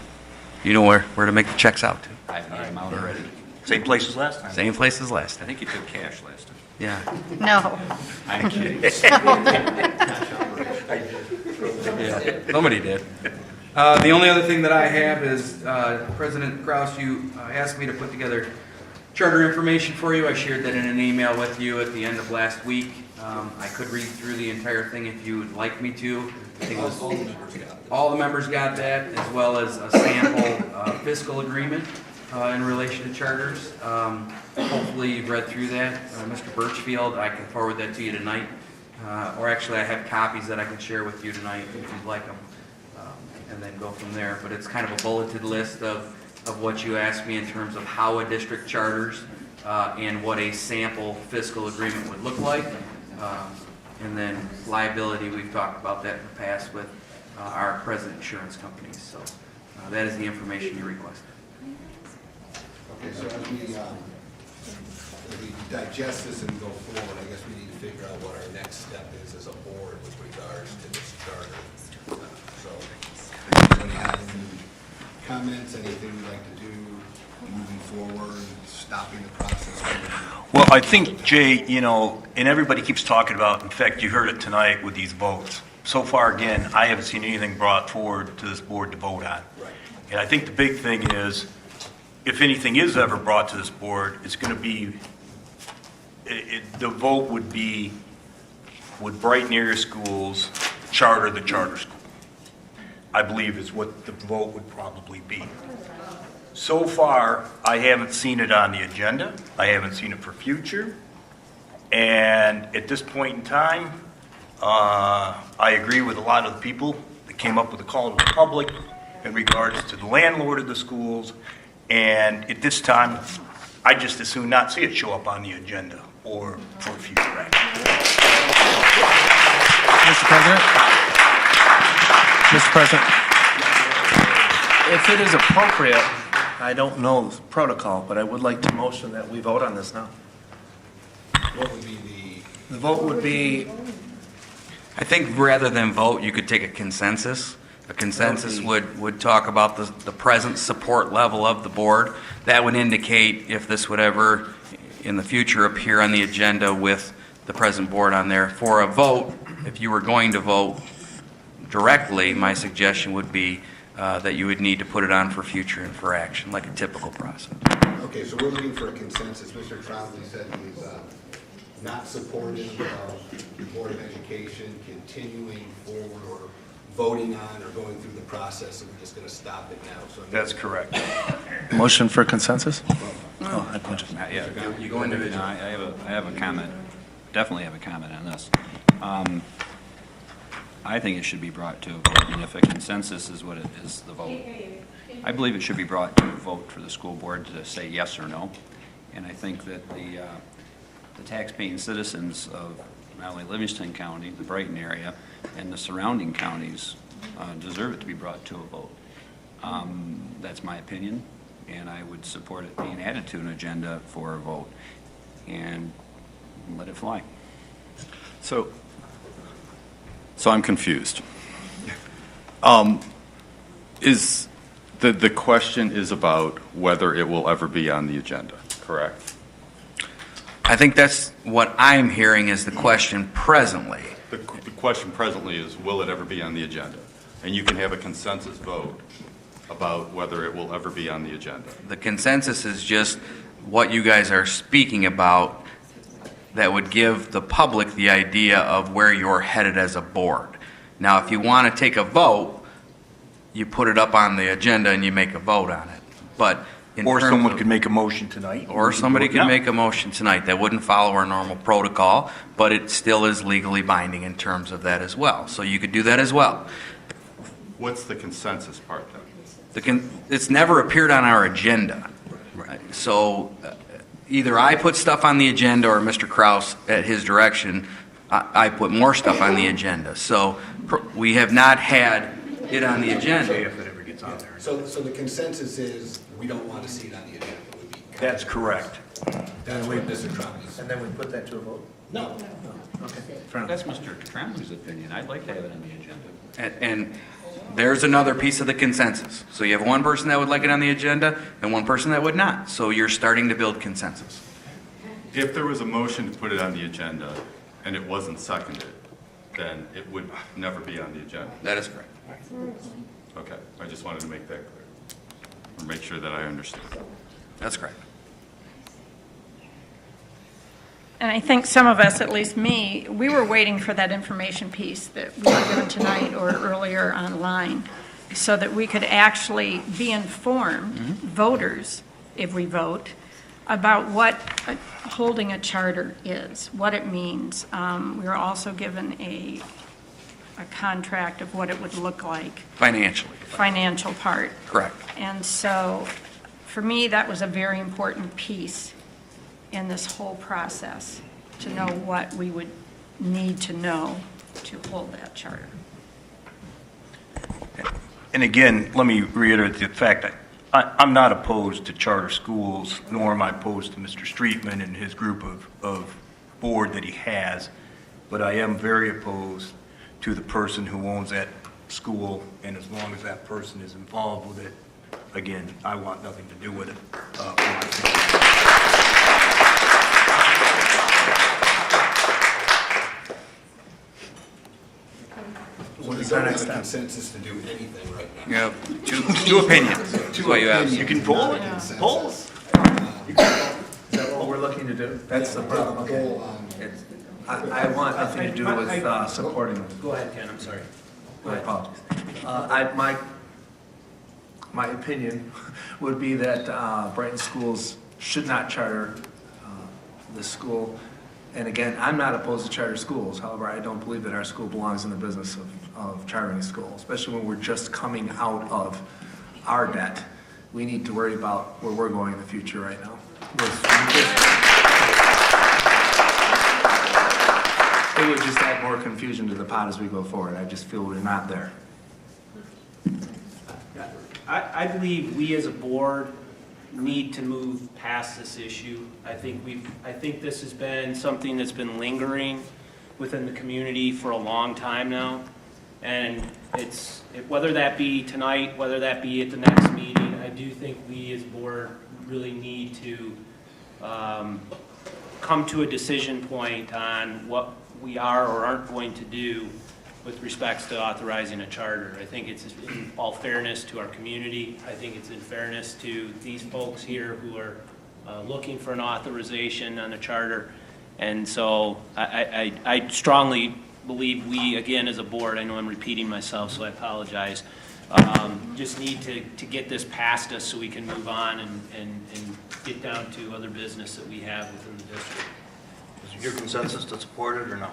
You know where to make the checks out to. I've made them out already. Same place as last time. Same place as last I time. think you took cash last time. Yeah. No. I'm kidding. Yeah, somebody did. The only other thing that I have is, President Kraus, you asked me to put together charter information for you. I shared that in an email with you at the end of last week. I could read through the entire thing if you would like me to. I think it was, all the members got that, as well as a sample fiscal agreement in relation to charters. Hopefully you've read through that. Mr. Birchfield, I can forward that to you tonight. Or actually, I have copies that I can share with you tonight if you'd like them, and then go from there. But it's kind of a bulleted list of what you asked me in terms of how a district charters and what a sample fiscal agreement would look like. And then liability, we've talked about that in the past with our present insurance companies. So that is the information you requested. Okay, so as we digest this and go forward, I guess we need to figure out what our next step is as a board with regards to this charter. So, anybody have any comments, anything we'd like to do moving forward, stopping the process? Well, I think, Jay, and everybody keeps talking about, in fact, you heard it tonight with these votes. So far, again, I haven't seen anything brought forward to this board to vote on. Right. And I think the big thing is, if anything is ever brought to this board, it's going to be, the vote would be, would Brighton area schools charter the charter school? I believe is what the vote would probably be. So far, I haven't seen it on the agenda. I haven't seen it for future. And at this point in time, I agree with a lot of the people that came up with the call to the public in regards to the landlord of the schools. And at this time, I just as soon not see it show up on the agenda or for future action. Mr. President, if it is appropriate, I don't know the protocol, but I would like to motion that we vote on this now. What would be The vote would be, I think rather than vote, you could take a consensus. A consensus would talk about the present support level of the board. That would indicate if this would ever, in the future, appear on the agenda with the present board on there. For a vote, if you were going to vote directly, my suggestion would be that you would need to put it on for future and for action, like a typical process. Okay, so we're looking for a consensus. Mr. Crowley said he's not supportive of the Board of Education continuing forward or voting on or going through the process, and we're just going to stop it now. So That's correct. motion for consensus? Oh, I apologize. Yeah, You go individually. No, I have a comment, definitely have a comment on this. I think it should be brought to a vote, and if a consensus is what it is, the vote. I believe it should be brought to a vote for the school board to say yes or no. And I think that the taxpaying citizens of not only Livingston County, the Brighton area, and the surrounding counties deserve it to be brought to a vote. That's my opinion, and I would support it being added to an agenda for a vote and let it fly. So I'm confused. Is the question is about whether it will ever be on the agenda, correct? I think that's what I'm hearing is the question presently. The question presently is, will it ever be on the agenda? And you can have a consensus vote about whether it will ever be on the agenda. The consensus is just what you guys are speaking about that would give the public the idea of where you're headed as a board. Now, if you want to take a vote, you put it up on the agenda and you make a vote on it. But Or someone could make a motion tonight. Or somebody could make a motion tonight that wouldn't follow our normal protocol, but it still is legally binding in terms of that as well. So you could do that as well. What's the consensus part then? It's never appeared on our agenda. So either I put stuff on the agenda or Mr. Kraus, at his direction, I put more stuff on the agenda. So we have not had it on the agenda. If it ever gets on there. So the consensus is we don't want to see it on the agenda. That's correct. That's what Mr. Trump is. And then we put that to a vote? No. Okay. That's Mr. Trembley's opinion. I'd like to have it on the agenda. And there's another piece of the consensus. So you have one person that would like it on the agenda and one person that would not. So you're starting to build consensus. If there was a motion to put it on the agenda and it wasn't seconded, then it would never be on the agenda. That is correct. Okay, I just wanted to make that clear, or make sure that I understood. That's correct. And I think some of us, at least me, we were waiting for that information piece that we were given tonight or earlier online, so that we could actually be informed, voters, if we vote, about what holding a charter is, what it means. We were also given a contract of what it would look like. Financially. Financial part. Correct. And so, for me, that was a very important piece in this whole process, to know what we would need to know to hold that charter. And again, let me reiterate the fact that I'm not opposed to charter schools, nor am I opposed to Mr. Streetman and his group of board that he has, but I am very opposed to the person who owns that school, and as long as that person is involved with it, again, I want nothing to do with it. For my family. What is our next consensus to do anything right now? You have two opinions. That's what you have. You can poll it. Poll. Is that what we're looking to do? That's the problem. Okay. I want nothing to do with supporting. Go ahead, Ken, I'm sorry. My apologies. My opinion would be that Brighton schools should not charter the school. And again, I'm not opposed to charter schools. However, I don't believe that our school belongs in the business of chartering a school, especially when we're just coming out of our debt. We need to worry about where we're going in the future right now. It would just add more confusion to the pot as we go forward. I just feel we're not there. I believe we as a board need to move past this issue. I think this has been something that's been lingering within the community for a long time now. And whether that be tonight, whether that be at the next meeting, I do think we as a board really need to come to a decision point on what we are or aren't going to do with respects to authorizing a charter. I think it's in all fairness to our community. I think it's in fairness to these folks here who are looking for an authorization on a charter. And so I strongly believe we, again, as a board, I know I'm repeating myself, so I apologize, just need to get this past us so we can move on and get down to other business that we have within the district. Is it your consensus to support it or no?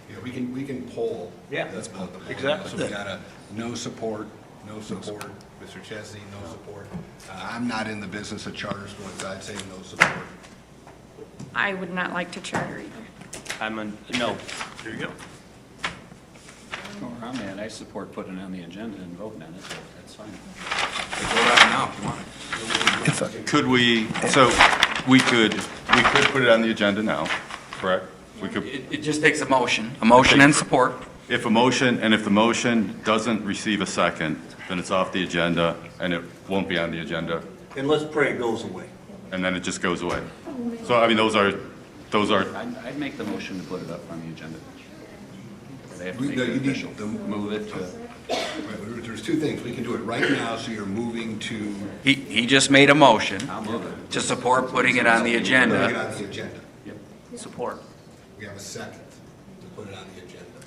Yeah, we can poll. Yeah, That's both of them. exactly. So we got a no support, Mr. Chesney, no support. I'm not in the business of charter schools, so I'd say no support. I would not like to charter either. I'm a no. There you go. Where I'm at, I support putting it on the agenda and voting on it, so that's fine. Could we, so we could put it on the agenda now, correct? We could. It just takes a motion and support. If the motion doesn't receive a second, then it's off the agenda and it won't be on the agenda, And let's pray it goes away. and then it just goes away. So, I mean, those are, I'd make the motion to put it up on the agenda. They have to make No, it you need official. to Move it to, Right, there's two things. We can do it right now, so you're moving to He just made a motion I'll move it. to support putting it on the putting it agenda. on the agenda. Support. We have a second to put it on the agenda.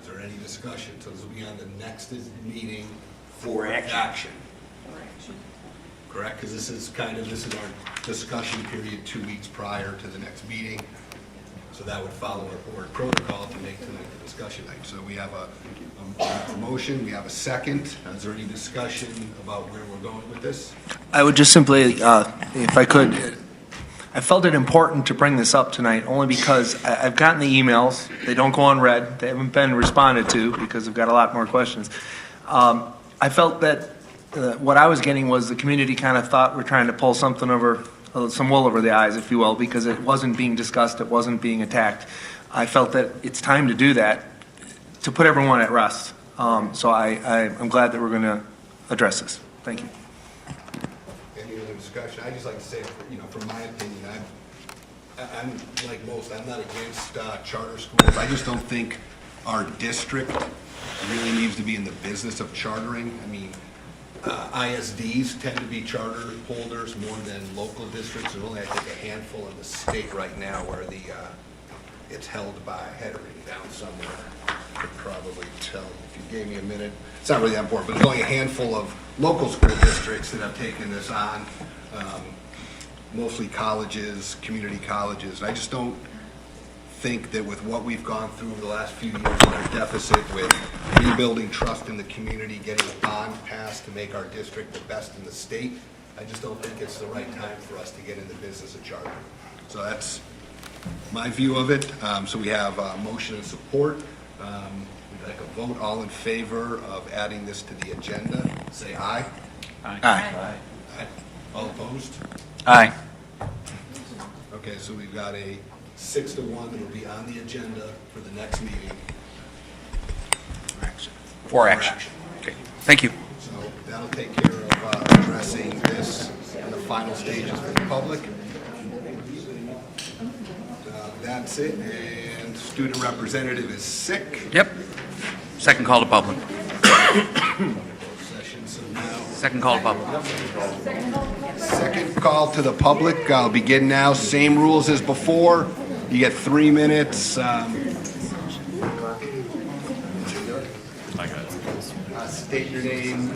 Is there any discussion? So this will be on the next meeting for action. Correct? Because this is our discussion period 2 weeks prior to the next meeting. So that would follow our board protocol to make tonight the discussion night. So we have a motion, we have a second. Is there any discussion about where we're going with this? I would just simply, if I could, I felt it important to bring this up tonight only because I've gotten the emails. They don't go unread. They haven't been responded to because I've got a lot more questions. I felt that what I was getting was the community kind of thought we're trying to pull something over some wool over the eyes, if you will, because it wasn't being discussed, it wasn't being attacked. I felt that it's time to do that, to put everyone at rest. So I'm glad that we're going to address this. Thank you. Any other discussion? I'd just like to say, from my opinion, I'm like most, I'm not against charter schools. I just don't think our district really needs to be in the business of chartering. I mean, ISDs tend to be charter holders more than local districts. There's only, I think, a handful in the state right now where it's held by, I had it written down somewhere. I could probably tell if you gave me a minute. It's not really that important, but there's only a handful of local school districts that have taken this on, mostly colleges, community colleges. And I just don't think that with what we've gone through over the last few years with our deficit, with rebuilding trust in the community, getting a bond passed to make our district the best in the state, I just don't think it's the right time for us to get in the business of charter. So that's my view of it. So we have motion and support. We'd like a vote. All in favor of adding this to the agenda, say aye. Aye. Aye. All opposed? Aye. Okay, so we've got a 6-1 that will be on the agenda for the next meeting. For action. Okay, thank you. So that'll take care of addressing this in the final stages for the public. That's it, and student representative is sick. Yep. Second call to public. Session, so now. Second call to public. Second call to the public. I'll begin now. Same rules as before. You get 3 minutes. I got it. State your name,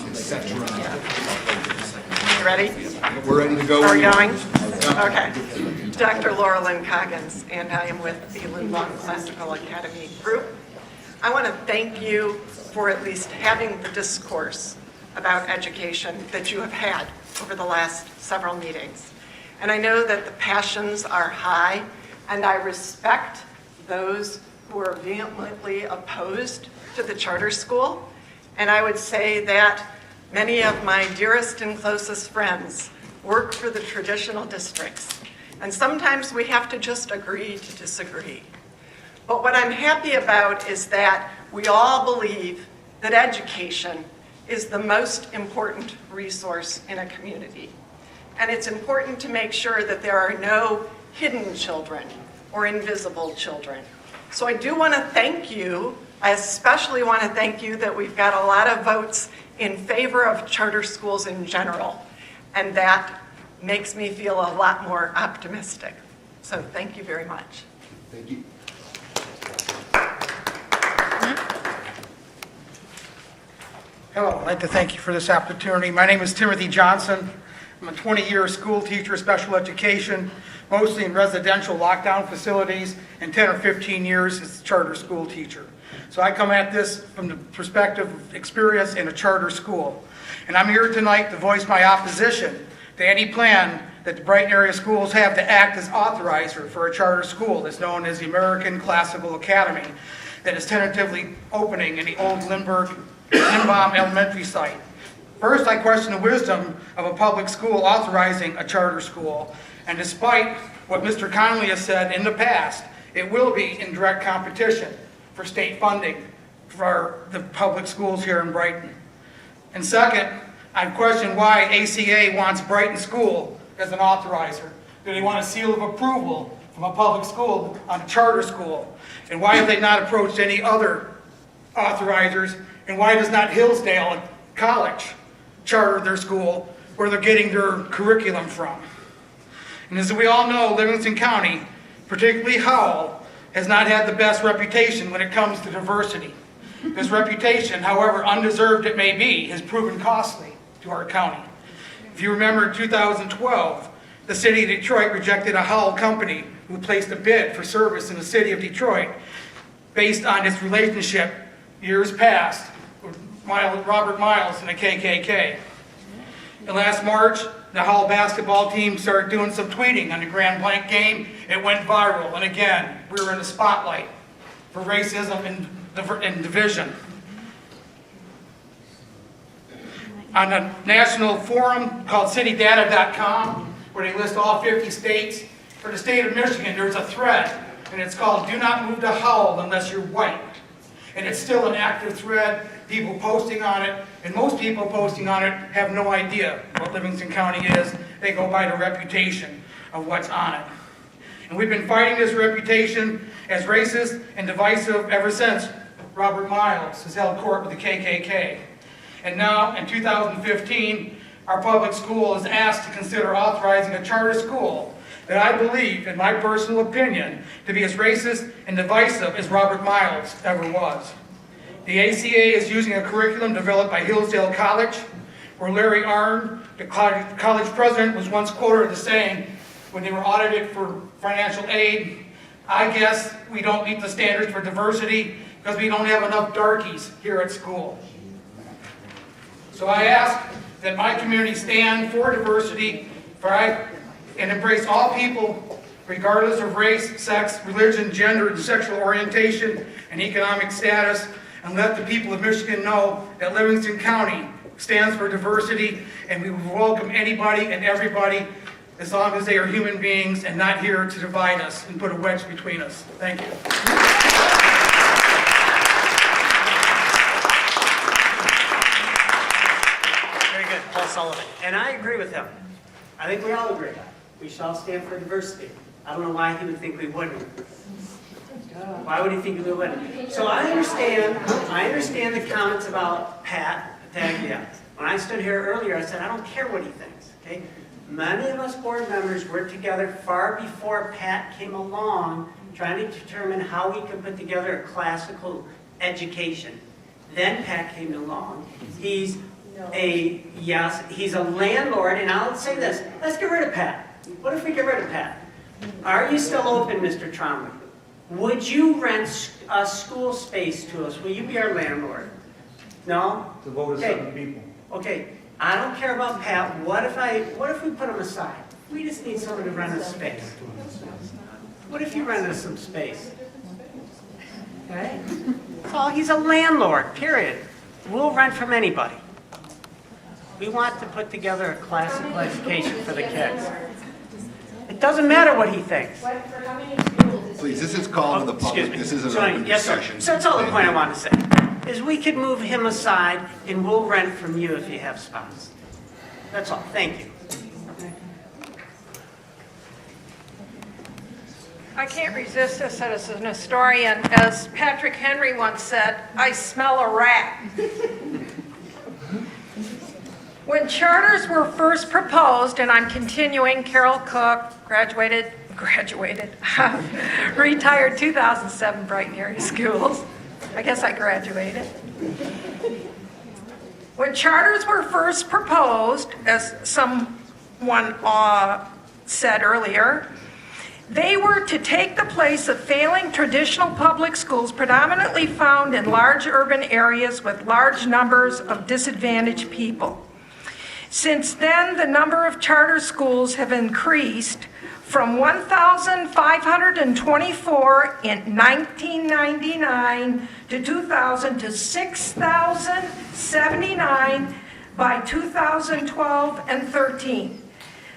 etc. You ready? We're ready to go. Are we going? Okay. Dr. Laura Lynn Coggins, and I am with the Lindblom Classical Academy Group. I want to thank you for at least having the discourse about education that you have had over the last several meetings. And I know that the passions are high, and I respect those who are vehemently opposed to the charter school. And I would say that many of my dearest and closest friends work for the traditional districts. And sometimes we have to just agree to disagree. But what I'm happy about is that we all believe that education is the most important resource in a community. And it's important to make sure that there are no hidden children or invisible children. So I do want to thank you. I especially want to thank you that we've got a lot of votes in favor of charter schools in general. And that makes me feel a lot more optimistic. So thank you very much. Thank you. Hello, I'd like to thank you for this opportunity. My name is Timothy Johnson. I'm a 20-year school teacher, special education, mostly in residential lockdown facilities, and 10 or 15 years as a charter school teacher. So I come at this from the perspective of experience in a charter school. And I'm here tonight to voice my opposition to any plan that the Brighton area schools have to act as authorizer for a charter school that's known as the American Classical Academy that is tentatively opening in the old Lindblom Elementary site. First, I question the wisdom of a public school authorizing a charter school, and despite what Mr. Connolly has said in the past, it will be in direct competition for state funding for the public schools here in Brighton. And second, I question why ACA wants Brighton School as an authorizer. Do they want a seal of approval from a public school on a charter school? And why have they not approached any other authorizers? And why does not Hillsdale College charter their school where they're getting their curriculum from? And as we all know, Livingston County, particularly Howell, has not had the best reputation when it comes to diversity. This reputation, however undeserved it may be, has proven costly to our county. If you remember in 2012, the city of Detroit rejected a Howell company who placed a bid for service in the city of Detroit based on its relationship years past with Robert Miles and the KKK. And last March, the Howell basketball team started doing some tweeting on the Grand Blanc game. It went viral, and again, we were in the spotlight for racism and division. on a national forum called citydata.com, where they list all 50 states. For the state of Michigan, there's a thread, and it's called "Do Not Move to Howell Unless You're White." And it's still an active thread, people posting on it, and most people posting on it have no idea what Livingston County is. They go by the reputation of what's on it. And we've been fighting this reputation as racist and divisive ever since Robert Miles has held court with the KKK. And now, in 2015, our public school is asked to consider authorizing a charter school that I believe, in my personal opinion, to be as racist and divisive as Robert Miles ever was. The ACA is using a curriculum developed by Hillsdale College, where Larry Arnn, the college president, was once quoted as saying, when they were audited for financial aid, "I guess we don't meet the standards for diversity because we don't have enough darkies here at school." So I ask that my community stand for diversity, and embrace all people, regardless of race, sex, religion, gender, and sexual orientation, and economic status, and let the people of Michigan know that Livingston County stands for diversity, and we will welcome anybody and everybody as long as they are human beings and not here to divide us and put a wedge between us. Thank you. Very good, Paul Sullivan. And I agree with him. I think we all agree. We shall stand for diversity. I don't know why he would think we wouldn't. Why would he think we wouldn't? So I understand the comments about Pat Taglia. When I stood here earlier, I said, I don't care what he thinks, okay? Many of us board members worked together far before Pat came along, trying to determine how we could put together a classical education. Then Pat came along. He's a landlord, and I'll say this, let's get rid of Pat. What if we get rid of Pat? Are you still open, Mr. Trombley? Would you rent a school space to us? Will you be our landlord? No? The vote of 7 people. Okay, I don't care about Pat. What if we put him aside? We just need someone to rent us space. What if you rent us some space? Okay? Well, he's a landlord, period. We'll rent from anybody. We want to put together a classical education for the kids. It doesn't matter what he thinks. Please, this is called to the public. This isn't an open discussion. So that's all the point I want to say, is we could move him aside and we'll rent from you if you have spots. That's all. Thank you. I can't resist this as an historian. As Patrick Henry once said, I smell a rat. When charters were first proposed, and I'm continuing, Carol Cook, graduated, retired 2007 Brighton area schools. I guess I graduated. When charters were first proposed, as someone said earlier, they were to take the place of failing traditional public schools predominantly found in large urban areas with large numbers of disadvantaged people. Since then, the number of charter schools have increased from 1,524 in 1999 to 2000 to 6,079 by 2012 and 13.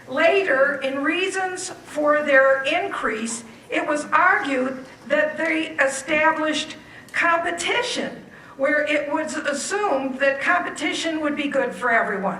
Later, in reasons for their increase, it was argued that they established competition, where it was assumed that competition would be good for everyone.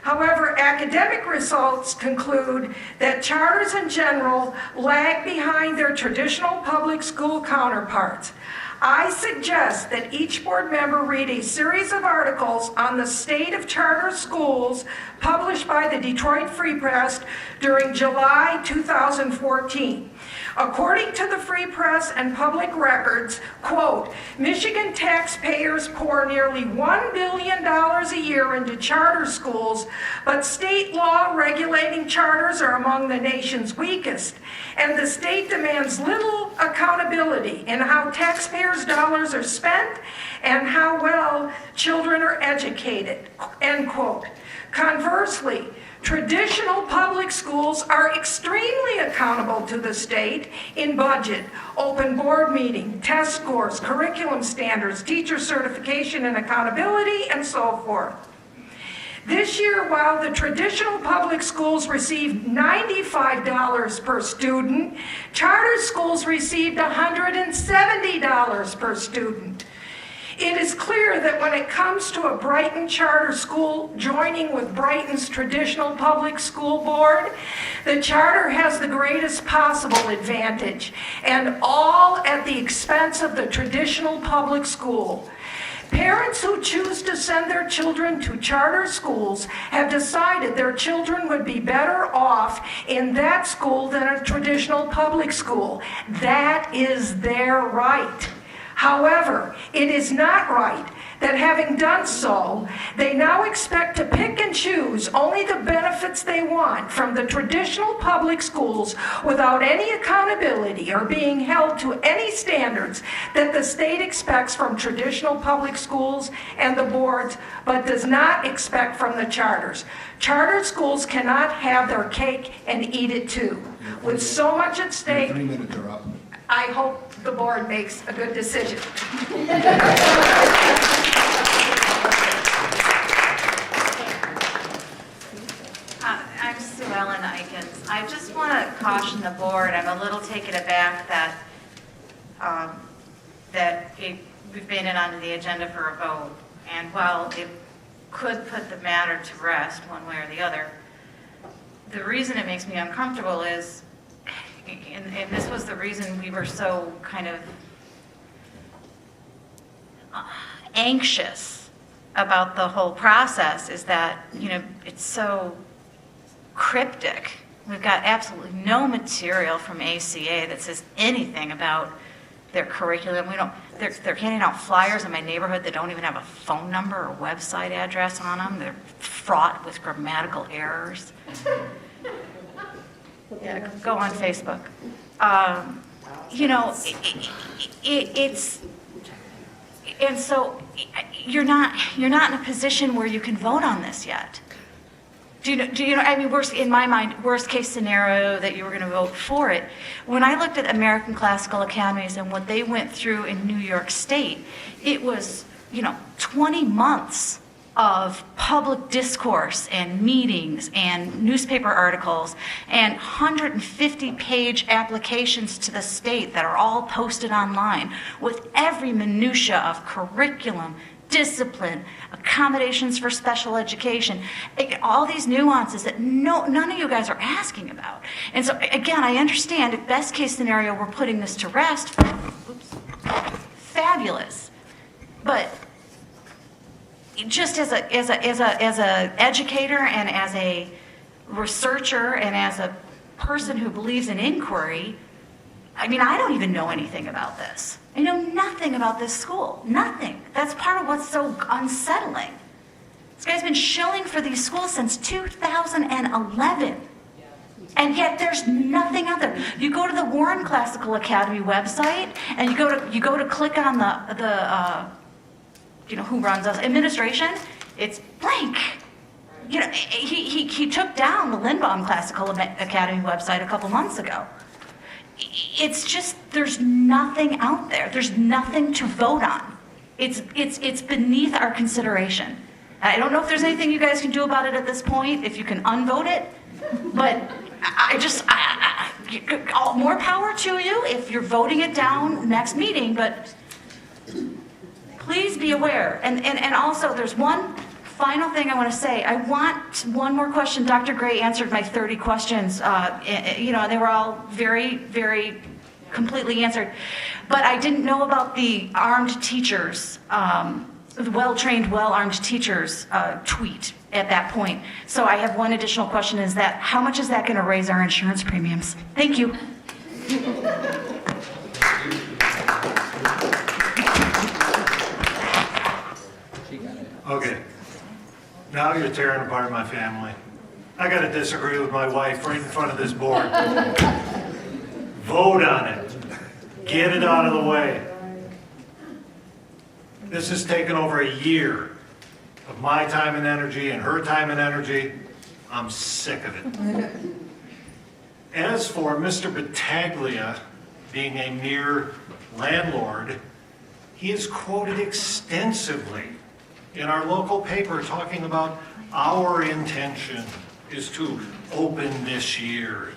However, academic results conclude that charters in general lag behind their traditional public school counterparts. I suggest that each board member read a series of articles on the state of charter schools published by the Detroit Free Press during July 2014. According to the Free Press and public records, quote, Michigan taxpayers pour nearly $1 billion a year into charter schools, but state law regulating charters are among the nation's weakest, and the state demands little accountability in how taxpayers' dollars are spent and how well children are educated, end quote. Conversely, traditional public schools are extremely accountable to the state in budget, open board meeting, test scores, curriculum standards, teacher certification and accountability, and so forth. This year, while the traditional public schools received $95 per student, charter schools received $170 per student. It is clear that when it comes to a Brighton charter school joining with Brighton's traditional public school board, the charter has the greatest possible advantage, and all at the expense of the traditional public school. Parents who choose to send their children to charter schools have decided their children would be better off in that school than a traditional public school. That is their right. However, it is not right that having done so, they now expect to pick and choose only the benefits they want from the traditional public schools without any accountability or being held to any standards that the state expects from traditional public schools and the boards, but does not expect from the charters. Charter schools cannot have their cake and eat it too. With so much at stake, 3 minutes are up. I hope the board makes a good decision. I'm Sue Ellen Eikens. I just want to caution the board, I'm a little taken aback that we've made it onto the agenda for a vote. And while it could put the matter to rest one way or the other, the reason it makes me uncomfortable is, and this was the reason we were so kind of anxious about the whole process, is that, it's so cryptic. We've got absolutely no material from ACA that says anything about their curriculum. They're handing out flyers in my neighborhood that don't even have a phone number or website address on them. They're fraught with grammatical errors. Yeah, go on Facebook. It's, and so you're not in a position where you can vote on this yet. Do you know, I mean, in my mind, worst case scenario that you were going to vote for it. When I looked at American Classical Academies and what they went through in New York State, it was, 20 months of public discourse and meetings and newspaper articles and 150-page applications to the state that are all posted online with every minutia of curriculum, discipline, accommodations for special education, all these nuances that none of you guys are asking about. And so, again, I understand if best case scenario we're putting this to rest, fabulous. But just as a educator and as a researcher and as a person who believes in inquiry, I mean, I don't even know anything about this. I know nothing about this school, nothing. That's part of what's so unsettling. This guy's been shilling for these schools since 2011. And yet there's nothing out there. You go to the Warren Classical Academy website and you go to click on the who runs us, administration, it's blank. He took down the Lindbaum Classical Academy website a couple months ago. It's just, there's nothing out there. There's nothing to vote on. It's beneath our consideration. I don't know if there's anything you guys can do about it at this point, if you can unvote it, but more power to you if you're voting it down next meeting, but please be aware. And also, there's one final thing I want to say. I want one more question. Dr. Gray answered my 30 questions. They were all very, very completely answered. But I didn't know about the armed teachers, the well-trained, well-armed teachers tweet at that point. So I have one additional question, is that how much is that going to raise our insurance premiums? Thank you. Okay, now you're tearing apart my family. I gotta disagree with my wife right in front of this board. Vote on it. Get it out of the way. This has taken over a year of my time and energy and her time and energy. I'm sick of it. As for Mr. Battaglia being a mere landlord, he is quoted extensively in our local paper talking about our intention is to open this year.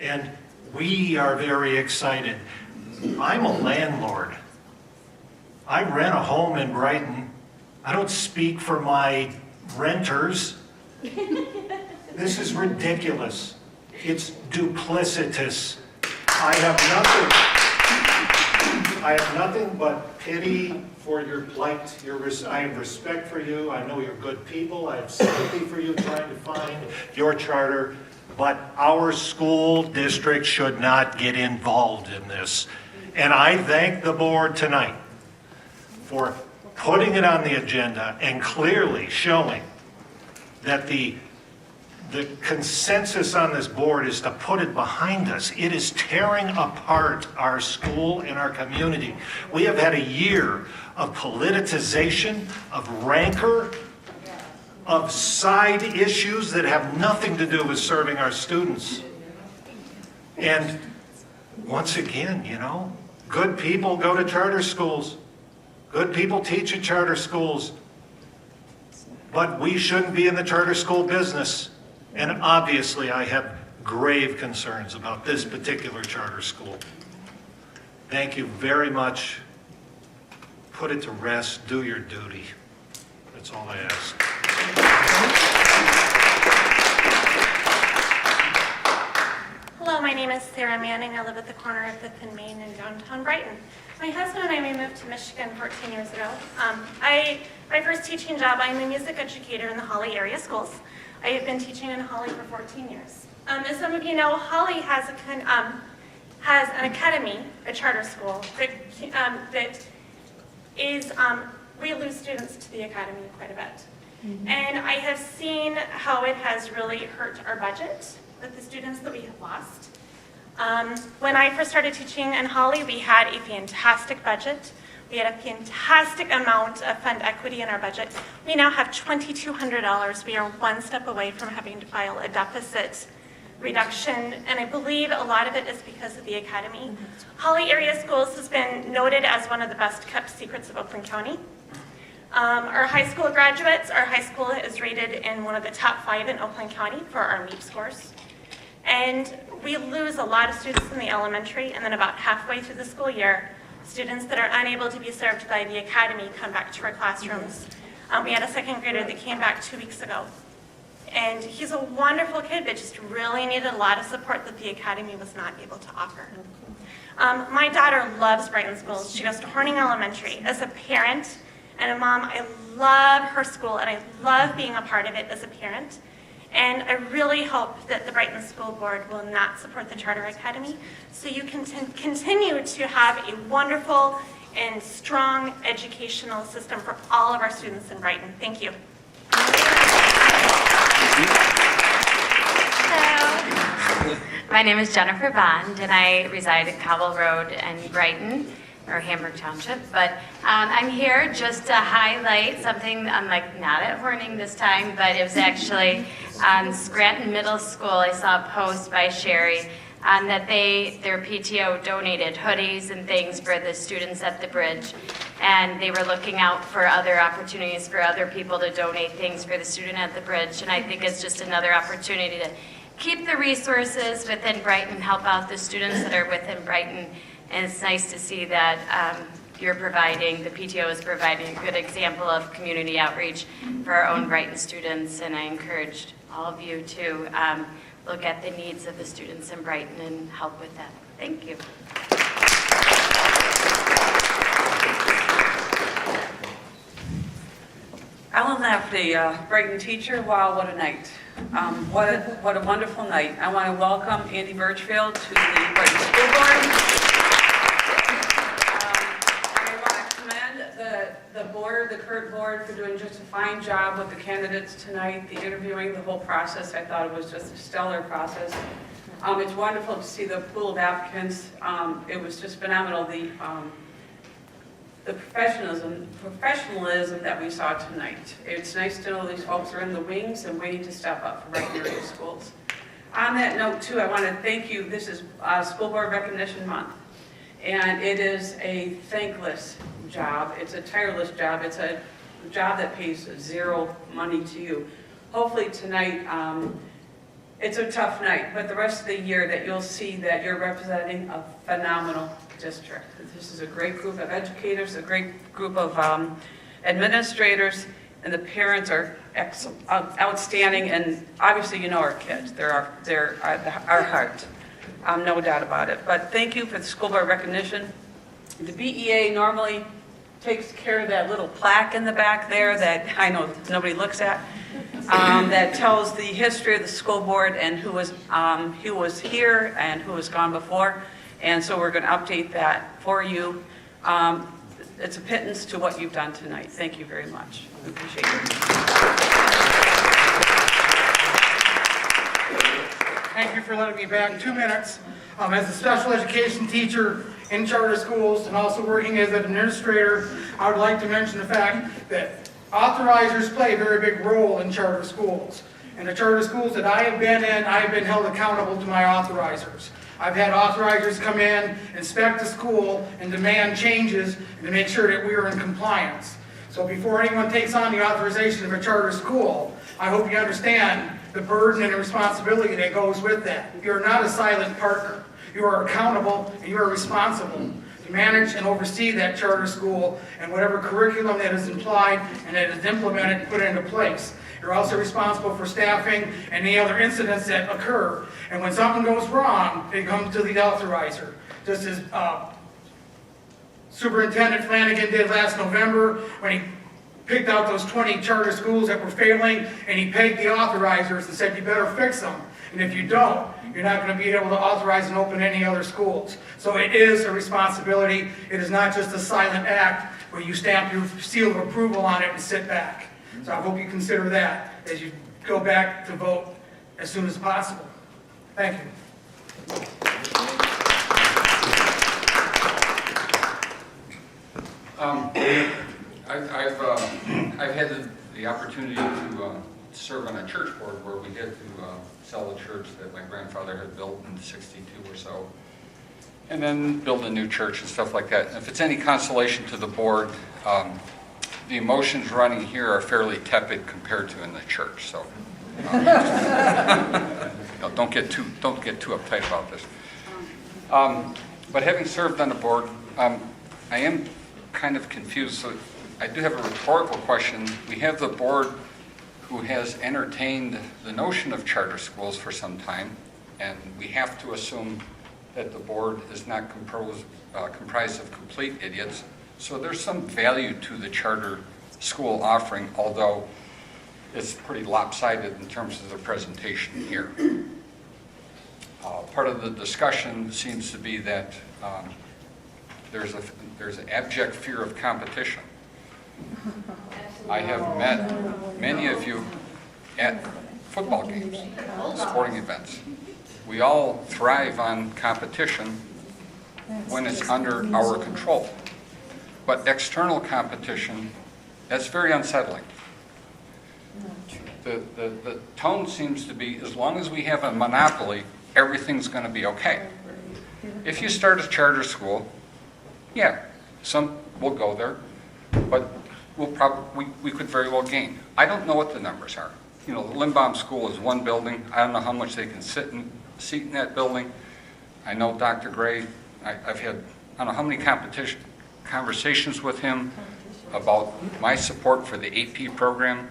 And we are very excited. I'm a landlord. I rent a home in Brighton. I don't speak for my renters. This is ridiculous. It's duplicitous. I have nothing but pity for your plight. I have respect for you. I know you're good people. I have sympathy for you trying to find your charter. But our school district should not get involved in this. And I thank the board tonight for putting it on the agenda and clearly showing that the consensus on this board is to put it behind us. It is tearing apart our school and our community. We have had a year of politicization, of rancor, of side issues that have nothing to do with serving our students. And once again, good people go to charter schools. Good people teach at charter schools. But we shouldn't be in the charter school business. And obviously, I have grave concerns about this particular charter school. Thank you very much. Put it to rest. Do your duty. That's all I ask. Hello, my name is Sarah Manning. I live at the corner of 5th and Main in downtown Brighton. My husband and I moved to Michigan 14 years ago. My first teaching job, I'm a music educator in the Holly area schools. I have been teaching in Holly for 14 years. As some of you know, Holly has an academy, a charter school, that is, we lose students to the academy quite a bit. And I have seen how it has really hurt our budget with the students that we have lost. When I first started teaching in Holly, we had a fantastic budget. We had a fantastic amount of fund equity in our budget. We now have $2,200. We are one step away from having to file a deficit reduction, and I believe a lot of it is because of the academy. Holly Area Schools has been noted as one of the best kept secrets of Oakland County. Our high school graduates, our high school is rated in one of the top 5 in Oakland County for our MEP scores. And we lose a lot of students in the elementary, and then about halfway through the school year, students that are unable to be served by the academy come back to our classrooms. We had a second grader that came back 2 weeks ago. And he's a wonderful kid, but just really needed a lot of support that the academy was not able to offer. My daughter loves Brighton schools. She goes to Horning Elementary. As a parent and a mom, I love her school, and I love being a part of it as a parent. And I really hope that the Brighton School Board will not support the Charter Academy, so you can continue to have a wonderful and strong educational system for all of our students in Brighton. Thank you. Hello. My name is Jennifer Bond, and I reside at Cobble Road in Brighton, or Hamburg Township, but I'm here just to highlight something, like not at Horning this time, but it was actually on Scranton Middle School. I saw a post by Sherry that their PTO donated hoodies and things for the students at the bridge, and they were looking out for other opportunities for other people to donate things for the student at the bridge, and I think it's just another opportunity to keep the resources within Brighton, help out the students that are within Brighton. And it's nice to see that the PTO is providing a good example of community outreach for our own Brighton students. And I encourage all of you to look at the needs of the students in Brighton and help with that. Thank you. Ellen Lafferty, Brighton teacher. Wow, what a night. What a wonderful night. I want to welcome Andy Birchfield to the Brighton School Board. The board, the current board, for doing just a fine job with the candidates tonight, the interviewing, the whole process. I thought it was just a stellar process. It's wonderful to see the pool of applicants. It was just phenomenal, the professionalism that we saw tonight. It's nice to know these folks are in the wings and waiting to step up for Brighton area schools. On that note, too, I want to thank you. This is School Board Recognition Month, and it is a thankless job. It's a tireless job. It's a job that pays zero money to you. Hopefully tonight, it's a tough night, but the rest of the year that you'll see that you're representing a phenomenal district. This is a great group of educators, a great group of administrators, and the parents are outstanding, and obviously you know our kids. They're our heart, no doubt about it. But thank you for the school board recognition. The BEA normally takes care of that little plaque in the back there that I know nobody looks at, that tells the history of the school board and who was here and who has gone before. And so we're going to update that for you. It's a pittance to what you've done tonight. Thank you very much. We appreciate it. Thank you for letting me back 2 minutes. As a special education teacher in charter schools and also working as an administrator, I would like to mention the fact that authorizers play a very big role in charter schools. In the charter schools that I have been in, I have been held accountable to my authorizers. I've had authorizers come in, inspect the school, and demand changes and to make sure that we are in compliance. So before anyone takes on the authorization of a charter school, I hope you understand the burden and the responsibility that goes with that. You are not a silent partner. You are accountable and you are responsible to manage and oversee that charter school and whatever curriculum that is implied and that is implemented and put into place. You're also responsible for staffing and any other incidents that occur. And when something goes wrong, it comes to the authorizer. Just as Superintendent Flanagan did last November when he picked out those 20 charter schools that were failing and he pegged the authorizers and said, you better fix them. And if you don't, you're not going to be able to authorize and open any other schools. So it is a responsibility. It is not just a silent act where you stamp your seal of approval on it and sit back. So I hope you consider that as you go back to vote as soon as possible. Thank you. I've had the opportunity to serve on a church board where we had to sell a church that my grandfather had built in '62 or so, and then build a new church and stuff like that. And if it's any consolation to the board, the emotions running here are fairly tepid compared to in the church. So don't get too uptight about this. But having served on the board, I am kind of confused. So I do have a rhetorical question. We have the board who has entertained the notion of charter schools for some time, and we have to assume that the board is not comprised of complete idiots. So there's some value to the charter school offering, although it's pretty lopsided in terms of the presentation here. Part of the discussion seems to be that there's an abject fear of competition. I have met many of you at football games, sporting events. We all thrive on competition when it's under our control. But external competition, that's very unsettling. The tone seems to be, as long as we have a monopoly, everything's going to be okay. If you start a charter school, yeah, some will go there, but we could very well gain. I don't know what the numbers are. You know, the Limbaum School is one building. I don't know how much they can seat in that building. I know Dr. Gray, I've had, I don't know how many conversations with him about my support for the AP program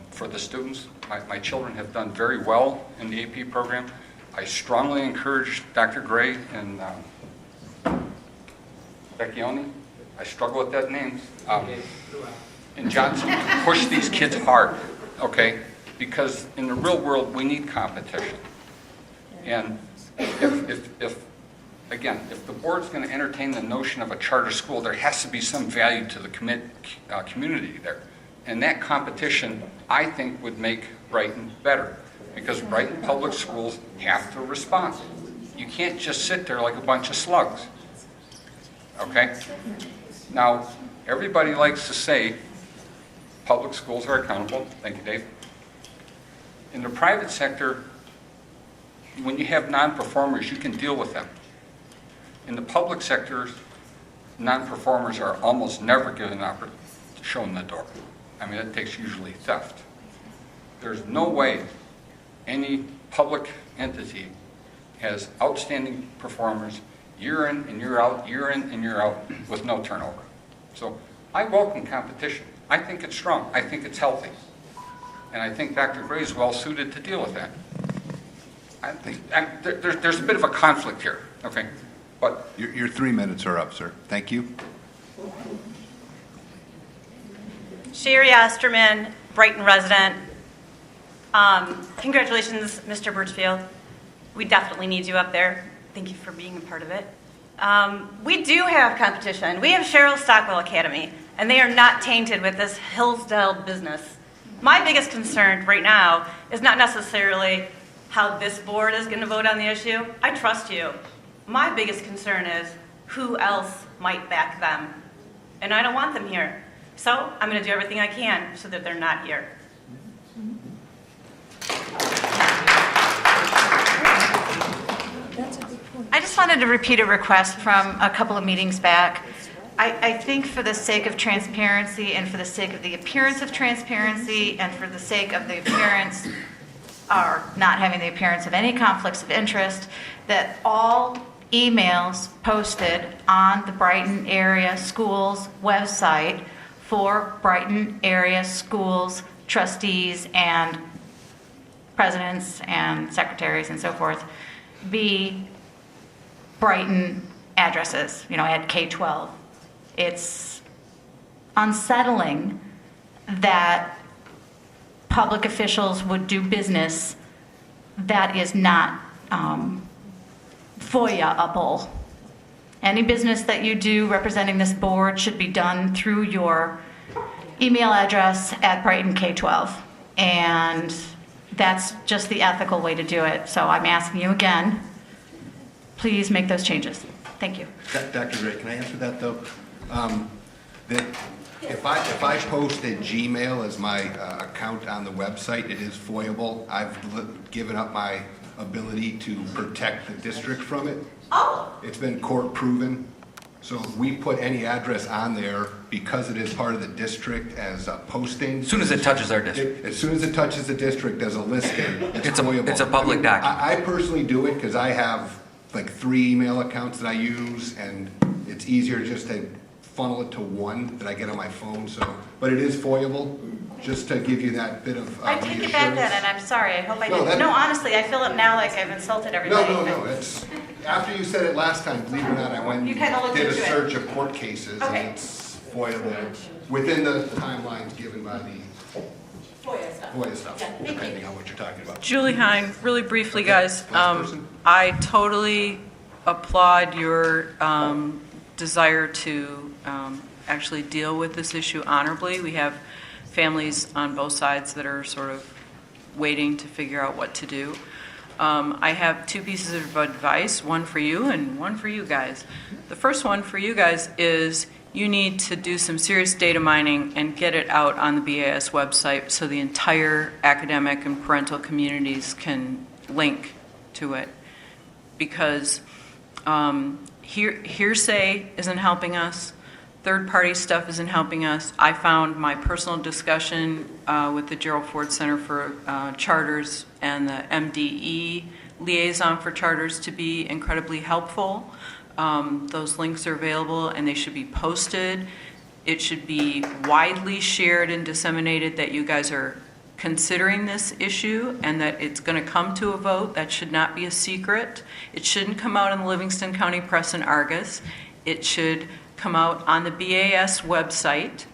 for the students. My children have done very well in the AP program. I strongly encourage Dr. Gray and Becchione, I struggle with that name, and Johnson to push these kids hard, okay? Because in the real world, we need competition. And if the board's going to entertain the notion of a charter school, there has to be some value to the community there. And that competition, I think, would make Brighton better, because Brighton public schools have to respond. You can't just sit there like a bunch of slugs, okay? Now, everybody likes to say public schools are accountable. Thank you, Dave. In the private sector, when you have non-performers, you can deal with them. In the public sector, non-performers are almost never given shown the door. I mean, it takes usually theft. There's no way any public entity has outstanding performers year in and year out, year in and year out, with no turnover. So I welcome competition. I think it's strong. I think it's healthy. And I think Dr. Gray is well suited to deal with that. I think there's a bit of a conflict here, okay? But Your 3 minutes are up, sir. Thank you. Sherry Osterman, Brighton resident. Congratulations, Mr. Birchfield. We definitely need you up there. Thank you for being a part of it. We do have competition. We have Cheryl Stockwell Academy, and they are not tainted with this Hillsdale business. My biggest concern right now is not necessarily how this board is going to vote on the issue. I trust you. My biggest concern is who else might back them. And I don't want them here. So I'm going to do everything I can so that they're not here. I just wanted to repeat a request from a couple of meetings back. I think for the sake of transparency and for the sake of the appearance of transparency and for the sake of the appearance, or not having the appearance of any conflicts of interest, that all emails posted on the Brighton Area Schools website for Brighton Area Schools trustees and presidents and secretaries and so forth be Brighton addresses, at K-12. It's unsettling that public officials would do business that is not FOIA-able. Any business that you do representing this board should be done through your email address at Brighton K-12. And that's just the ethical way to do it. So I'm asking you again, please make those changes. Thank you. Dr. Gray, can I answer that, though? That if I post a Gmail as my account on the website, it is FOIA-able. I've given up my ability to protect the district from it. Oh. It's been court proven. So we put any address on there because it is part of the district as a posting. As soon as it touches our district. As soon as it touches the district as a listing, it's FOIA-able. It's a public document. I personally do it because I have like 3 email accounts that I use, and it's easier just to funnel it to one that I get on my phone. So, but it is FOIA-able, just to give you that bit of I take it back then, and I'm sorry. I hope I didn't. No, honestly, I feel it now like I've insulted everybody. No. It's after you said it last time. Believe it or not, I went You and kinda looked did a into it. search of court cases, Okay. and it's FOIA-able within the timelines given by the FOIA stuff, depending on what you're talking about. Julie Hine, really briefly, guys. Last person. I totally applaud your desire to actually deal with this issue honorably. We have families on both sides that are sort of waiting to figure out what to do. I have 2 pieces of advice, one for you and one for you guys. The first one for you guys is you need to do some serious data mining and get it out on the BAS website so the entire academic and parental communities can link to it. Because hearsay isn't helping us. Third-party stuff isn't helping us. I found my personal discussion with the Gerald Ford Center for Charters and the MDE liaison for charters to be incredibly helpful. Those links are available and they should be posted. It should be widely shared and disseminated that you guys are considering this issue and that it's going to come to a vote. That should not be a secret. It shouldn't come out in the Livingston County Press and Argus. It should come out on the BAS website,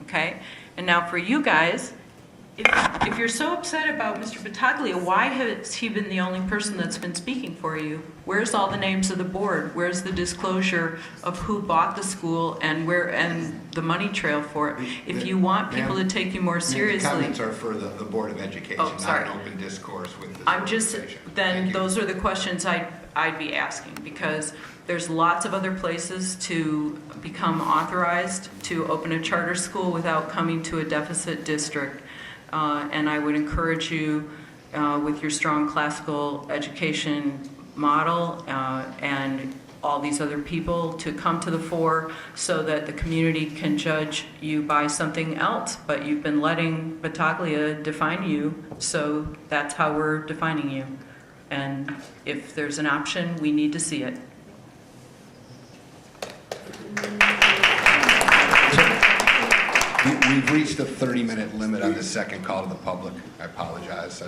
okay? And now for you guys, if you're so upset about Mr. Battaglia, why has he been the only person that's been speaking for you? Where's all the names of the board? Where's the disclosure of who bought the school and the money trail for it? If you want people to take you more seriously. The comments are for the Board of Education, Oh, not an open discourse with this I'm just, organization. then those are the questions I'd be asking, because there's lots of other places to become authorized to open a charter school without coming to a deficit district. And I would encourage you, with your strong classical education model and all these other people to come to the fore so that the community can judge you by something else. But you've been letting Battaglia define you, so that's how we're defining you. And if there's an option, we need to see it. We've reached the 30-minute limit on the second call to the public. I apologize.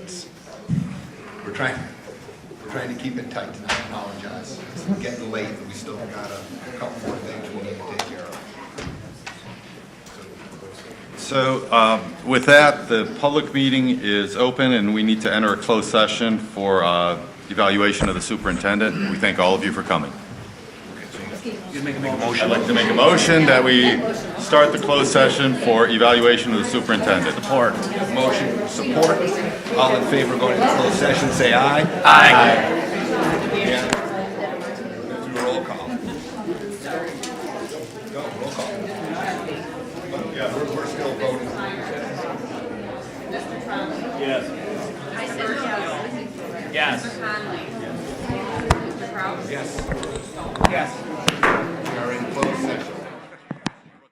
We're trying to keep it tight tonight. I apologize. It's getting late, and we still got a couple more things we need to take care of. So with that, the public meeting is open, and we need to enter a closed session for evaluation of the superintendent. We thank all of you for coming. I'd like to make a motion that we start the closed session for evaluation of the superintendent. Support. Motion, support. All in favor of going into closed session, say aye. Aye. Yeah. Let's do a roll call. Go, roll call. Yeah, we're still voting. Yes. Yes. Yes. Yes.